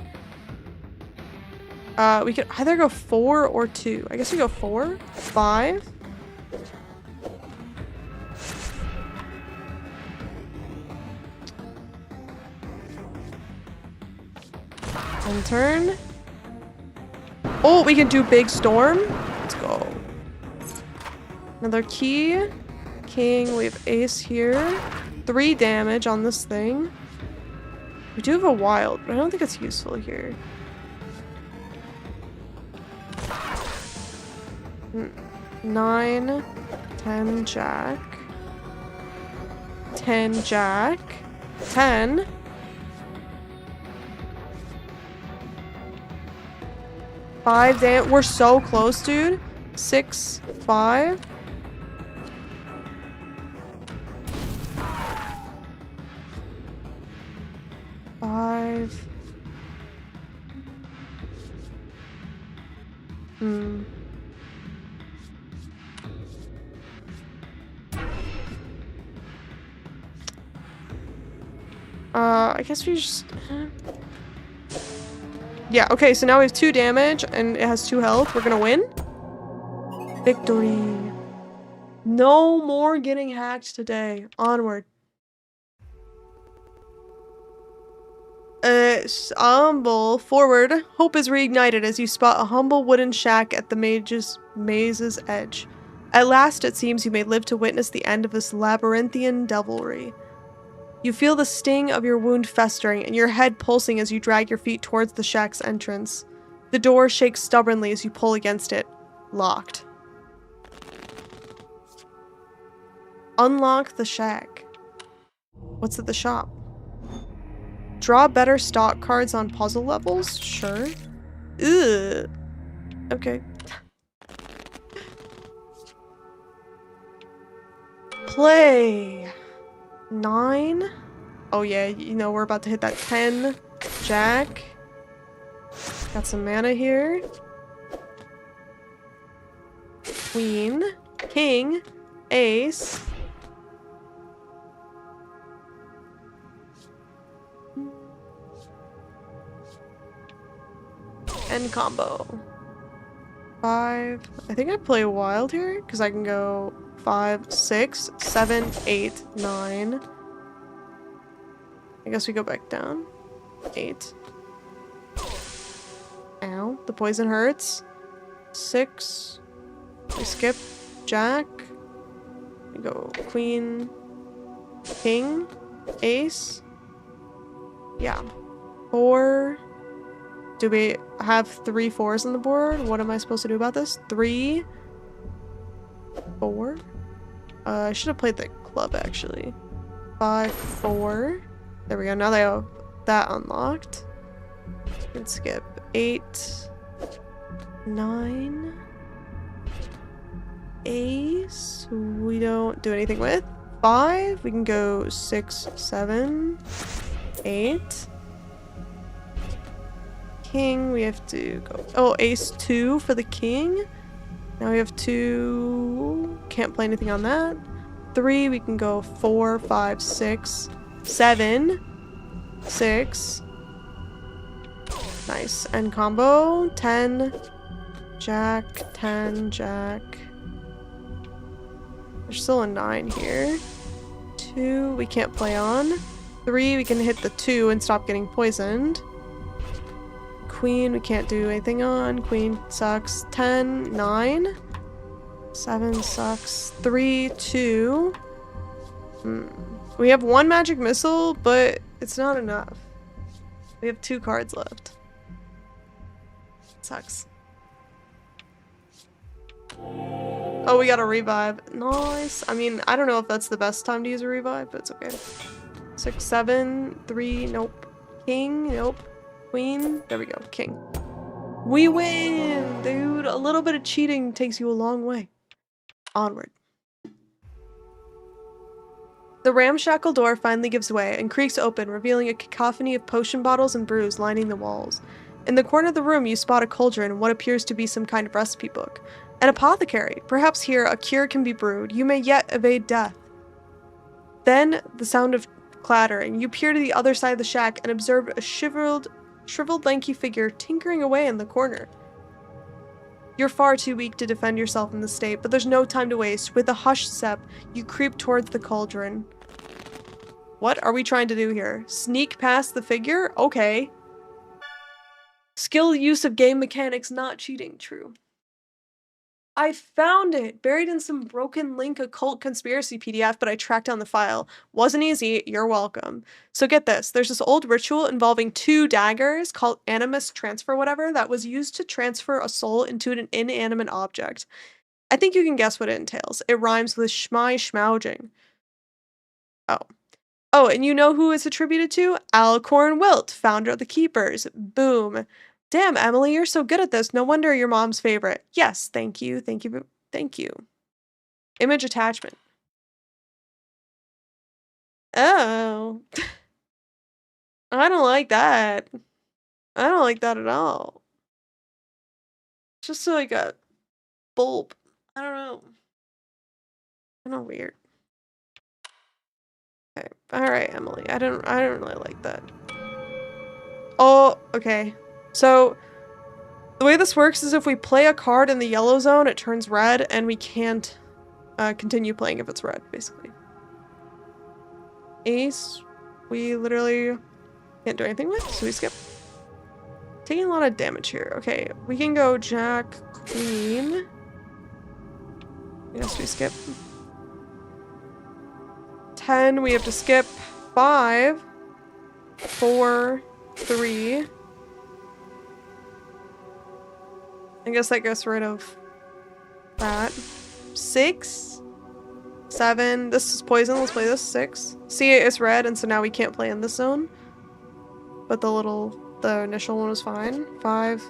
We could either go 4 or 2. I guess we go 4, 5. End turn. Oh, we can do big storm. Let's go. Another key. King. We have ace here. 3 damage on this thing. We do have a wild, but I don't think it's useful here. 9, 10 jack. 10 jack. 10. Five damn. We're so close, dude. 6, 5. I guess we just... Yeah, okay, so now we have 2 damage, and it has 2 health. We're gonna win. Victory. No more getting hacked today. Onward. Humble. Forward. Hope is reignited as you spot a humble wooden shack at the maze's edge. At last, it seems you may live to witness the end of this labyrinthian devilry. You feel the sting of your wound festering and your head pulsing as you drag your feet towards the shack's entrance. The door shakes stubbornly as you pull against it. Locked. Unlock the shack. What's at the shop? Draw better stock cards on puzzle levels? Sure. Ugh. Okay. Play. 9. Oh yeah, you know, we're about to hit that 10 jack. Got some mana here. Queen. King. Ace. End combo. 5. I think I play wild here because I can go 5, 6, 7, 8, 9. I guess we go back down. 8. Ow, the poison hurts. 6. We skip jack. We go queen, king, ace. Yeah. 4. Do we have 3 4s on the board? What am I supposed to do about this? 3, 4. I should have played the club actually. 5, 4. There we go. Now they have that unlocked. Let's skip 8, 9. Ace. We don't do anything with. 5. We can go 6, 7, 8. King, we have to go. Oh, ace 2 for the king. Now we have 2. Can't play anything on that. 3, we can go 4, 5, 6, 7, 6. Nice. End combo. 10, jack, 10, jack. There's still a 9 here. 2, we can't play on. 3, we can hit the 2 and stop getting poisoned. Queen, we can't do anything on. Queen sucks. 10, 9. 7 sucks. 3, 2. We have 1 magic missile, but it's not enough. We have 2 cards left. Sucks. Oh, we got a revive. Nice. I mean, I don't know if that's the best time to use a revive, but it's okay. 6, 7, 3, nope. King, nope. Queen, there we go. King. We win, dude. A little bit of cheating takes you a long way. Onward. The ramshackle door finally gives way and creaks open, revealing a cacophony of potion bottles and brews lining the walls. In the corner of the room, you spot a cauldron and what appears to be some kind of recipe book. An apothecary. Perhaps here a cure can be brewed. You may yet evade death. Then, the sound of clattering. You peer to the other side of the shack and observe a shriveled, lanky figure tinkering away in the corner. You're far too weak to defend yourself in this state, but there's no time to waste. With a hushed step, you creep towards the cauldron. What are we trying to do here? Sneak past the figure? Okay. Skill use of game mechanics, not cheating. True. I found it buried in some broken link occult conspiracy PDF, but I tracked down the file. Wasn't easy. You're welcome. So get this. There's this old ritual involving 2 daggers called animus transfer whatever that was used to transfer a soul into an inanimate object. I think you can guess what it entails. It rhymes with schmai schmauging. Oh, and you know who it's attributed to? Alcorn Wilt, founder of the Keepers. Boom. Damn, Emily, you're so good at this. No wonder you're mom's favorite. Yes, thank you. Thank you. Thank you. Image attachment. Oh. I don't like that. I don't like that at all. It's just like a bulb. I don't know. Kind of weird. Okay. Alright, Emily. I don't really like that. Oh, okay. So the way this works is if we play a card in the yellow zone, it turns red, and we can't continue playing if it's red, basically. Ace, we literally can't do anything with, so we skip. Taking a lot of damage here. Okay, we can go Jack, Queen. Yes, we skip. 10, we have to skip. 5, 4, 3. I guess that gets rid of that. 6, 7. This is poison. Let's play this. 6. See, it's red, and so now we can't play in this zone. But the initial one was fine. 5.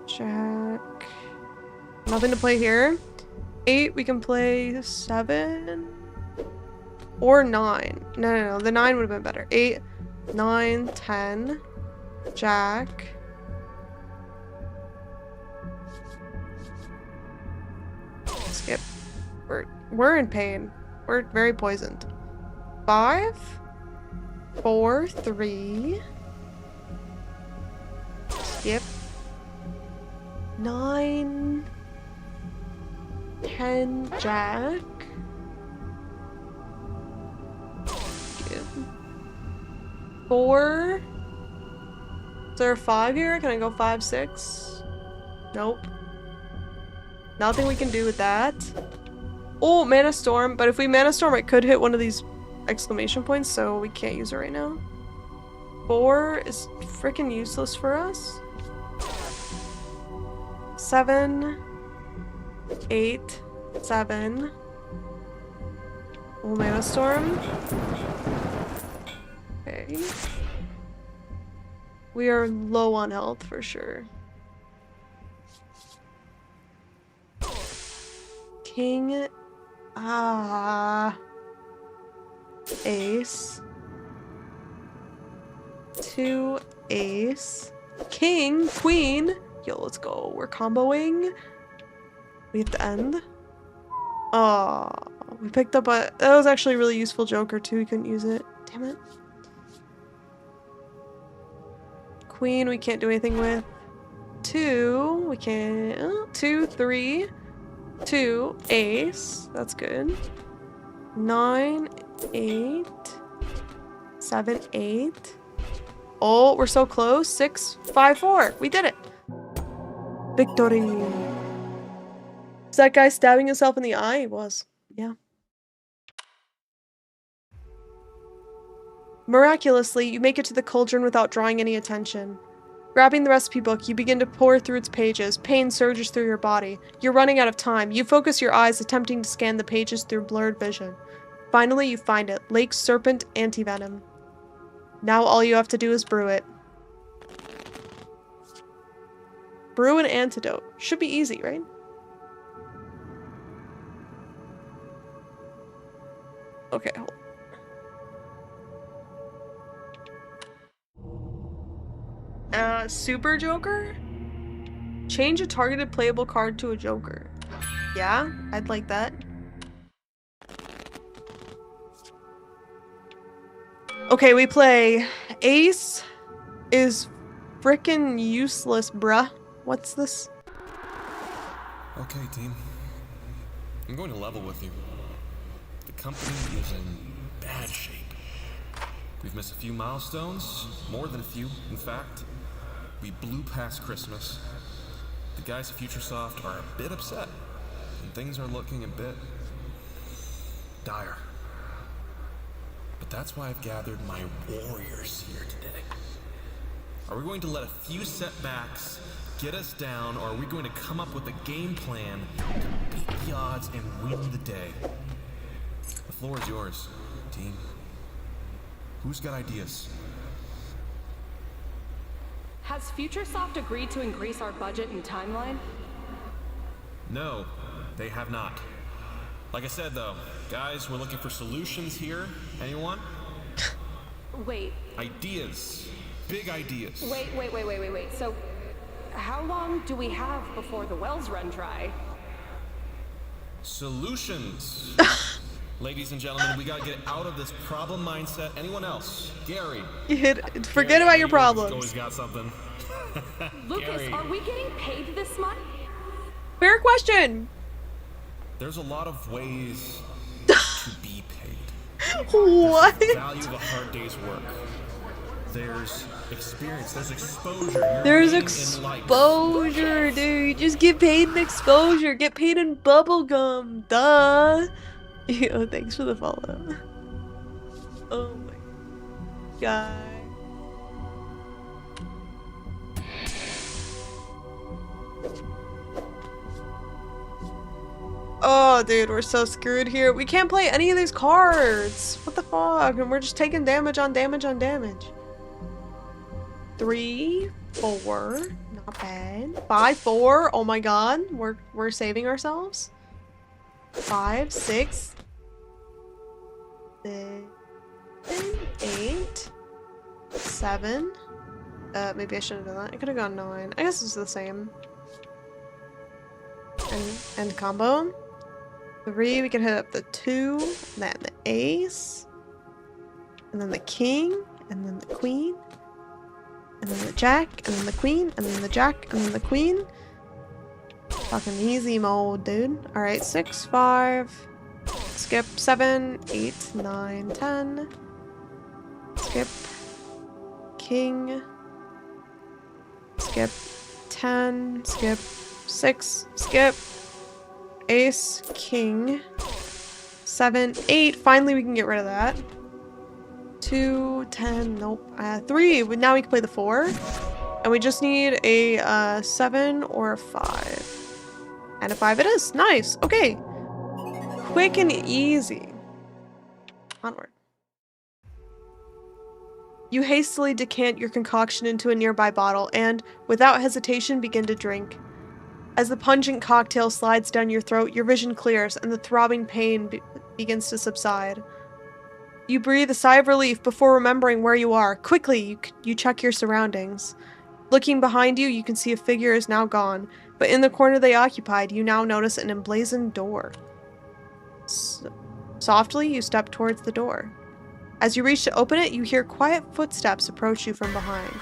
Jack. Nothing to play here. 8, we can play 7. Or 9. No. The 9 would have been better. 8, 9, 10. Jack. Skip. We're in pain. We're very poisoned. 5, 4, 3. Skip. 9, 10, Jack. Skip. 4. Is there a 5 here? Can I go 5, 6? Nope. Nothing we can do with that. Oh, Mana Storm. But if we Mana Storm, it could hit one of these exclamation points, so we can't use it right now. 4 is freaking useless for us. 7, 8, 7. Oh, Mana Storm. Okay. We are low on health for sure. King. Ace. 2 ace. King. Queen. Yo, let's go. We're comboing. We have to end. Oh, we picked up a... That was actually a really useful Joker too. We couldn't use it. Damn it. Queen, we can't do anything with. 2, we can... 2, 3. 2, ace. That's good. 9, 8. 7, 8. Oh, we're so close. 6, 5, 4. We did it. Victory. Is that guy stabbing himself in the eye? He was. Yeah. Miraculously, you make it to the cauldron without drawing any attention. Grabbing the recipe book, you begin to pour through its pages. Pain surges through your body. You're running out of time. You focus your eyes, attempting to scan the pages through blurred vision. Finally, you find it. Lake Serpent Antivenom. Now all you have to do is brew it. Brew an antidote. Should be easy, right? Okay, hold on. Super Joker? Change a targeted playable card to a Joker. Yeah, I'd like that. Okay, we play Ace is frickin' useless, bruh. What's this? Okay, team. I'm going to level with you. The company is in bad shape. We've missed a few milestones, more than a few, in fact. We blew past Christmas. The guys at Futuresoft are a bit upset, and things are looking a bit dire. But that's why I've gathered my warriors here today. Are we going to let a few setbacks get us down, or are we going to come up with a game plan to beat the odds and win the day? The floor is yours, team. Who's got ideas? Has Futuresoft agreed to increase our budget and timeline? No, they have not. Like I said, though, guys, we're looking for solutions here. Anyone? Wait. Ideas. Big ideas. Wait. So, how long do we have before the wells run dry? Solutions. Ladies and gentlemen, we gotta get out of this problem mindset. Anyone else? Gary. Forget about your problems. Always got something. Lucas, Gary. are we getting paid this month? Fair question. There's a lot of ways to be paid. What? There's the value of a hard day's work. There's experience. There's exposure. There's exposure, dude. Just get paid in exposure. Get paid in bubblegum. Duh. Yo, thanks for the follow. Oh my god. Oh, dude, we're so screwed here. We can't play any of these cards. What the fuck? And we're just taking damage on damage on damage. 3, 4, not bad. 5, 4. Oh my god, we're saving ourselves. 5, 6, 7, 8, 7. Maybe I shouldn't have done that. I could have gone 9. I guess it's the same. And combo. 3, we can hit up the 2, then the ace, and then the king, and then the queen, and then the jack, and then the queen, and then the jack, and then the queen. Fucking easy mode, dude. Alright, 6, 5, skip 7, 8, 9, 10, skip, king, skip 10, skip 6, skip, ace, king, 7, 8. Finally, we can get rid of that. 2, 10, nope. 3, now we can play the 4. And we just need a 7 or a 5. And a 5 it is. Nice. Okay. Quick and easy. Onward. You hastily decant your concoction into a nearby bottle and, without hesitation, begin to drink. As the pungent cocktail slides down your throat, your vision clears and the throbbing pain begins to subside. You breathe a sigh of relief before remembering where you are. Quickly, you check your surroundings. Looking behind you, you can see a figure is now gone, but in the corner they occupied, you now notice an emblazoned door. Softly, you step towards the door. As you reach to open it, you hear quiet footsteps approach you from behind.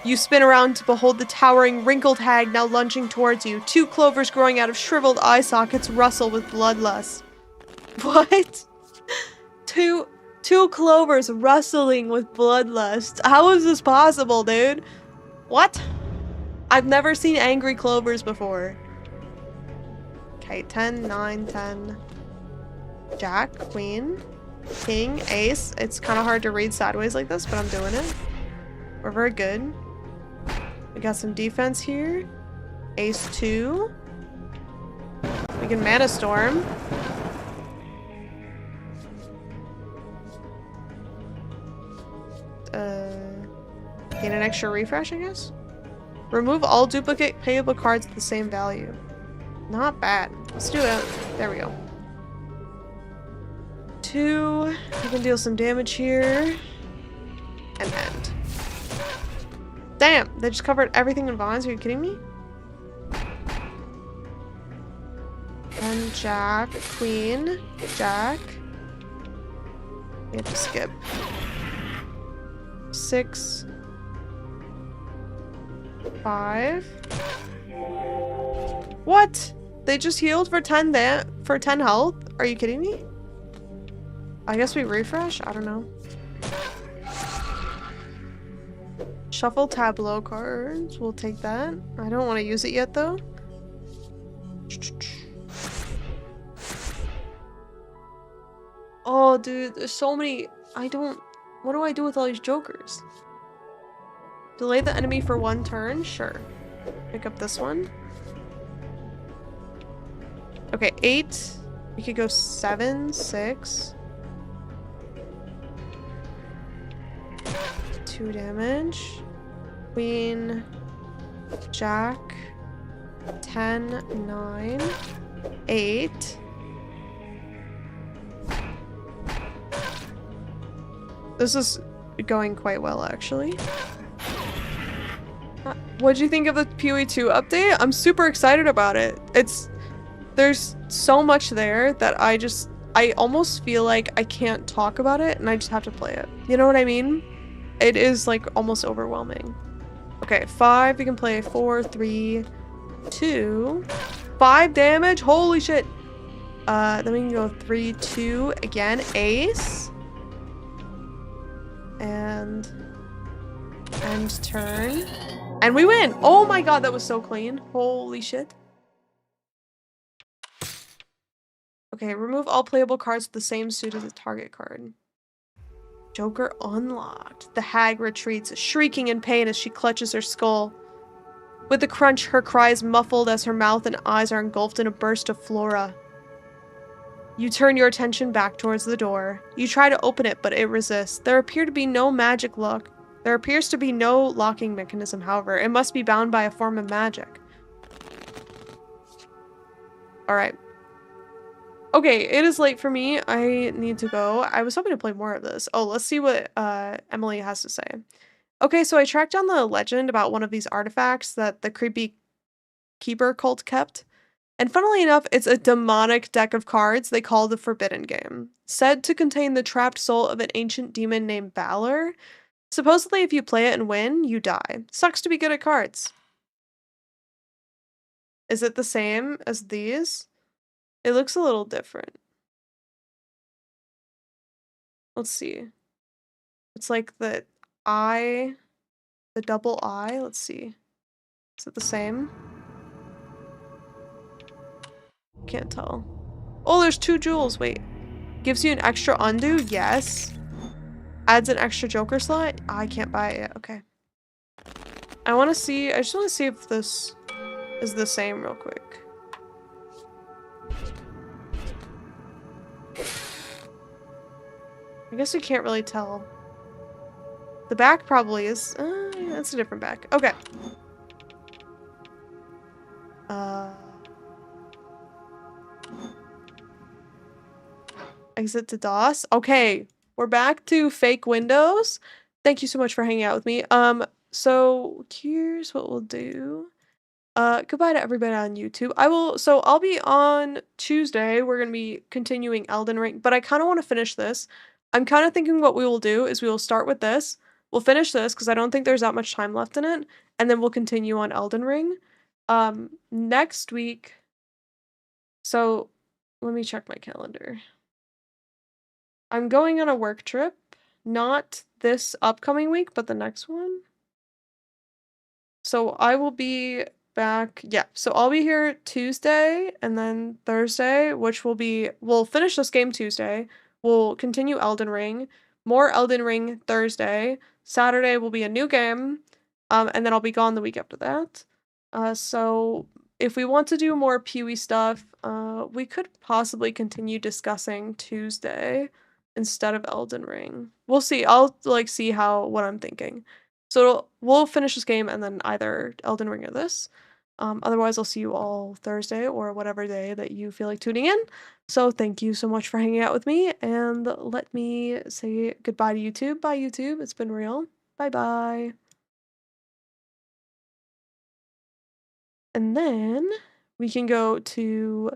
You spin around to behold the towering, wrinkled hag now lunging towards you, 2 clovers growing out of shriveled eye sockets rustle with bloodlust. What? Two clovers rustling with bloodlust. How is this possible, dude? What? I've never seen angry clovers before. Okay, 10, 9, 10. Jack, queen, king, ace. It's kind of hard to read sideways like this, but I'm doing it. We're very good. We got some defense here. Ace 2. We can Mana Storm. Gain an extra refresh, I guess? Remove all duplicate payable cards with the same value. Not bad. Let's do it. There we go. 2. You can deal some damage here. And end. Damn! They just covered everything in vines. Are you kidding me? And jack, queen, jack. We have to skip. 6. 5. What? They just healed for 10 health? Are you kidding me? I guess we refresh? I don't know. Shuffle tableau cards. We'll take that. I don't want to use it yet, though. Oh, dude, there's so many. What do I do with all these jokers? Delay the enemy for 1 turn? Sure. Pick up this one. Okay, 8. We could go 7, 6. 2 damage. Queen. Jack. 10, 9. 8. This is going quite well, actually. What'd you think of the PoE 2 update? I'm super excited about it. There's so much there that I almost feel like I can't talk about it and I just have to play it. You know what I mean? It is like almost overwhelming. Okay, 5, we can play 4, 3, 2. 5 damage, holy shit. Then we can go 3, 2, again, ace. And end turn. And we win! Oh my god, that was so clean. Holy shit. Okay, remove all playable cards with the same suit as the target card. Joker unlocked. The hag retreats, shrieking in pain as she clutches her skull. With a crunch, her cries muffled as her mouth and eyes are engulfed in a burst of flora. You turn your attention back towards the door. You try to open it, but it resists. There appears to be no locking mechanism, however. It must be bound by a form of magic. Alright. Okay, it is late for me. I need to go. I was hoping to play more of this. Oh, let's see what Emily has to say. Okay, so I tracked down the legend about one of these artifacts that the creepy keeper cult kept. And funnily enough, it's a demonic deck of cards they call the Forbidden Game, said to contain the trapped soul of an ancient demon named Balor. Supposedly, if you play it and win, you die. Sucks to be good at cards. Is it the same as these? It looks a little different. Let's see. It's like the eye, the double eye. Let's see. Is it the same? Can't tell. Oh, there's 2 jewels. Wait. Gives you an extra undo? Yes. Adds an extra joker slot? I can't buy it yet. Okay. I just want to see if this is the same real quick. I guess we can't really tell. The back probably is. Yeah, it's a different back. Okay. Exit to DOS. Okay, we're back to fake windows. Thank you so much for hanging out with me. So here's what we'll do. Goodbye to everybody on YouTube. I'll be on Tuesday. We're gonna be continuing Elden Ring, but I kind of want to finish this. I'm kind of thinking what we will do is we will start with this. We'll finish this because I don't think there's that much time left in it, and then we'll continue on Elden Ring. Next week. So let me check my calendar. I'm going on a work trip, not this upcoming week, but the next one. So I will be back. Yeah, so I'll be here Tuesday and then Thursday, which we'll finish this game Tuesday. We'll continue Elden Ring, more Elden Ring Thursday. Saturday will be a new game, and then I'll be gone the week after that. So if we want to do more PoE stuff, we could possibly continue discussing Tuesday instead of Elden Ring. We'll see. I'll see what I'm thinking. So we'll finish this game and then either Elden Ring or this. Otherwise, I'll see you all Thursday or whatever day that you feel like tuning in. So thank you so much for hanging out with me, and let me say goodbye to YouTube. Bye, YouTube. It's been real. Bye-bye. And then we can go to